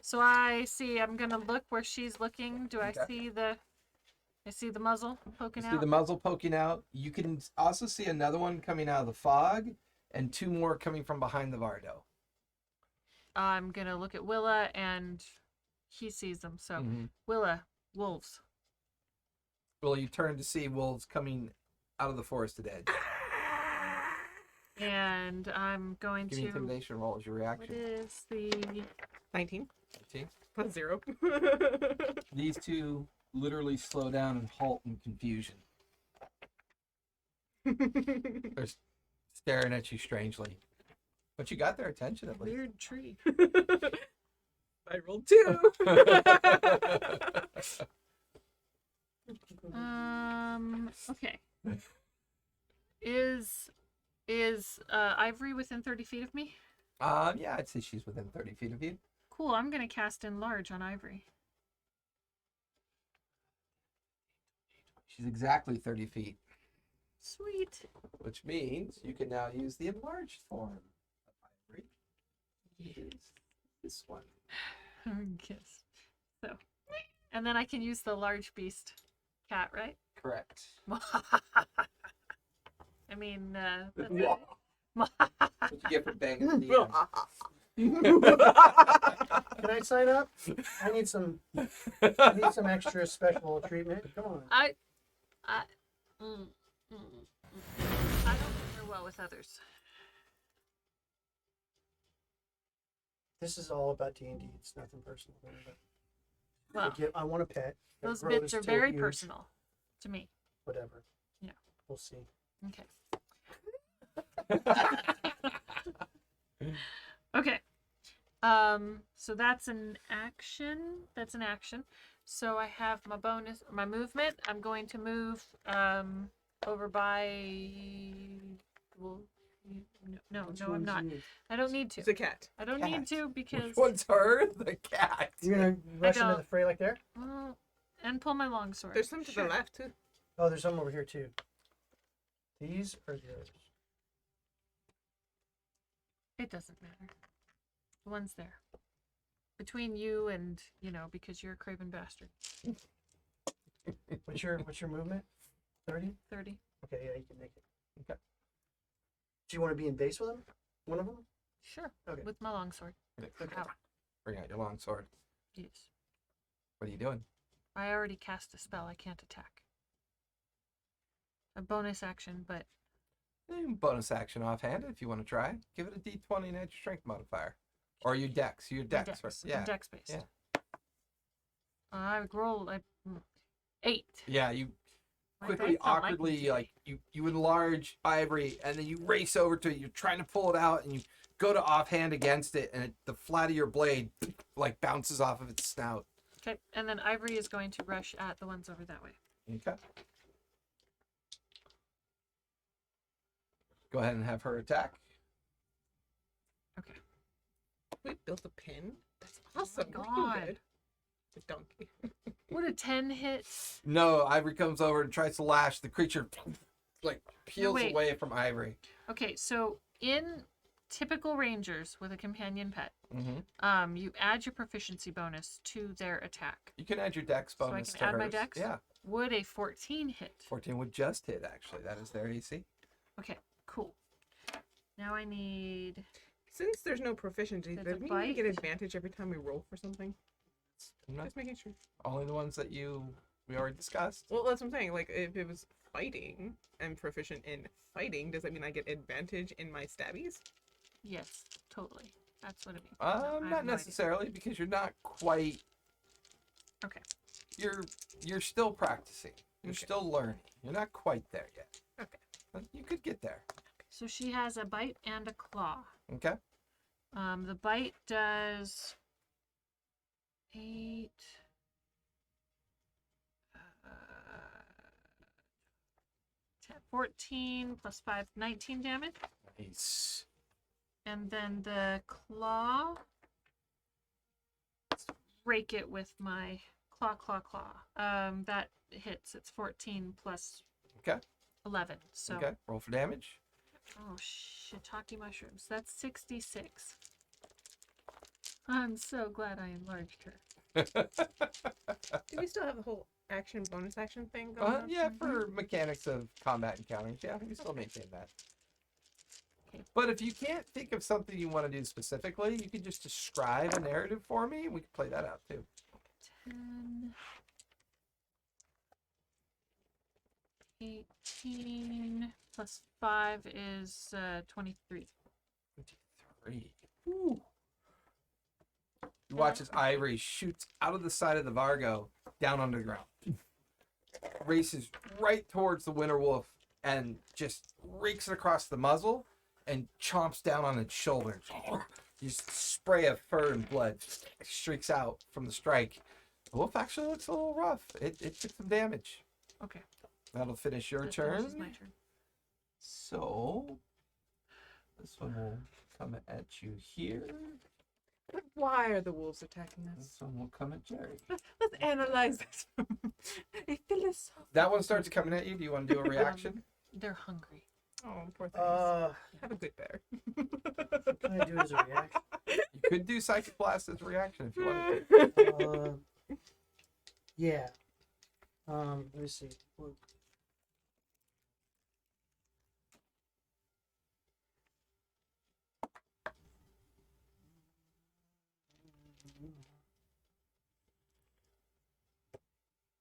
So I'm gonna look where she's looking. Do I Okay. see the muzzle poking You out? see the muzzle poking out. You can also see another one coming out of the fog, and 2 more coming from behind the Vardo. I'm gonna look at Willa, and he sees them. So Mhm. Willa, wolves. Well, you turn to see wolves coming out of the forested edge. And I'm going Give me to. intimidation roll as your What reaction. is the 19 19. plus 0. These two literally slow down and halt in confusion. They're staring at you strangely. But you got their attention at least. weird tree? I rolled 2. Okay. Is Ivory within 30 feet of me? Yeah, I'd say she's within 30 feet of you. Cool. I'm gonna cast Enlarge on Ivory. She's exactly 30 feet, Sweet. which means you can now use the enlarged form of Ivory. It is this one. Kiss. So, and then I can use the large beast cat, right? Correct. I mean, What you get for banging the Can I sign up? I need some extra special treatment. Come on. I don't pair well with others. This is all about D&D. It's nothing personal. Well, I want a pet. that those grows bits are to very huge, personal to me. Whatever. Yeah. We'll see. Okay. Okay. So that's an action. That's an action. So I have my movement. I'm going to move over by. Well, no, Which I'm one's not. you? I don't need to. It's a cat. I don't need to because. Which one's her? The cat. You're gonna rush into don't. the fray like there? Well, and pull my longsword. There's some to Sure. the left, too. Oh, there's some over here too. These are yours. It doesn't matter. The one's there. Between you and, because you're a craven bastard. What's your movement? 30? 30. Okay, yeah, you can make it. Okay. Do you want to be in base with them? One of them? Sure. Okay. With my longsword. Okay. Ow. Bring out your longsword. Yes. What are you doing? I already cast a spell. I can't attack. A bonus action, but Bonus action offhand if you want to try. Give it a d20 and add your strength modifier. Or your dex. Your my dex. dex. Right? I'm Yeah. dex based. Yeah. I roll 8. Yeah, you My quickly, dice don't like me awkwardly, today. like you enlarge Ivory, and then you race over to it. You're trying to pull it out, and you go to offhand against it, and the flat of your blade like bounces off of its snout. Okay, and then Ivory is going to rush at the ones over that way. Okay. Go ahead and have her attack. Okay. We built a pin. That's awesome. Oh We're my so God. good. A donkey. Would a 10 hit? No, Ivory comes over and tries to lash. The creature like peels wait. away from Ivory. Okay, so in typical rangers with a companion pet, Mm-hmm. you add your proficiency bonus to their attack. You can add your dex So I bonus can to add my hers. dex? Yeah, Would a 14 hit? 14 would just hit. Actually, that is their AC. Okay, cool. Now I need. Since there's no proficiency, There's does a it mean we get bite. advantage every time we roll for something? Not Just making sure. only the ones that we already discussed. Well, that's what I'm saying. Like, if it was fighting, I'm proficient in fighting, does that mean I get advantage in my stabbies? Yes, totally. That's what it means. No, I have Not no idea. necessarily, because you're not quite. Okay. You're still practicing. You're Okay. still learning. You're not quite there yet. Okay. But you could get there. So she has a bite and a claw. Okay. The bite does 8. 14 plus 5, 19 damage. Nice. And then the claw. Let's rake it with my claw. That hits. It's 14 plus Okay. 11. So, Okay. Roll for damage. oh, shiitake mushrooms. That's 66. I'm so glad I enlarged her. Do we still have the whole action, bonus action thing going on? Yeah, for mechanics of combat encounters, yeah, you still maintain that. Okay. But if you can't think of something you want to do specifically, you can just describe a narrative for me, and we can play that out too. 10. 18 plus 5 is 23. 23. Ooh. You watch as Ivory shoots out of the side of the Vargo down under the ground. Races right towards the Winter Wolf and just rakes it across the muzzle and chomps down on its shoulder. You spray of fur and blood streaks out from the strike. The wolf actually looks a little rough. It took some damage. Okay. That'll finish your That turn. finishes my turn. So this one will come at you here. Why are the wolves attacking us? This one will come at Jerry. Let's analyze this from a philosophical. That one starts coming at you. Do you want to do a reaction? They're hungry. Oh, poor things. Have a good bear. What can I do as a reaction? You could do Psychic Blast as a reaction if you wanted to. Yeah. Let me see. Look.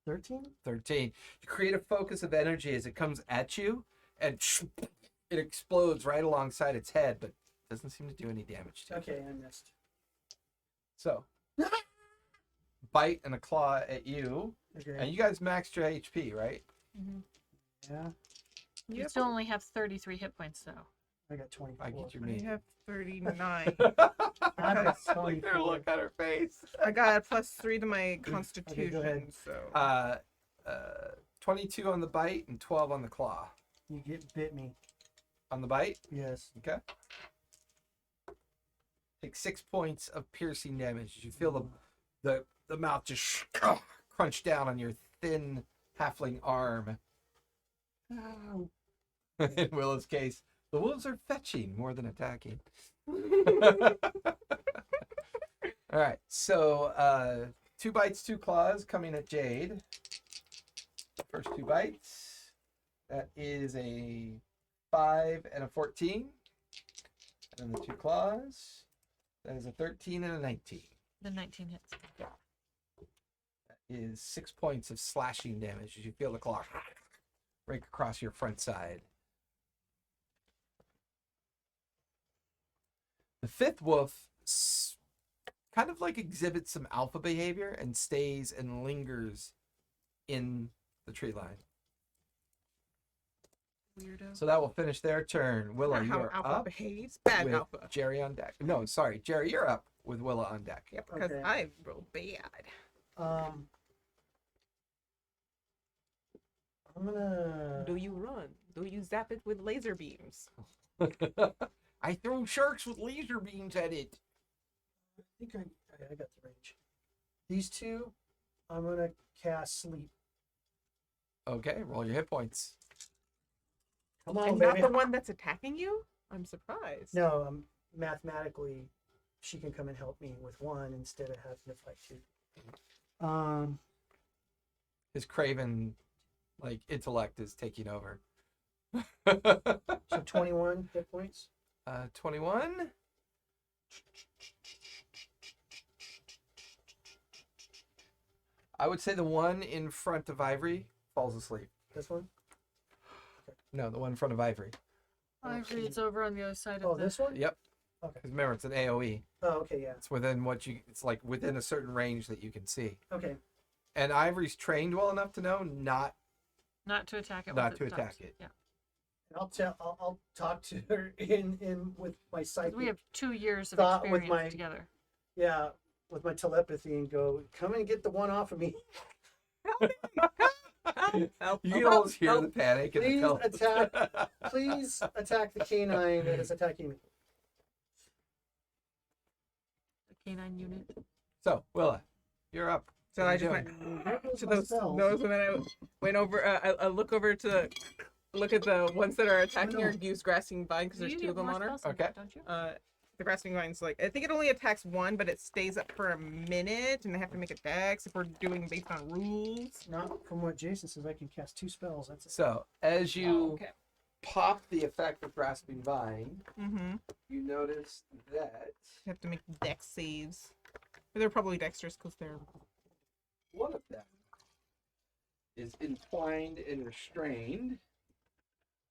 $13? 13. You create a focus of energy as it comes at you, and it explodes right alongside its head, but doesn't seem to do any damage to it. Okay, I missed. So, bite and a claw at you, Okay. and you guys maxed your HP, right? Mm-hmm. Yeah, You still only have 33 hit points, though. I got 24. I get your I meat. have 39. I got Look 24. at her look at her face. I got a +3 to my constitution, ahead. so. 22 on the bite and 12 on the claw. You bit me. On the bite, Yes. okay. Take 6 points of piercing damage. You feel the mouth just crunch down on your thin halfling arm. Ow. In Willow's case, the wolves are fetching more than attacking. All right, so 2 bites, 2 claws coming at Jade. First 2 bites. That is a 5 and a 14. And then the 2 claws. That is a 13 and a 19. The 19 hits. That is 6 points of slashing damage as you feel the claw rake across your front side. The 5th wolf kind of like exhibits some alpha behavior and stays and lingers in the tree line. Weirdo. So that will finish their turn. Willa, Not how you're alpha up behaves. Bad with alpha. Jerry on deck. No, sorry, Jerry, you're up with Willa on deck. Yep, because Okay. I rolled bad. I'm gonna. Do you run? Do you zap it with laser beams? I throw sharks with laser beams at it. I think I got the range. These 2, I'm gonna cast sleep. Okay, roll your hit points. Come on, And baby. not the one that's attacking you? I'm surprised. No, mathematically, she can come and help me with 1 instead of having to fight 2. His craven, like, intellect is taking over. So 21 hit points. 21. I would say the one in front of Ivory falls asleep. This one. No, the one in front of Ivory. Ivory, it's over on the other side Oh, of the... this one. Yep. Okay. Because remember, it's an AoE. Oh, okay, yeah. It's within it's like within a certain range that you can see. Okay. And Ivory's trained well enough to know not to attack it. Not once to it attack stops. it. Yeah. I'll talk to her in with my 'Cause psychic. we have 2 years of Thought with experience my- together. Yeah, with my telepathy and go, come and get the one off of me. Help, You can help, almost hear help. the panic and the Please tele- Please attack the canine that is attacking me. The canine unit. So, Willa, you're up. So What are I you just doing? went to My those spells. when I went over. I look over to look at the ones that are attacking her. Use grasping vine because there's You 2 of get them more on her. spells than Okay. that, don't you? The grasping vine's like I think it only attacks 1, but it stays up for a minute, and I have to make a dex if we're doing based on rules. Not from what Jason says, I can cast 2 spells. That's it. So, as you okay. pop the effect of Grasping Vine, Mm-hmm. you notice that You have to make dex saves. But they're probably dexterous because they're. one of them is entwined and restrained.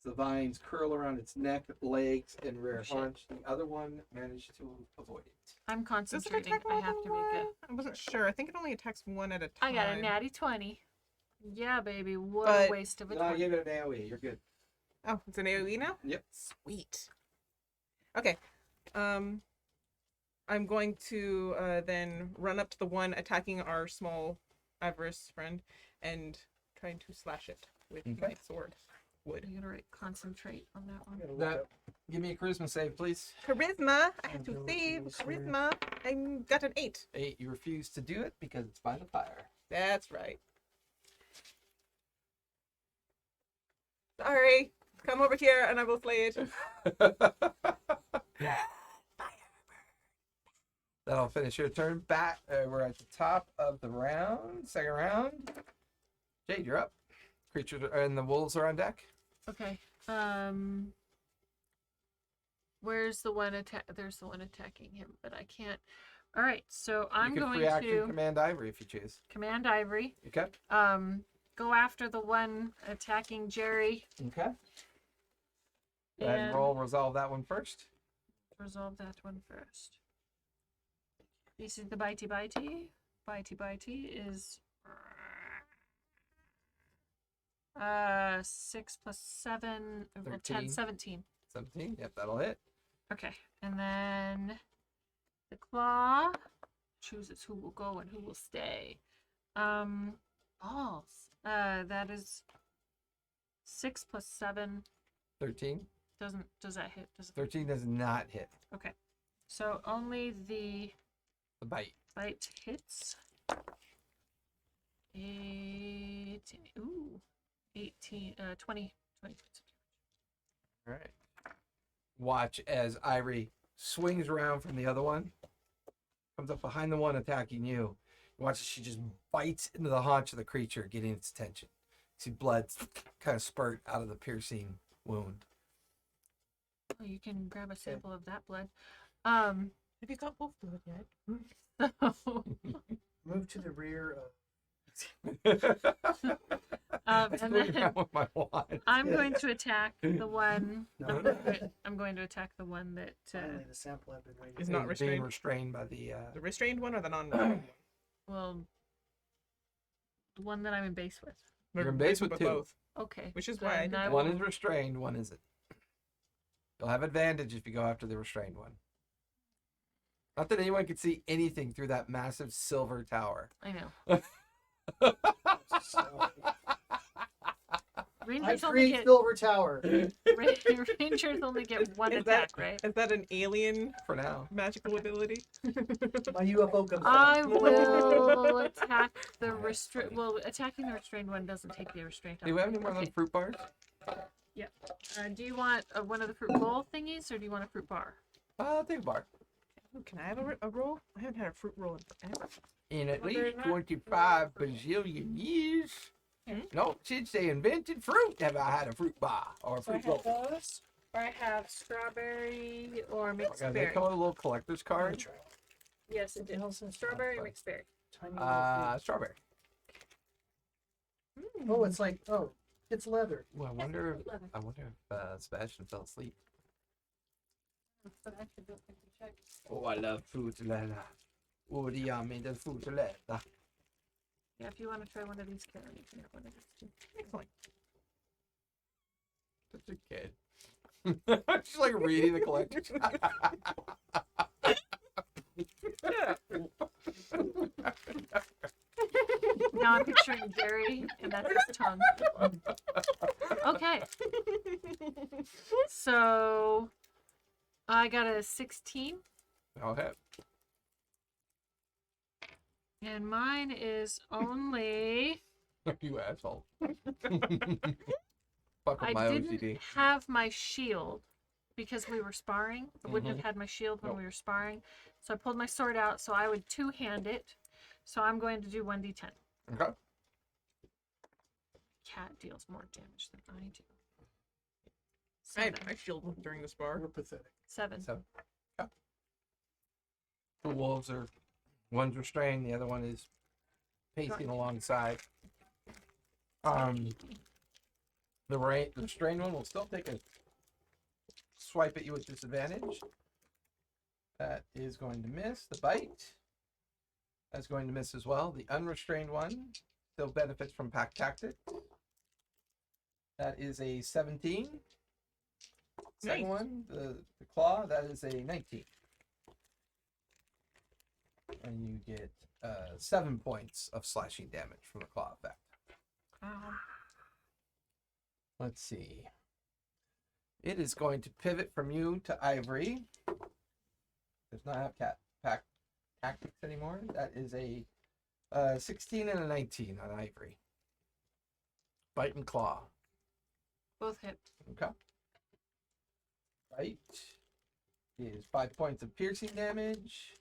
The vines curl around its neck, legs, and rear haunch. The other one managed to avoid it. I'm Does it concentrating. attack I more have than to make it. one? I wasn't sure. I think it only attacks one at a time. I got a natty 20. Yeah, baby. What But- a waste of a No, 20. give it an AoE. You're good. Oh, it's an AoE now? Yep. Sweet. Okay. I'm going to then run up to the one attacking our small avarice friend and trying to slash it with my sword. Wood. I'm gonna concentrate on that one. That, give me a charisma save, please. Charisma. I have to Abilities save here. charisma. I got an 8. 8. You refuse to do it because it's by the fire. That's right. Sorry. Come over here and I will slay it. That'll finish your turn. Back. We're at the top of the round. Second round. Jade, you're up. Creatures and the wolves are on deck. Okay. Where's the one attack? There's the one attacking him, but I can't. All right, so I'm you can going free action to command Ivory if you choose. command Ivory. Okay. Go after the one attacking Jerry. Okay. Go ahead and roll. Resolve that one first. Resolve that one first. This is the bitey bitey. Bitey bitey is 6 plus 7, well, 10, 13. 17. 17. Yep, that'll hit. Okay, and then the claw chooses who will go and who will stay. Balls. That is 6 plus 7. 13. Does that hit? Does it? 13 does not hit. Okay, so only the The bite. bite hits. 18. Ooh, 18. 20. 20. All right. Watch as Ivory swings around from the other one, comes up behind the one attacking you. Watch as she just bites into the haunch of the creature, getting its attention. See blood kind of spurt out of the piercing wound. Oh, you can grab a sample of that blood. Have you got wolf blood yet? So, Move to the rear of. I and swing then around with my wand. I'm going to attack the one. No. I'm going to attack the one that. Finally, the sample I've been waiting Is for. not Being restrained. restrained by the. The restrained one or the non-restrained one? Well, the one that I'm in base with. You're in base with two. both. Okay. Which is why I did then that. One is restrained, one isn't. You'll have advantage if you go after the restrained one. Not that anyone could see anything through that massive silver tower. I know. I Rangers only create get Silver Tower. Rangers only get one Is attack, that- right? Is that an alien For now. magical ability? My UFO comes I out. will attack the restrained. Well, attacking the restrained one doesn't take the restraint off. Do we have any more of those fruit bars? Do you want one of the fruit bowl thingies, or do you want a fruit bar? I'll take a bar. Ooh, can I have a roll? I haven't had a fruit roll in forever. In at Well, least they're not 25 bazillion years. No, since they invented fruit, have I had a fruit bar or a So I fruit have bowl. those, or I have strawberry or mixed Okay, they berry. come with a little collector's card. Yes, it did. Strawberry or mixed berry. Tiny little Strawberry. fruit. Oh, it's like, it's leather. Well, I wonder if Sebastian fell asleep. But I actually don't think we checked. Oh, I love fruit leather. Oh, the yummy, the fruit leather. Yeah, if you want to try one of these, Karen, you can have one of these too. Excellent. Such a kid. She's like reading the collector's Now I'm picturing Gary, and that's his tongue. Okay. So I got a 16, Okay. and mine is only. You asshole. Fuck with I my didn't OCD. have my shield because we were sparring. I wouldn't have had my shield when Nope. we were sparring. So I pulled my sword out, so I would two-hand it. So I'm going to do 1d10. Okay. Cat deals more damage than I do. I had 7. my shield during this bar. We're pathetic. 7. So, yeah. The wolves are, one's restrained, the other one is pacing alongside. The restrained one will still take a swipe at you with disadvantage. That is going to miss. The bite, that's going to miss as well. The unrestrained one still benefits from pack tactic. That is a 17. Second Nice. one, the claw, that is a 19. And you get 7 points of slashing damage from the claw effect. Let's see. It is going to pivot from you to Ivory. Does not have pack tactics anymore. That is a 16 and a 19 on Ivory. Bite and claw. Both hit. Okay. Bite is 5 points of piercing damage.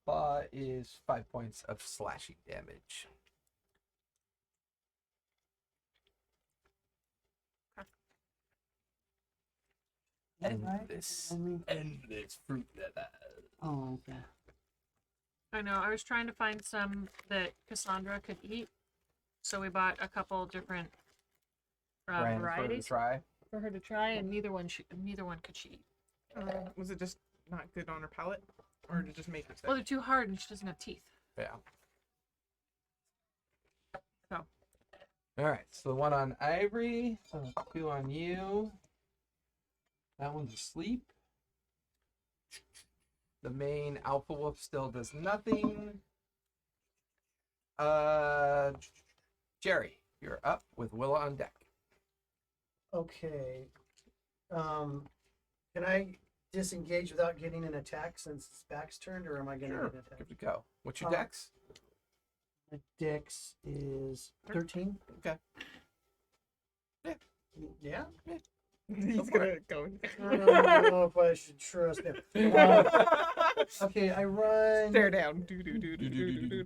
Claw is 5 points of slashing damage. Endless fruit leather. Oh, okay. I know. I was trying to find some that Cassandra could eat, so we bought a couple different Brands for her to varieties try. for her to try, and neither one could she eat. Was it just not good on her palate, or did it just make her sick? Well, they're too hard, and she doesn't have teeth. Yeah. So. All right. So the one on Ivory, so 2 on you. That one's asleep. The main alpha wolf still does nothing. Jerry, you're up with Willa on deck. Okay. Can I disengage without getting an attack since his back's turned, or am I going to Sure. get an attack? Give it a go. What's your dex? My dex is 13. Okay. Yeah? He's gonna go. I don't know if I should trust him. Okay, I run. Stare down. Do.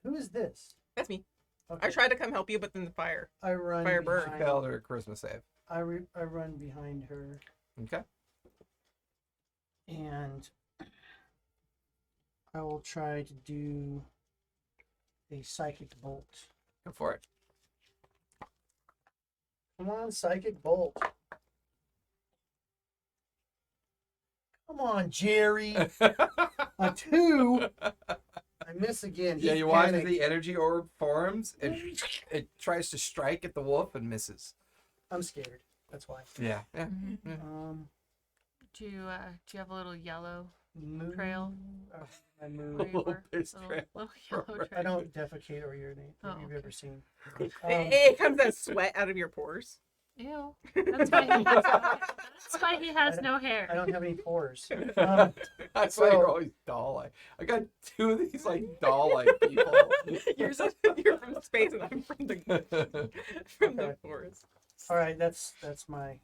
Who is this? That's me. Okay. I tried to come help you, but then the fire. I run. Firebird. behind- Failed her charisma save. I run behind her, Okay. and I will try to do a psychic bolt. Go for it. Come on, psychic bolt. Come on, Jerry. A 2. I miss again. Yeah, He's you watch as panicked. the energy orb forms and it tries to strike at the wolf and misses. I'm scared. That's why. Yeah. Do you have a little yellow Move. trail I move. where you were? There's Little trail. yellow trail. I don't defecate or urinate that Oh, you've okay. ever seen. It comes out sweat out of your pores. Ew. That's why he has no hair. I don't have any pores. That's why So- you're always doll-like. I got 2 of these like doll-like people. You're from space, and I'm from the Okay. forest. All right, that's my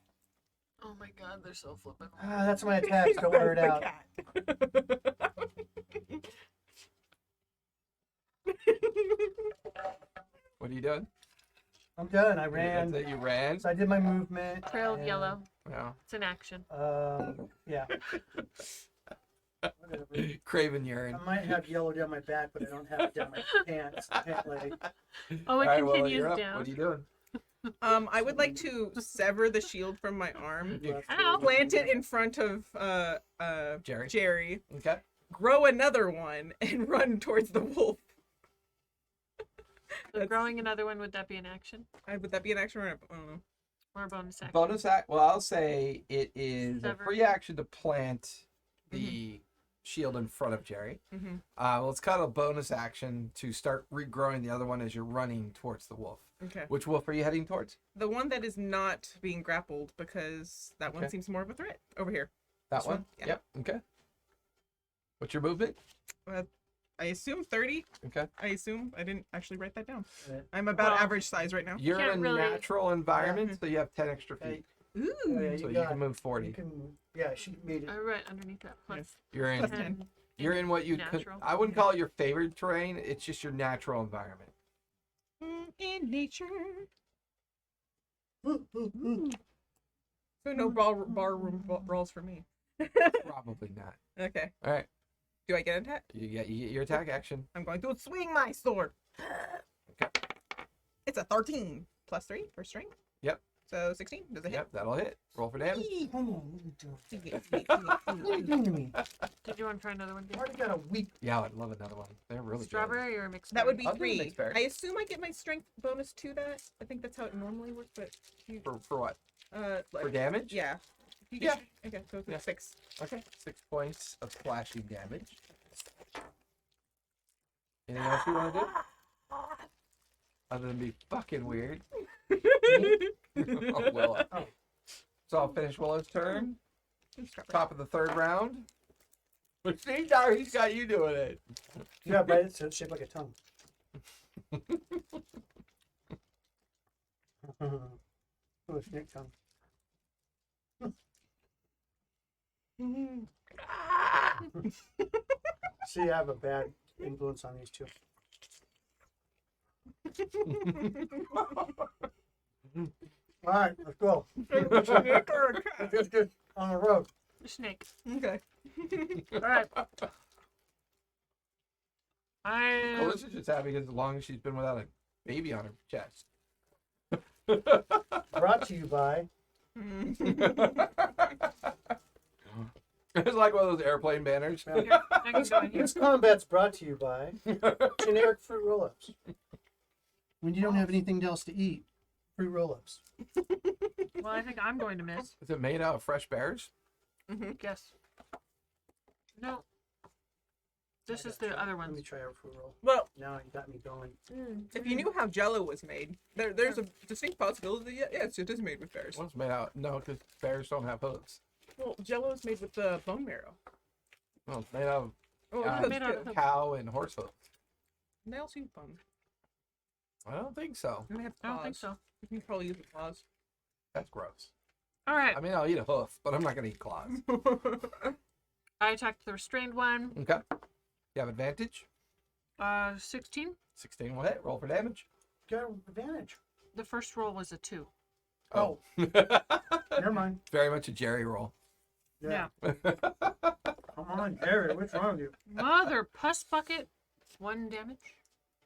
Oh my god, they're so flippin'. that's my attacks. Don't wear it The out. cat. What are you doing? I'm done. I ran. That's it, you ran? So I did my movement. Trail of and, yellow. Yeah. It's an action. Yeah. Whatever. Craven urine. I might have yellow down my back, but I don't have it down my pants, pant leg. Oh, it All right, Willa, continues you're up. down. What are you doing? I would like to sever the shield from my arm, You- Ow. plant it in front of Jerry. Jerry, Okay. grow another one, and run towards the wolf. So growing another one, would that be an action? Would that be an action or I don't know. Or a bonus action? Bonus act. Well, I'll say it is Sever. a free action to plant the shield in front of Jerry. Mm-hmm. Well, it's kind of a bonus action to start regrowing the other one as you're running towards the wolf. Okay. Which wolf are you heading towards? The one that is not being grappled because that one Okay. seems more of a threat over here. That This one? one? Yeah. Yep. Okay. What's your movement? I assume 30. Okay. I assume. I didn't actually write that down. Right. I'm about Well, average size right now. You're in Can't a really- natural environment, so you have 10 extra Hey, feet. Ooh. oh, yeah, So you got can it. move 40. You can, yeah, she made it. Right underneath that. Plus You're in. Plus 10. 10. You're in what you Natural. I wouldn't call it your favorite terrain. It's just your natural environment. In nature. Ooh, ooh, ooh. So no ballroom brawls for me. Probably not. Okay. All right. Do I get an attack? You get your attack action. I'm going to swing my sword. Okay. It's a 13 plus 3 for strength. Yep. So 16. Does it hit? Yep, that'll hit. Roll for damage. Hold on, what are you doing to me? Did you want to try another one? I already got a weak. Yeah, I'd love another one. They're really Strawberry or mixed That would be I'll do the 3. mixed berry. I assume I get my strength bonus to that. I think that's how it normally works, but you, good. For what? like, For damage? yeah. You Yeah. Okay, so it's Yeah. 6. Okay. 6 points of slashing damage. Anything else you want to do? Other than be fucking weird. Oh, Willow. So I'll finish Willow's turn. Top of the 3rd round. But see, now he's got you doing it. Yeah, but it's shaped like a tongue. Oh, a snake tongue. See, I have a bad influence on these two. All right, let's go. Let's get on the road. The snake. Okay. All right. Alicia's just happy because as long as she's been without a baby on her chest. Brought to you by. It's like one of those airplane banners. I can go in here. This combat's brought to you by generic fruit roll-ups. When you don't have anything else to eat, fruit roll-ups. Well, I think I'm going to miss. Is it made out of fresh berries? Guess. No. This is the other Let me one. try a fruit roll. Well, Now you got me going. if you knew how Jello was made, there's a distinct possibility. Yes, it is made with berries. What's made out? No, because bears don't have hooves. Well, Jello is made with the bone marrow. Well, it's made out of Oh, Uh, that's made out good. of- cow and horse hooves. And they also use bone. I don't think so. And they have I claws. don't think so. You can probably use the claws. That's gross. All right. I mean, I'll eat a hoof, but I'm not gonna eat claws. I attacked the restrained one. Okay. You have advantage. 16. 16 will hit. Roll for damage. Got advantage. The first roll was a 2. Oh. Never mind. Very much a Jerry roll. Yeah. Come on, Jerry. What's wrong with you? Mother pus bucket. 1 damage.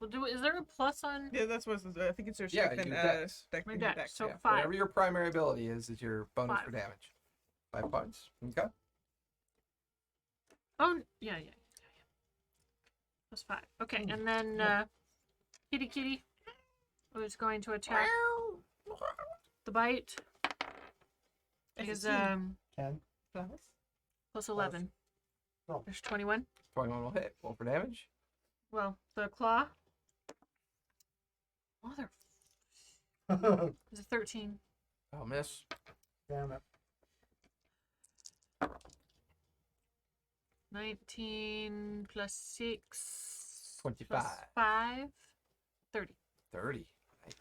Well, is there a plus on? Yeah, that's what I think it's your Yeah, strength and your dex. My your dex, dex, so yeah. 5. Whatever your primary ability is your bonus for 5. damage. 5 points. Okay. Oh, yeah. Plus 5. Okay, and then Kitty was going to attack the bite. Is 10. plus 11. Oh. There's 21. 21 will hit. Roll for damage. Well, the claw. Mother is a 13. I'll miss. Damn it. 19 plus 6. 25. Plus 5. 30. 30. Nice.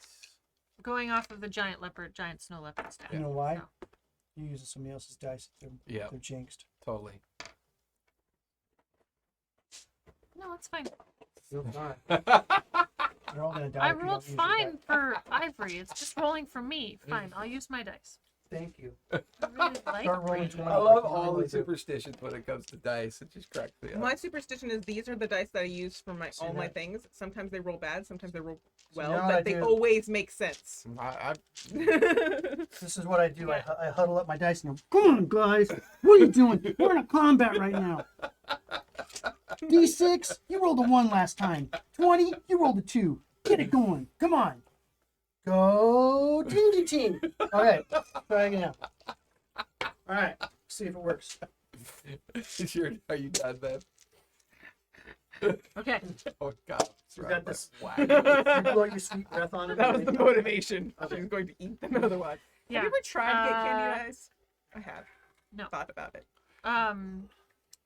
Going off of the giant snow leopard stat. You know why? No. You're using somebody else's dice. Yeah, They're jinxed. totally. No, it's fine. You're fine. They're all gonna die. I if you rolled don't use your fine dice. for Ivory. It's just rolling for me. Fine, I'll use my dice. Thank you. I really like Start rolling Brady. 20. I love like you all normally the do. superstitions when it comes to dice. It just cracks me up. My superstition is these are the dice that I use for See all my that? things. Sometimes they roll bad, sometimes they roll So well, now but I they do- always make sense. This is what I do. I huddle up my dice and go, come on, guys. What are you doing? We're in a combat right now. D6, you rolled a 1 last time. 20, you rolled a 2. Get it going. Come on. Go team. Okay, try again. All right, see if it works. Are you done, man? Okay. Oh, God. You got this. Wow. You blow your sweet breath on it. That was the motivation. Okay. She was going to eat them otherwise. Yeah. Have you ever tried to get candy eyes? I have. No. Thought about it.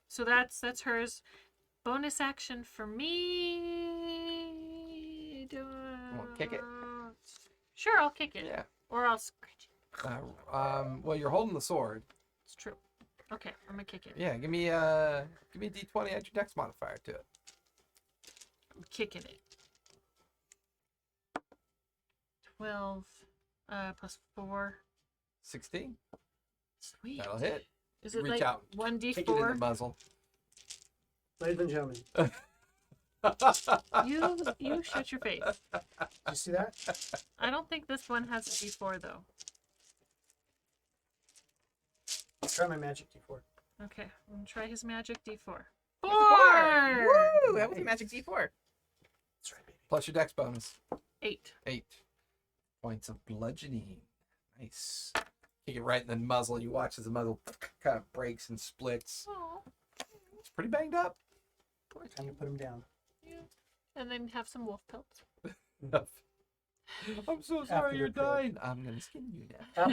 So that's hers. Bonus action for me. Wanna kick it? Sure, I'll kick it. Yeah. Or I'll scratch it. Well, you're holding the sword. It's true. Okay, I'm gonna kick it. Yeah, give me a d20, add your dex modifier to it. I'm kicking it. 12 plus 4. 16. Sweet. That'll hit. Is it Reach like out. Kick it in the 1d4? muzzle. Ladies and gentlemen, You shut your face. Did you see that? I don't think this one has a D4 though. Try my magic D4. Okay, I'm gonna try his magic D4. It's a 4. Woo! That was a magic D4. That's right, baby. Plus your dex bonus. 8. 8 points of bludgeoning. Nice. Kick it right in the muzzle. You watch as the muzzle kind of breaks and splits. Oh. It's pretty banged up. Time to put him down. Yeah. And then have some wolf pelts. I'm so After sorry you're they're probed. dying. I'm gonna skin you now.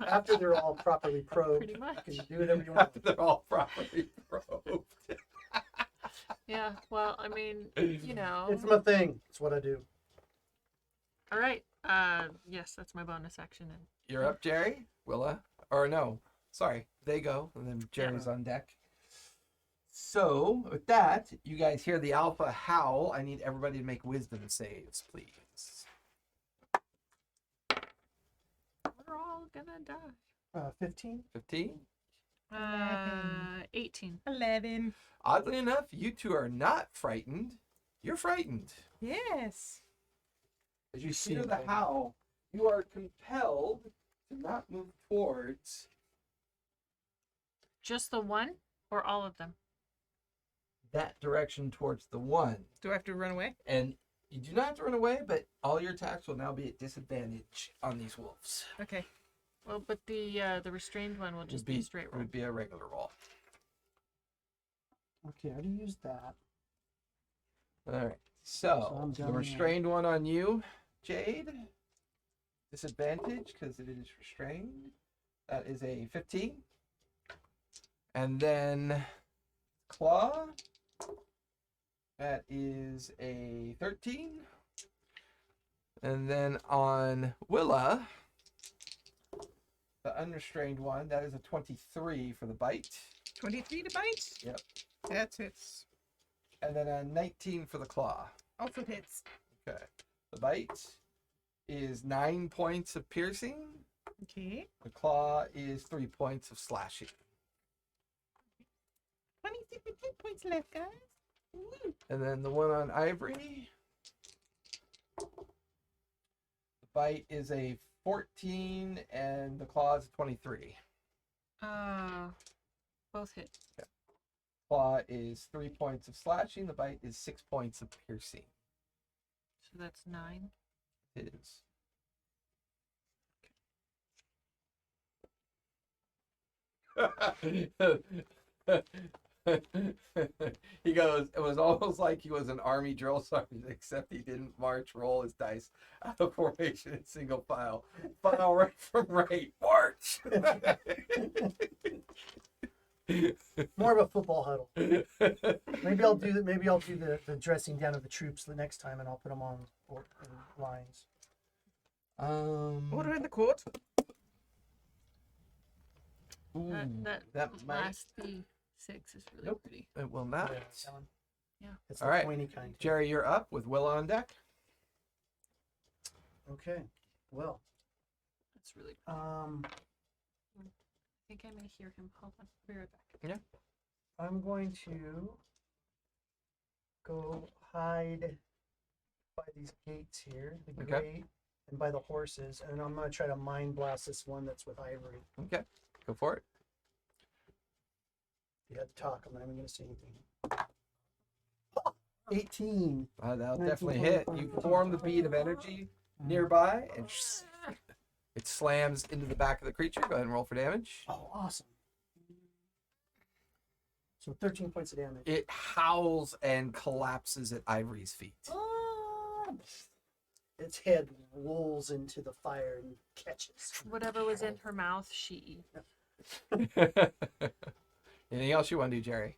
After they're all properly probed, Pretty much. you can do whatever you want. After they're all properly probed. Yeah, well, I mean, you know. It's my thing. It's what I do. All right. Yes, that's my bonus action. And You're up, Jerry. Willa. Or no. Sorry. They go. And then Jerry's on deck. So, with that, you guys hear the alpha howl. I need everybody to make wisdom saves, please. we're all gonna die. 15. 15. 18. 11. Oddly enough, you two are not frightened. You're frightened. Yes. As you See hear it the coming. howl, you are compelled to not move towards Just the one or all of them? that direction towards the one. Do I have to run away? And you do not have to run away, but all your attacks will now be at disadvantage on these wolves. Okay. Well, but the restrained one will just be a straight roll. Would be a regular roll. Okay, I already used that. All right. So I'm So the down restrained one on you, Jade. Disadvantage because it is restrained. That is a 15. And then Claw. That is a 13. And then on Willa, the unrestrained one, that is a 23 for the bite. 23 to bite? Yep. That hits. And then a 19 for the claw. Also hits. Okay. The bite is 9 points of piercing. Okay. The claw is 3 points of slashing. 26 hit points left, guys. Woo. And then the one on Ivory, the bite is a 14 and the claw is a 23. Both hit. Claw is 3 points of slashing. The bite is 6 points of piercing. So that's 9. It is. He goes, it was almost like he was an army drill sergeant, except he didn't march, roll his dice out of formation in single file. File right from right, march. More of a football huddle. Maybe I'll do the dressing down of the troops the next time, and I'll put them on lines. Order in the court. Ooh, That might. last B6 is really Nope. pretty. It will not. Yeah, that one. Yeah. It's All the right. pointy kind. Jerry, you're up with Willa on deck. Okay. Well, That's really pretty. I think I may hear him. Hold on. I'll be right back. I'm going to go hide by these gates here, the Okay. grate, and by the horses, and I'm going to try to mind blast this one that's with Ivory. Okay, go for it. If you had to talk, I'm not even going to say anything. 18. That'll 19, definitely 20, hit. 20, You 20, form the 20, bead of energy nearby, and it slams into the back of the creature. Go ahead and roll for damage. Oh, awesome. So 13 points of damage. It howls and collapses at Ivory's feet. Its head rolls into the fire and catches. Whatever was in her mouth, she. Anything else you want to do, Jerry?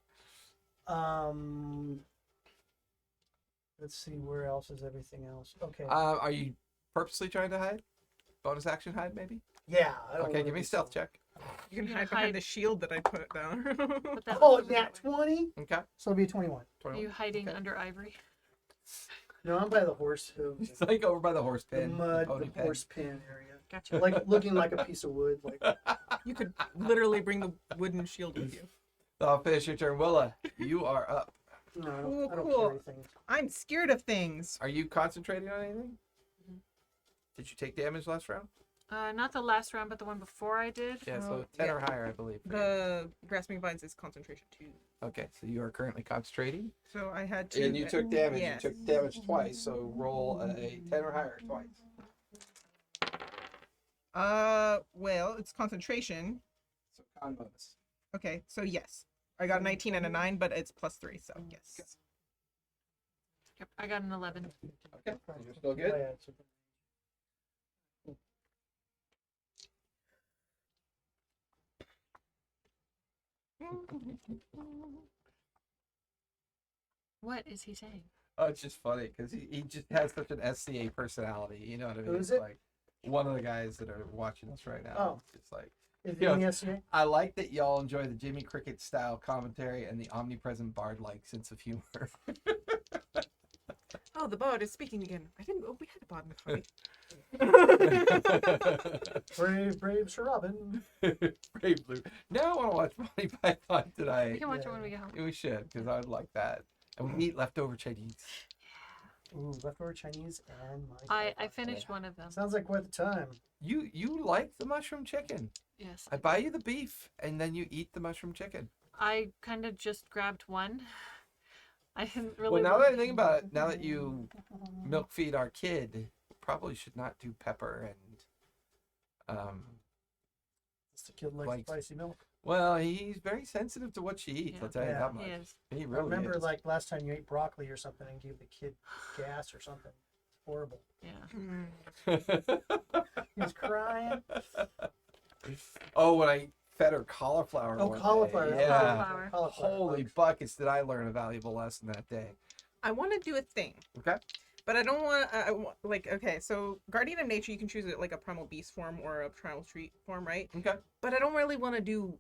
Let's see, where else is everything else? Okay. Are you purposely trying to hide? Bonus action hide, maybe? Yeah. I don't Okay, wanna give me a be stealth so- check. You can Yeah, hide behind hide. the shield that I put down. Put that Oh, over that nat way. 20? Okay. So it'll be a 21. Are you hiding Okay. under Ivory? No, I'm by the horse hooves. It's like over by the horse The pen, the mud, pony the pen. horse pin area. Gotcha. Like looking like a piece of wood. Like You could literally bring the wooden shield with you. I'll finish your turn. Willa, you are up. No, I Ooh, don't cool. carry things. I'm scared of things. Are you concentrating on anything? Mhm. Did you take damage last round? Not the last round, but the one before I did. Yeah, so Oh, 10 yeah. or higher, I believe. for you. The grasping vines is concentration 2. Okay, so you are currently concentrating. So I had to. And you took damage. Yes. You took damage twice, so roll a 10 or higher twice. Well, it's concentration. So con bonus. Okay, so yes. I got a 19 and a 9, but it's +3, so yes. Yep, I got an 11. Okay, you're still Oh, good. yeah, it's okay. What is he saying? Oh, it's just funny because he just has such an SCA personality. You know what I mean? Who is It's it? like one of the guys that are watching us right now. Oh. It's just like, Is it Yeah. in the SCA? I like that y'all enjoy the Jimmy Cricket style commentary and the omnipresent bard-like sense of humor. Oh, the bard is speaking again. I didn't. Oh, we had a bard in the fight. Brave Sir Robin. Brave Blue. Now I want to watch Monty Python We tonight. can watch Yeah. it when we get home. We should, because I would like that. And we eat leftover Chinese. Ooh, leftover Chinese and my. I finished one of them. Sounds like quite the time. You like the mushroom chicken. Yes. I buy you the beef, and then you eat the mushroom chicken. I kind of just grabbed one. I didn't Well, really. now that I think about it, now that you milk feed our kid, probably should not do pepper and Just a kid likes Like- spicy milk. well, he's very sensitive to what she eats. Yeah. I'll tell you Yeah. that much. He is. He I really remember is. like last time you ate broccoli or something and gave the kid gas or something. Horrible. Yeah. He was crying. Oh, when I fed her cauliflower. Oh, one day. cauliflower. Yeah. Cauliflower. Cauliflower. Holy buckets! Did I learn a valuable lesson that day? I want to do a thing. Okay. But I don't want like, okay, so Guardian of Nature, you can choose it like a Primal Beast form or a Primal Tree form, right? Okay. But I don't really want to do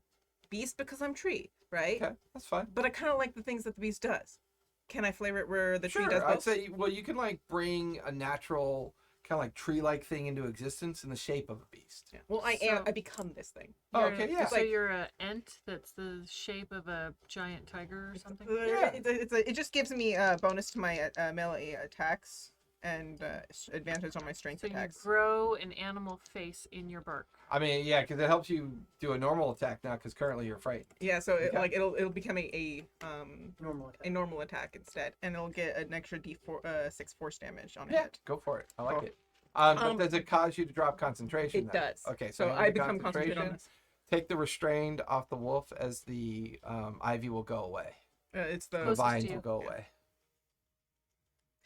Beast because I'm Tree, right? Okay. That's fine. But I kind of like the things that the Beast does. Can I flavor it where the tree Sure. does both? I'd say, well, you can like bring a natural kind of like tree-like thing into existence in the shape of a beast. Yeah. Well, I become this thing. Oh, You're- okay, yeah. So like- you're a ent that's the shape of a giant tiger or something. Yeah. It just gives me a bonus to my melee attacks and advantage on my strength So you attacks. grow an animal face in your bark. I mean, yeah, because it helps you do a normal attack now, because currently you're frightened. Yeah, so Okay. it'll become a Normal. normal attack instead, and it'll get an extra D6 force damage on Yeah, it. go for it. I like Cool. it. But Um, does it cause you to drop concentration? It then? does. Okay, So under I become concentrated on this. Take the restrained off the wolf, as the ivy will go away. It's The the Closest vines to you. will go Yeah. away.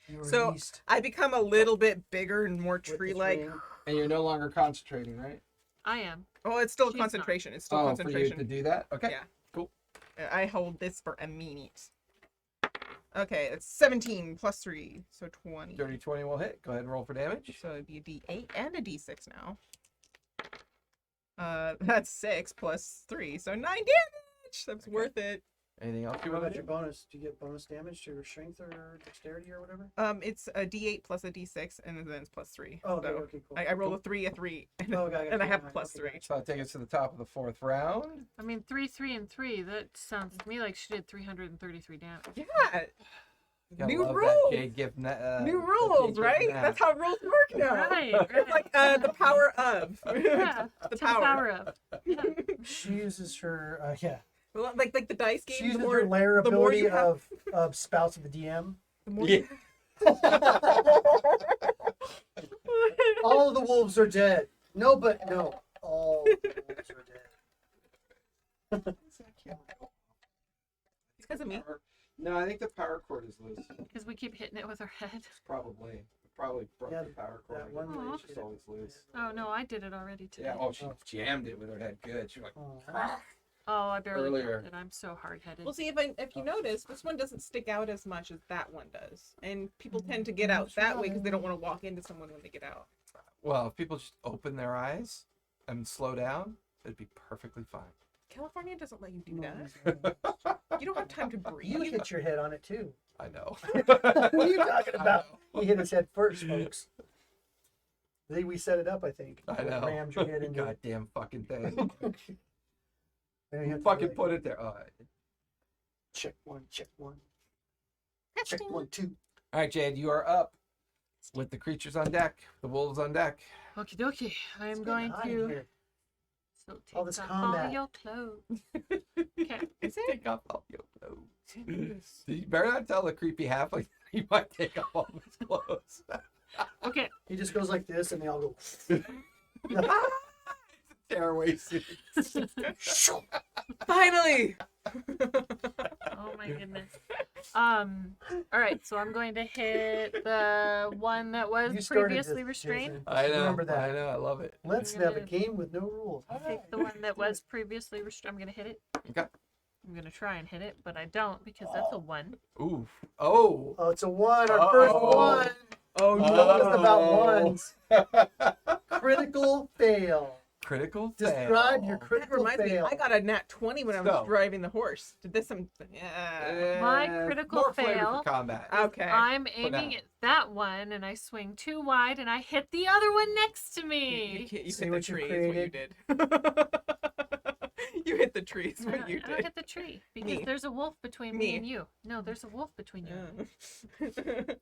You So- released I become a little bit bigger and more with the tree-like. string. And you're no longer concentrating, right? I am. Oh, it's still She's not. concentration. It's still Oh, for you concentration. to do that? Okay. Yeah. Cool. I hold this for a minute. Okay, it's 17 plus 3, so 20. Dirty 20 will hit. Go ahead and roll for damage. So it'd be a D8 and a D6 now. That's 6 plus 3, so 9 damage. That's Okay. worth it. Anything else you What want about to your do? bonus? Do you get bonus damage to your strength or dexterity or whatever? It's a D8 plus a D6, and then it's plus 3. Oh, okay, so okay, cool. I roll a 3, a 3, and, Oh, okay, and I okay, have okay, plus okay, 3. So I'll take us to the top of the 4th round. I mean, 3, 3, and 3. That sounds to me like she did 333 damage. Yeah, You gotta New love rules. That Jade gift new rules, right? That's how rules work now. Right, It's right. like the power of. Yeah, the to power. of. Yeah. She uses her, Well, like the dice game. she The uses more, her layer the more ability you have, of spouse of the DM. the more Yeah. All of the wolves are dead. No, all the wolves are dead. It's because of me. No, I think the power cord is loose. Because we keep hitting it with our head. Probably broke Yeah, the power cord. that one again. lady It's did just it. always loose. Oh, no, I did it already today. Yeah. Oh, she jammed it with her head. Good. She was like, Oh. Oh, I barely Earlier. felt it. I'm so hard-headed. Well, see, if you notice, this one doesn't stick out as much as that one does, and people tend to get out that way because they don't want to walk into someone when they get out. well, if people just open their eyes and slow down, it'd be perfectly fine. California doesn't let you do that. You don't have time to You breathe. hit your head on it too. I know. What are you talking about? I He hit his head first, folks. We set it up, I think. know. I know. Rammed your head into it. Goddamn fucking thing. Then you have to Fucking like, put it there. Oh, check one, check one. Check 1, 2. All right, Jade, you are up with the creatures on deck, the wolves on deck. Okie dokie. I am going hot in to. here. So All take this off combat. all your clothes. Okay. Is it? Take off all your clothes. You better not tell the creepy halfling he might take off all his clothes. Okay. He just goes like this, and they all go. Tearaway suit. Finally! Oh my goodness. All right. So I'm going to hit the one that was You started previously this, restrained. Jason. I know. Remember that. I know. I love it. Let's I'm have a gonna- game with no rules. Take the one that was previously restrained. I'm gonna hit it. Okay. I'm gonna try and hit it, but I don't because that's a 1. Ooh. Oh. Oh, it's a 1. Our first Uh-oh. 1. Oh You know it's about ones. Critical fail. Critical Describe fail. your That critical reminds me, fail. I got a nat 20 when I was So. driving the horse. Did this some... Yeah. My critical more flavor fail. for combat. Okay. I'm now. aiming at that one, and I swing too wide, and I hit the other one next to You me. hit See the what you tree is what you created? did. You hit the tree is I what don't, you I don't did. hit the tree because Me. there's a wolf between me Me. and you. No, there's a wolf between you. Yeah.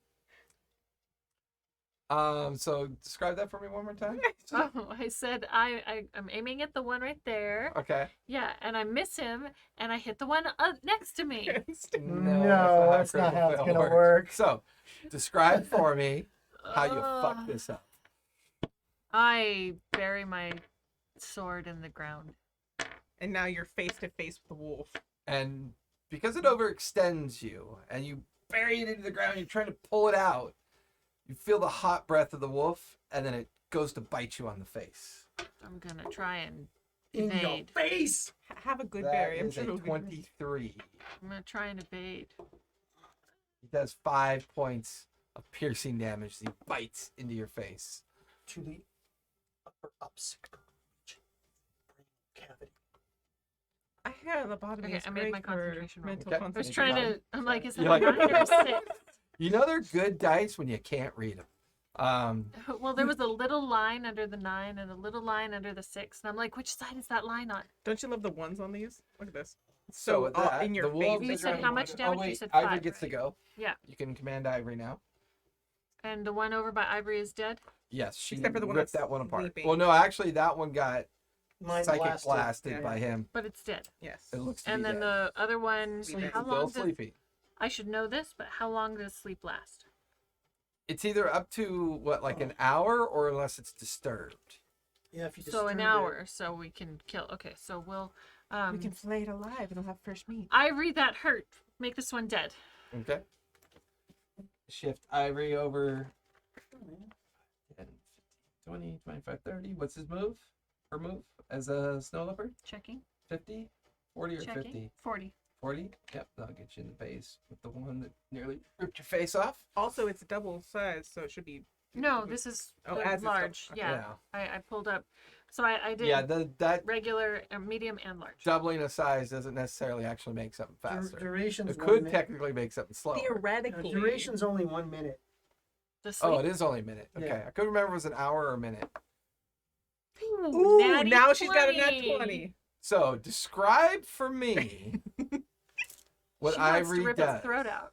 So describe that for me one more time. Oh, I said I'm aiming at the one right there. Okay. Yeah, and I miss him, and I hit the one next to me. No, that's not how it's critical gonna fail work. So, describe for me how you Ugh. fuck this up. I bury my sword in the ground. And now you're face to face with the wolf. And because it overextends you, and you bury it into the ground, you're trying to pull it out. You feel the hot breath of the wolf, and then it goes to bite you on the face. I'm gonna try and In your evade. face. Have a good That berry. I'm is sure a it'll be 23. I'm gonna try and evade. He does 5 points of piercing damage as he bites into your face. To the upper occipital region. Brain cavity. I had a lobotomy. Okay, is I made great my for concentration roll. mental Okay. I was Thank trying you. to. I'm like, is that You're a like- 9 or a 6? You know they're good dice when you can't read them. Well, there was a little line under the 9 and a little line under the 6, and I'm like, which side is that line on? Don't you love the ones on these? Look at this. So with that, in your the wolves face. You are said gonna- how much damage? Oh, You wait, said Ivory 5, gets to right? go. Yeah. You can command Ivory now. And the one over by Ivory is dead. Yes, she Except for the one ripped that's that one apart. sleeping. Well, no, actually, that one got Mind psychic blasted Yeah. by him. But it's dead. Yes. It looks to And be then dead. the other one, Sleeping. how Still long does sleeping. I should know this, but how long does sleep last? It's either up to what, like an hour, or unless it's disturbed. Yeah, if you So an disturb it. hour, so we can kill. Okay, so we'll We can flay it alive and it'll have fresh meat. Ivory that hurt. Make this one dead. Okay. Shift Ivory over 10, 15, 20, 25, 30. What's his move? Her move as a snow leopard? Checking. 50? 40 or Checking. 50? 40. 40? Yep, that'll get you in the base with the one that nearly ripped your face off. Also, it's double size, so it should be. No, this is Oh, the as it's large. double- Yeah. I pulled up. So I did Yeah, that regular, medium, and large. doubling a size doesn't necessarily actually make something faster. Duration's It 1 could minute. technically make something slower. Theoretically. Duration's only 1 minute. The sleep. Oh, it is only a minute. Okay, Yeah. I couldn't remember if it was an hour or a minute. Ooh, natty now she's got a nat 20. 20. So describe for me what She wants Ivory to rip does. its throat out.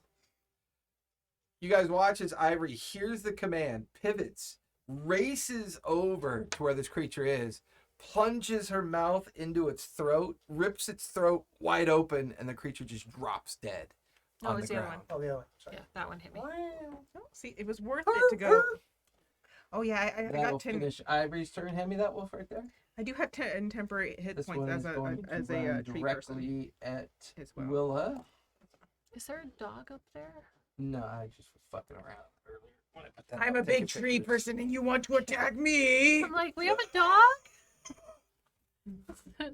You guys watch as Ivory hears the command, pivots, races over to where this creature is, plunges her mouth into its throat, rips its throat wide open, and the creature just drops dead No, on it's the the other ground. Oh, the other one. Sorry. Yeah, that one hit me. Oh, see, it was worth it to go. Oh yeah, I That'll got 10. finish Ivory's turn. Hand me that wolf right there. I do have 10 temporary hit This points one as is going to a run tree person directly at as well. Willa. Is there a dog up there? No, I just was fucking around earlier when I put that I'm out, a taking big tree pictures. person, and you want to attack me? I'm like, we have a dog?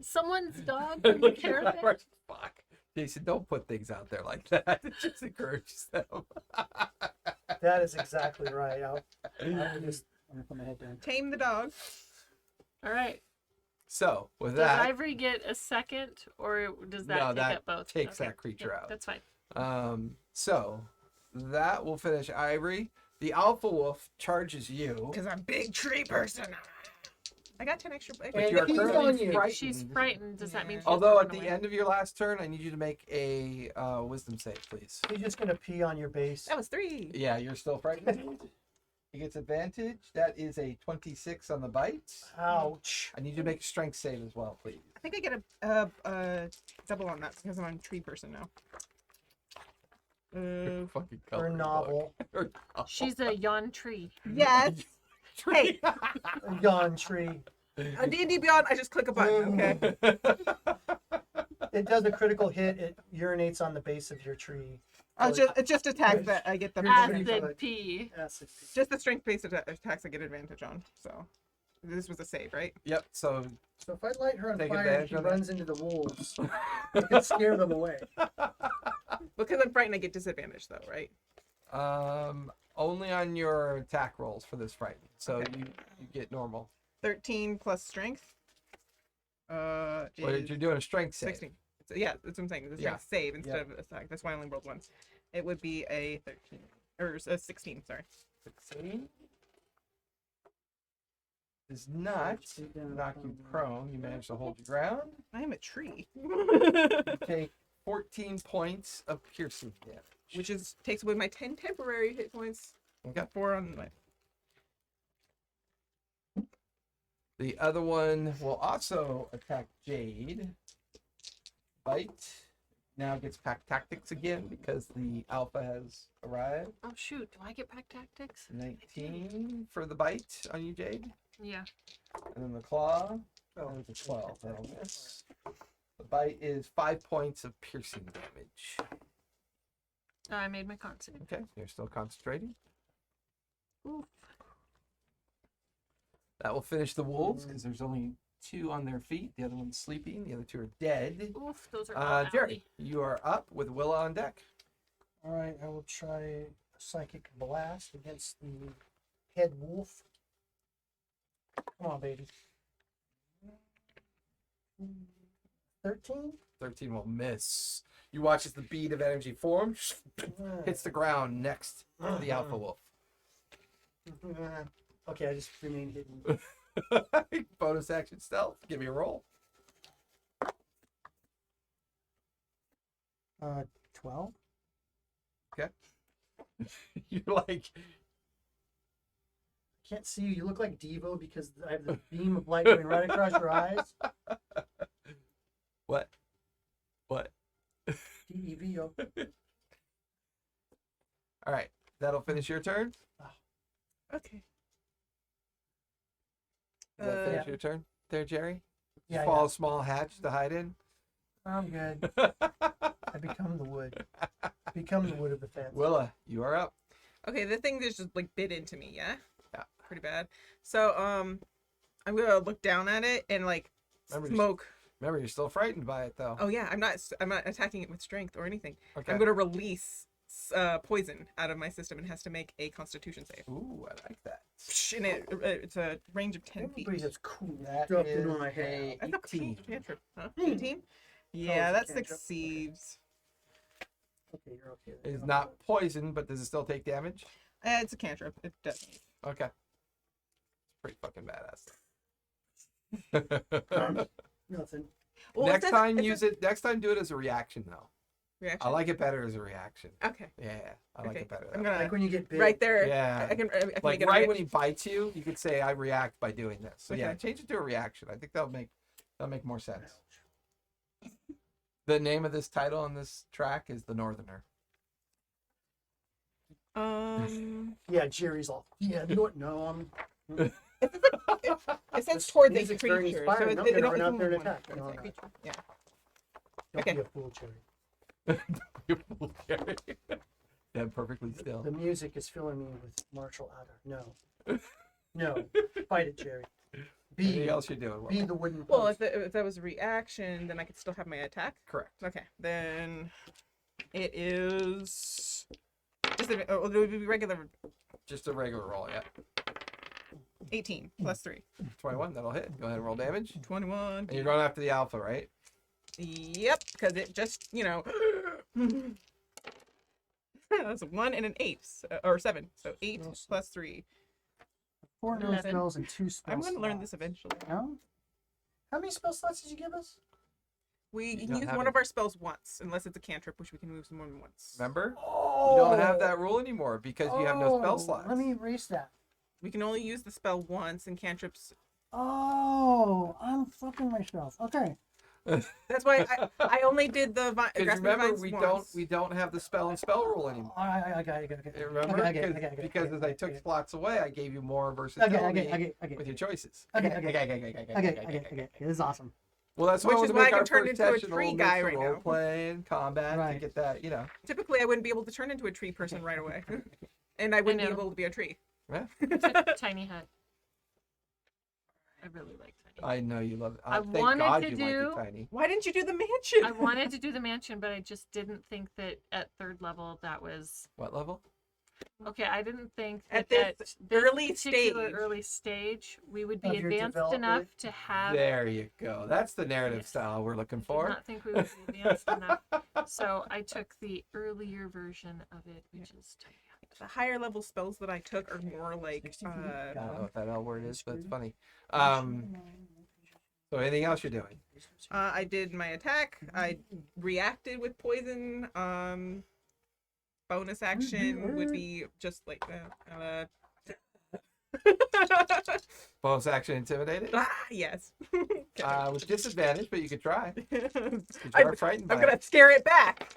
Someone's dog? Can you care of it? Fuck. Jason, don't put things out there like that. It just encourages them. That is exactly right. I'll just I'm gonna put my head down. Tame the dog. All right. So, with Does that, Ivory get a second, or does that No, take that up both? takes that creature yeah, out. That's fine. So that will finish Ivory. The alpha wolf charges you. Because I'm a big tree person. I got 10 extra. And But you are he's currently on you. frightened. She's frightened. Does that mean Yeah. she's Although run at the away? end of your last turn, I need you to make a wisdom save, please. He's just gonna pee on your base. That was 3. Yeah, you're still frightened. He gets advantage. That is a 26 on the bite. Ouch. I need you to make a strength save as well, please. I think I get a double on that because I'm a tree person now. Fucking Or coloring novel. book. She's a yawn tree. Yes. Hey, A yawn tree. on D&D Beyond, I just click a button. Okay. It does a critical hit. It urinates on the base of your tree. It's just attacks that I get the Acid pee. Acid pee. just the strength-based attacks I get advantage on. So this was a save, right? Yep, so So if I light her on Take fire and advantage she of that. runs into the wolves, I can scare them away. Because I'm frightened, I get disadvantage though, right? only on your attack rolls for this frighten. So Okay. you get normal. 13 plus strength. Well, Is you're doing a strength save. 16. Yeah, that's what I'm saying. It's a Yeah. strength save instead of attack. That's why I only rolled once. It would be a 13 or a 16. Sorry. 16 does not knock you prone. You manage to hold your ground. I am a tree, You take 14 points of piercing damage. which is takes away my 10 temporary hit points. Okay. 4 on my. The other one will also attack Jade. Bite. Now gets pack tactics again because the alpha has arrived. Oh shoot! Do I get pack tactics? 19 for the bite on you, Jade. Yeah. And then the claw. Oh, it's a 12. That'll miss. The bite is 5 points of piercing damage. I made my con save. Okay, you're still concentrating. Oof. That will finish the wolves because there's only 2 on their feet. The other one's sleeping. The other 2 are dead. Oof. Those are all Jerry, you are up with Willa on deck. All right, I will try a psychic blast against the head wolf. Come on, baby. 13? 13 will miss. You watch as the bead of energy forms, hits the ground next to the alpha wolf. Okay, I just remain hidden. Bonus action stealth. Give me a roll. 12? You're like, Can't see you. You look like Devo because I have the beam of light going right across your eyes. what? What? D-E-V-O. All right, that'll finish your turn. Okay. Does that finish Yeah. your turn there, Jerry? Yeah, Fall a small hatch to hide in. I'm good. I become the wood. Become the wood of the fence. Willa, you are up. Okay, the thing that just like bit into me, yeah? Yeah. Pretty bad. So I'm gonna look down at it and like Remember, smoke. Remember, you're still frightened by it, though. Oh yeah, I'm not attacking it with strength or anything. Okay. I'm gonna release poison out of my system and has to make a Constitution save. Ooh, I like that. And it's a range of 10 feet. Everybody has cool That stuff is in my head. I thought 18. cantrip, huh? Hmm. 18? Yeah, Oh, that it's a cantrip. succeeds. Okay, you're okay. It's not poison, but does it still take damage? It's a cantrip. It doesn't. Okay. Pretty fucking badass. Nothing. Well, Next it says- time, it use says it. Next time, do it as a reaction, though. reaction. I like it better as a reaction. Okay. Yeah, I like Okay. it better. I'm that way. gonna Like when you get big. right there. Yeah. I can Like make it right a when he bites you, you could say, "I react by doing this." So yeah, Okay. change it to a reaction. I think that'll make more sense. The name of this title on this track is The Northerner. Yeah, Jerry's all. Yeah, no, I'm. It says This towards a music's very creature. inspiring. So I'm it gonna only run out can there and move one. attack. No, It's a I'm not. creature. Yeah. Don't Okay. be a fool, Jerry. Yeah, perfectly still. The music is filling me with martial ardor. No. No. Fight it, Jerry. Anything Be, else you're doing? be the wooden Well, post. if that was a reaction, then I could still have my attack. Correct. Okay. Then it is. It would be regular Just a regular roll, yeah. 18 plus 3. 21, that'll hit. Go ahead and roll damage. 21. And you're going after the alpha, right? Yep, because it just, That's a 1 and an 8, or 7. So 8 plus 3. 4 no 11. spells and 2 spells. I'm going to learn this eventually. No? How many spell slots did you give us? We You can don't use have one it. of our spells once, unless it's a cantrip, which we can move more than once. Remember? Oh! You don't have that rule anymore because you have no spell slots. Let me erase that. We can only use the spell once, and cantrips. Oh, I'm fucking myself. Okay. That's why I only did the Because grasping remember, vines once. we don't have the spell and spell rule anymore. I got it. Remember? I get it. Because as I took slots away, I gave you more I versatility get with your choices. Okay. This is awesome. Well, that's Which why is we why I make can our turn first into a session, tree we'll guy mix right the now. role play and combat to Right. get that, Typically, I wouldn't be able to turn into a tree person right away, and I wouldn't be know. able to be a tree. Tiny hut. I really like tiny. I know you love it. I Thank wanted God to you do- like it tiny. Why didn't you do the mansion? I wanted to do the mansion, but I just didn't think that at 3rd level that was What level? okay. I didn't think At that this this early particular stage. early stage we would Of be your advanced development. enough to have. There you go. That's the narrative Yes. style we're looking I did for. not think we would be advanced enough, so I took the earlier version of it, which is tiny hut. The higher level spells that I took are more like. 60 feet. I don't know what that L word is, but it's funny. Um, So anything else you're doing? I did my attack. I reacted with poison. Bonus action would be just like Bonus action intimidated? yes. With disadvantage, but you could try. 'Cause you I'm are frightened by I'm gonna it. scare it back.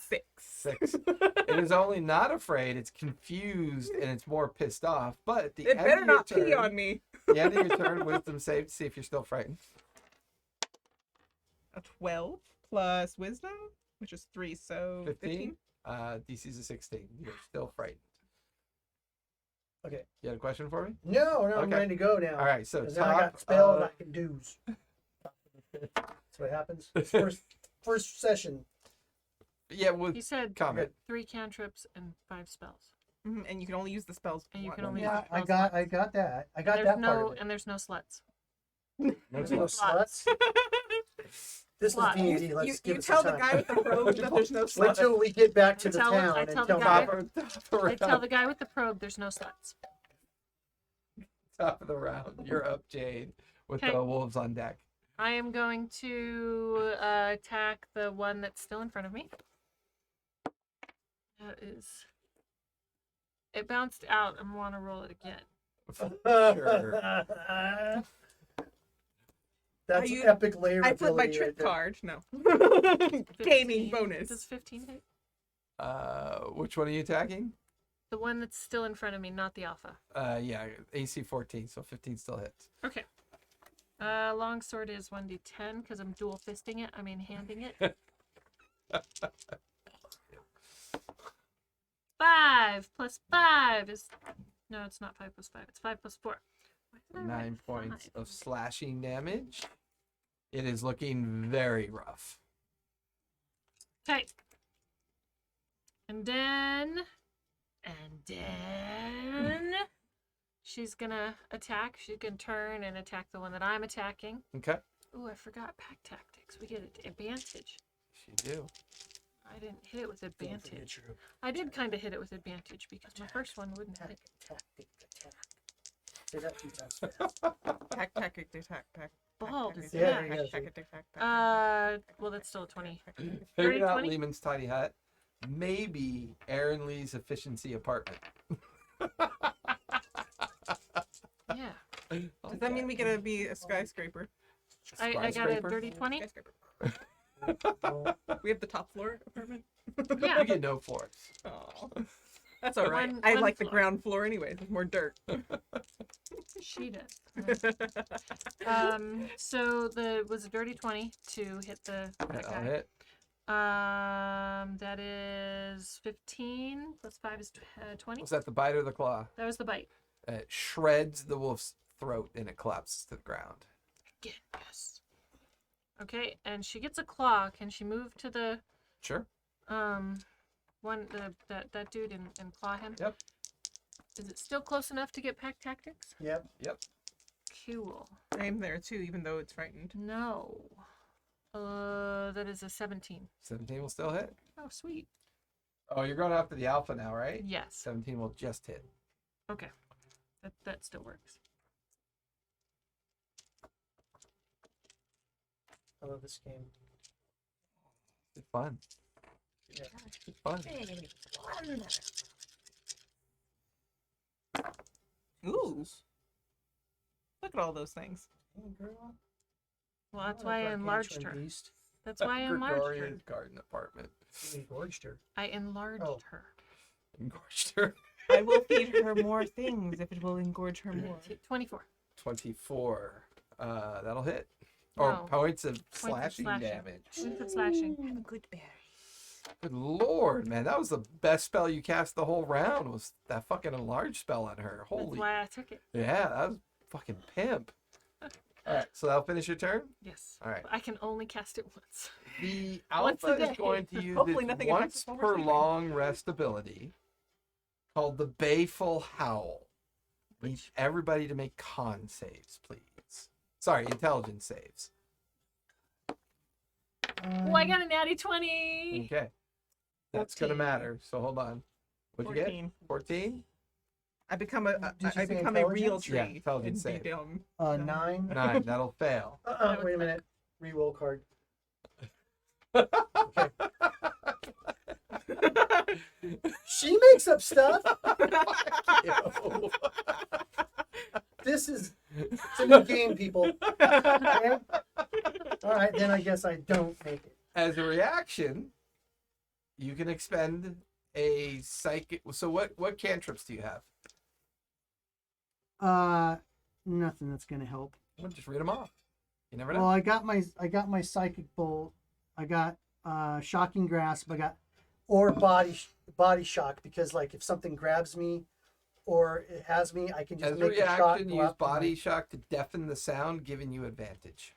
6. 6. It is only not afraid, it's confused, and it's more pissed off. But at the It end better of your not pee turn, on me. the end of your turn, wisdom save to see if you're still frightened. A 12 plus wisdom, which is 3, so 15. DC's a 16. You're still frightened. Okay. You had a question for me? No, I'm Okay. ready to go now. All right, so 'Cause now I top got spells of- I can do's. That's what happens. First session. yeah, with He said comment. 3 cantrips and 5 spells. and you can only use the spells. And you once. can only- Yeah, I spell got slots. that. I got There's that no part of it. and there's no sluts. No There's deal. no sluts. This is Slot. D&D. Let's you give you it tell some the time. guy with the probe that there's no Wait sluts. till we get back to the I town tell and the tell guy- me. Top of the I tell round. the guy with the probe there's no sluts. Top of the round. You're up, Jade, with Okay. the wolves on deck. I am going to attack the one that's still in front of me. That is. It bounced out. I want to roll it again. Sure. That's I use- epic layer I flip my ability trick right there. card. No. 15. Gaming bonus. Does 15 hit? Which one are you attacking? The one that's still in front of me, not the alpha. Yeah, AC 14, so 15 still hits. Okay. Longsword is 1d10 because I'm dual fisting it. I mean, handing it. 5 plus 5 is. No, it's not 5 plus 5. It's 5 plus 4. Why did I write 9 points 5? of slashing damage. It is looking very rough. Okay. And then she's gonna attack. She can turn and attack the one that I'm attacking. Okay. Ooh, I forgot pack tactics. We get an advantage. You do. I didn't hit it with Don't forget advantage. your I did kind of hit it with advantage because my first one wouldn't hit. tactic. Say that 2 times fast. Tack. Bald is Yeah, that? yeah. Well, that's still a 20. Maybe 30, not 20? Lehman's tiny hut. Maybe Aaron Lee's efficiency apartment. Yeah. Does that mean we get to be a skyscraper? I got a Skyscraper? dirty 20. Skyscraper. We have the top floor apartment. Yeah. You get no floors. Oh, that's all right. One- I one like the floor. ground floor anyways. There's more dirt. She does. So was a dirty 20 to hit the that I'll guy. hit. That is 15 plus 5 is 20. Was that the bite or the claw? That was the bite. It shreds the wolf's throat and it collapses to the ground. Again, yes. Okay, and she gets a claw. Can she move to the Sure. one that dude and claw him? Yep. Is it still close enough to get pack tactics? Yep. Cool. I'm there too, even though it's frightened. No. That is a 17. 17 will still hit. Oh, sweet. Oh, you're going after the alpha now, right? Yes. 17 will just hit. Okay. That still works. I love this game. It's fun. Yeah. It's fun. Ooh. Look at all those things. Hey, girl. Well, that's Oh, why I gargantuan enlarged her. beast. That's why I enlarged her. Gregoria's garden apartment. You engorged her. I enlarged Oh. her. Engorged her. I will feed her more things if it will engorge her more. 24. 24. That'll hit. Or No. points of Points of slashing slashing. damage. Points of slashing. Have a good berry. Good lord, man. That was the best spell you cast the whole round, was that fucking enlarge spell on her. That's Holy. why I took it. Yeah, that was fucking pimp. Alright, so that'll finish your turn? Yes. Alright. I can only cast it once. The Once a alpha is day. going to use Hopefully its nothing affects once us while we're per sleeping. long rest ability called the Bayful Howl. Need everybody to make con saves, please. Sorry, intelligence saves. Oh, I got a natty 20. Okay. That's going to 14. matter. So hold on. What'd you get? 14. 14? I become a Did you I say become a real intelligence? tree. Yeah, intelligence and be save. dumb. 9. 9. That'll fail. Wait a minute. Reroll card. She makes up stuff. This is it's a new game, people. Okay? All right, then I guess I don't make it. As a reaction, you can expend a psychic. So what cantrips do you have? Nothing that's gonna help. Well, just read them off. You never know. Well, I got my psychic bolt. I got shocking grasp. I got or body shock, because like if something grabs me or it has me, I can just As a make a shock. reaction, go use out from body my- shock to deafen the sound, giving you advantage.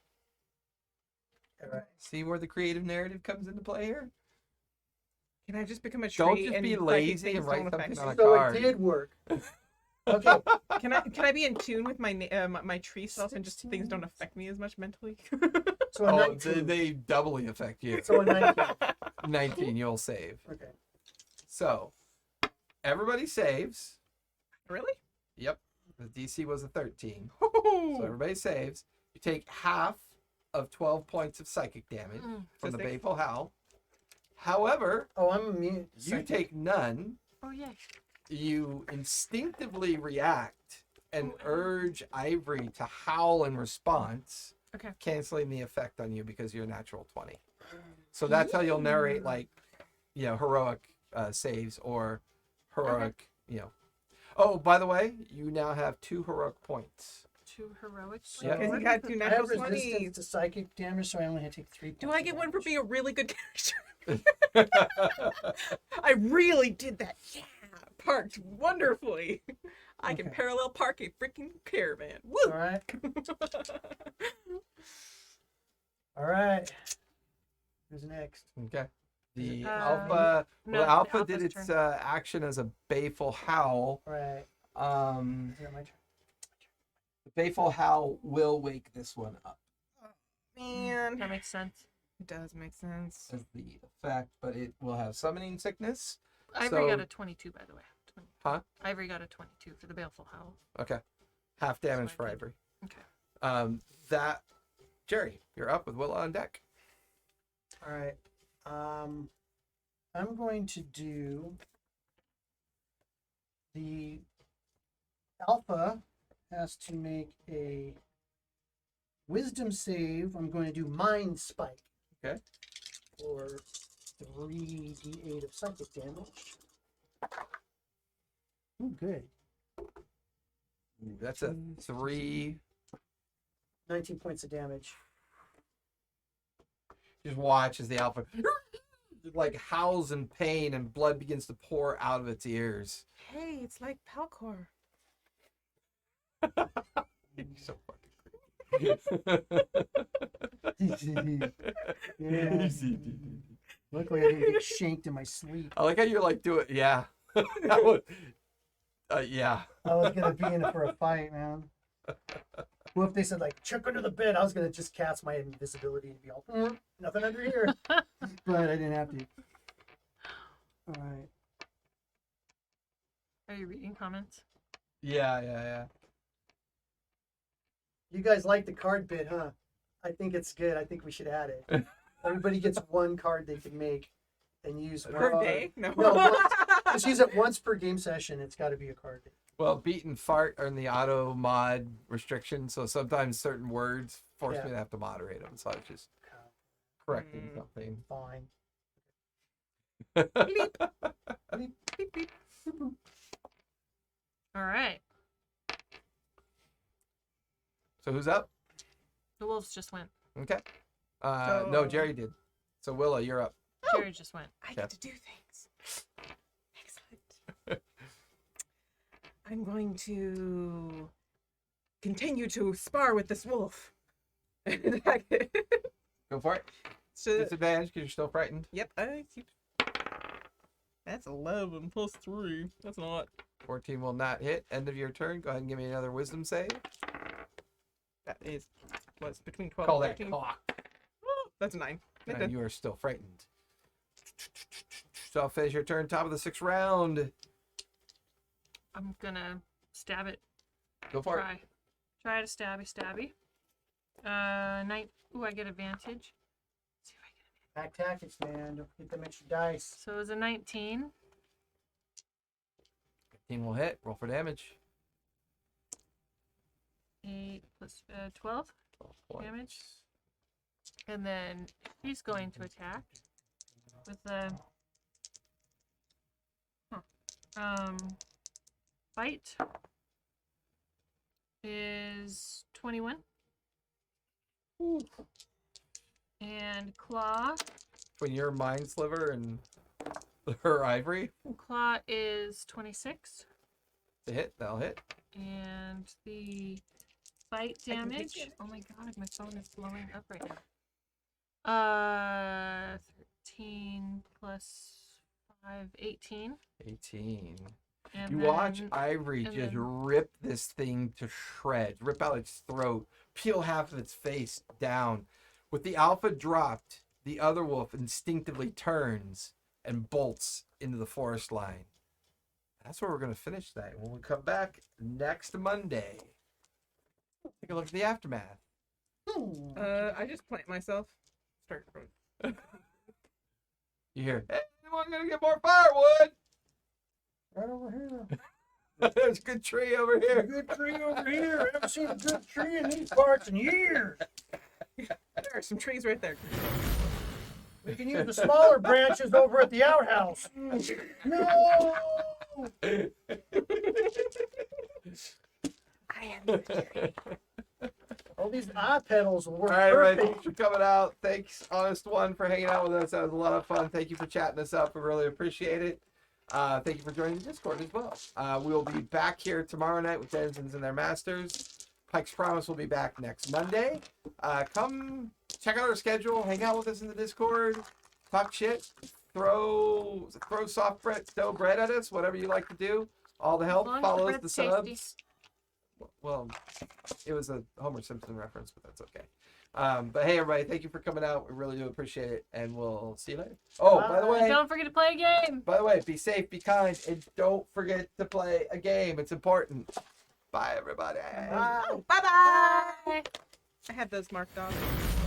All right. See where the creative narrative comes into play here? Can I just become a tree? Don't just and be psychic lazy things and write don't affect something on me? a So card. it did work. Okay. Can I be in tune with my my tree self and just things don't affect me as much mentally? So a Oh, 19. they doubly affect you. So a 19. 19, you'll save. Okay. So, everybody saves. Really? Yep. The DC was a 13. So everybody saves. You take half of 12 points of psychic damage from the So six. Bayful Howl. However, Oh, I'm immune. you Psychic. take none. Oh, yeah. You instinctively react and urge Ivory to howl in response, Okay. canceling the effect on you because you're a natural 20. So that's how you'll narrate, like, heroic saves or heroic, Oh, by the way, you now have 2 heroic points. 2 heroic. Yeah. Because you got 2 I natural have resistance 20s. to psychic damage, so I only have to take 3 points. Do I of get one for damage. being a really good character? I really did that. Yeah. Parked wonderfully. I can Okay. parallel park a freaking caravan. Woo! All right. All right. Who's next? Okay. The Uh, alpha. no, the the alpha did alpha's its turn. action as a Bayful Howl. All right. Um, Is it my turn? the Bayful Howl will wake this one up Man. That makes sense. It does make sense. as the effect, but it will have summoning sickness. Ivory got So- a 22, by the way. 20. Huh? Ivory got a 22 for the Baleful Howl. Okay. Half damage fine, for too. Ivory. Okay. That Jerry, you're up with Willa on deck. All right. I'm going to do the alpha has to make a wisdom save. I'm going to do mind spike. Okay. For 3d8 of psychic damage. Oh, good. Ooh, that's a 3. 19 points of damage. Just watch as the alpha like howls in pain and blood begins to pour out of its ears. Hey, it's like Palcor. You're so fucking Yeah. Luckily, I didn't get shanked in my sleep. I like how you're like doing. Yeah. That was, yeah. I was gonna be in it for a fight, man. Well, if they said like check under the bed, I was gonna just cast my invisibility and be all nothing under here, but I didn't have to. All right. Are you reading comments? Yeah. You guys like the card bit, huh? I think it's good. I think we should add it. Everybody gets one card they can make and use one. Per day? No. No, just use it once per game session. It's got to be a card. Well, beat and fart are in the auto mod restriction, so sometimes certain words force me to have to moderate them. So I was just correcting something. Fine. Beep, beep. All right. So who's up? The wolves just went. Okay. No, Jerry did. So Willa, you're up. Jerry just went. I get to do things. Excellent. I'm going to continue to spar with this wolf. Go for it. So, Disadvantage because you're still frightened. yep. That's 11 plus 3. That's not. 14 will not hit. End of your turn. Go ahead and give me another wisdom save. That is what's between 12 Call and that 13. cock. That's 9. And you are still frightened. So I'll finish your turn. Top of the 6th round. I'm gonna stab it. Go for it. Try to stabby. Ooh, I get advantage. Let's see if I get Back tactics, man. Don't forget them extra dice. So it was a 19. 15 will hit. Roll for damage. 8 plus 12 12 damage. And then he's going to attack with the bite is 21. Ooh. And claw Between your mind sliver and her ivory. claw is 26. To hit, that'll hit. And the bite I can take damage. it. Oh my god, my phone is blowing up right now. 13 plus 5, 18. 18. And You then, watch Ivory and just then- rip this thing to shreds, rip out its throat, peel half of its face down. With the alpha dropped, the other wolf instinctively turns and bolts into the forest line. That's where we're going to finish that. When we come back next Monday, take a look at the aftermath. I just plant myself. Start growing. You hear, hey, anyone going to get more firewood? Right over here. There's a good tree over here. Good tree over here. I haven't seen a good tree in these parts in years. There are some trees right there. We can use the smaller branches over at the outhouse. No! I am the tree. All these eye petals will work All right, everybody, perfect. thanks for coming out. Thanks, Honest One, for hanging out with us. That was a lot of fun. Thank you for chatting us up. We really appreciate it. Thank you for joining the Discord as well. We'll be back here tomorrow night with Denizens and their Masters. Pike's Promise will be back next Monday. Come check out our schedule. Hang out with us in the Discord. Talk shit. Throw soft bread, dough bread at us. Whatever you like to do. All the help. As long as Follow the us, the bread's subs. tasty. Well, it was a Homer Simpson reference, but that's okay. But hey, everybody, thank you for coming out. We really do appreciate it, and we'll see you later. Oh, by the way, Don't forget to play a game. be safe, be kind, and don't forget to play a game. It's important. Bye, everybody. Bye-bye. Bye. I had those marked off.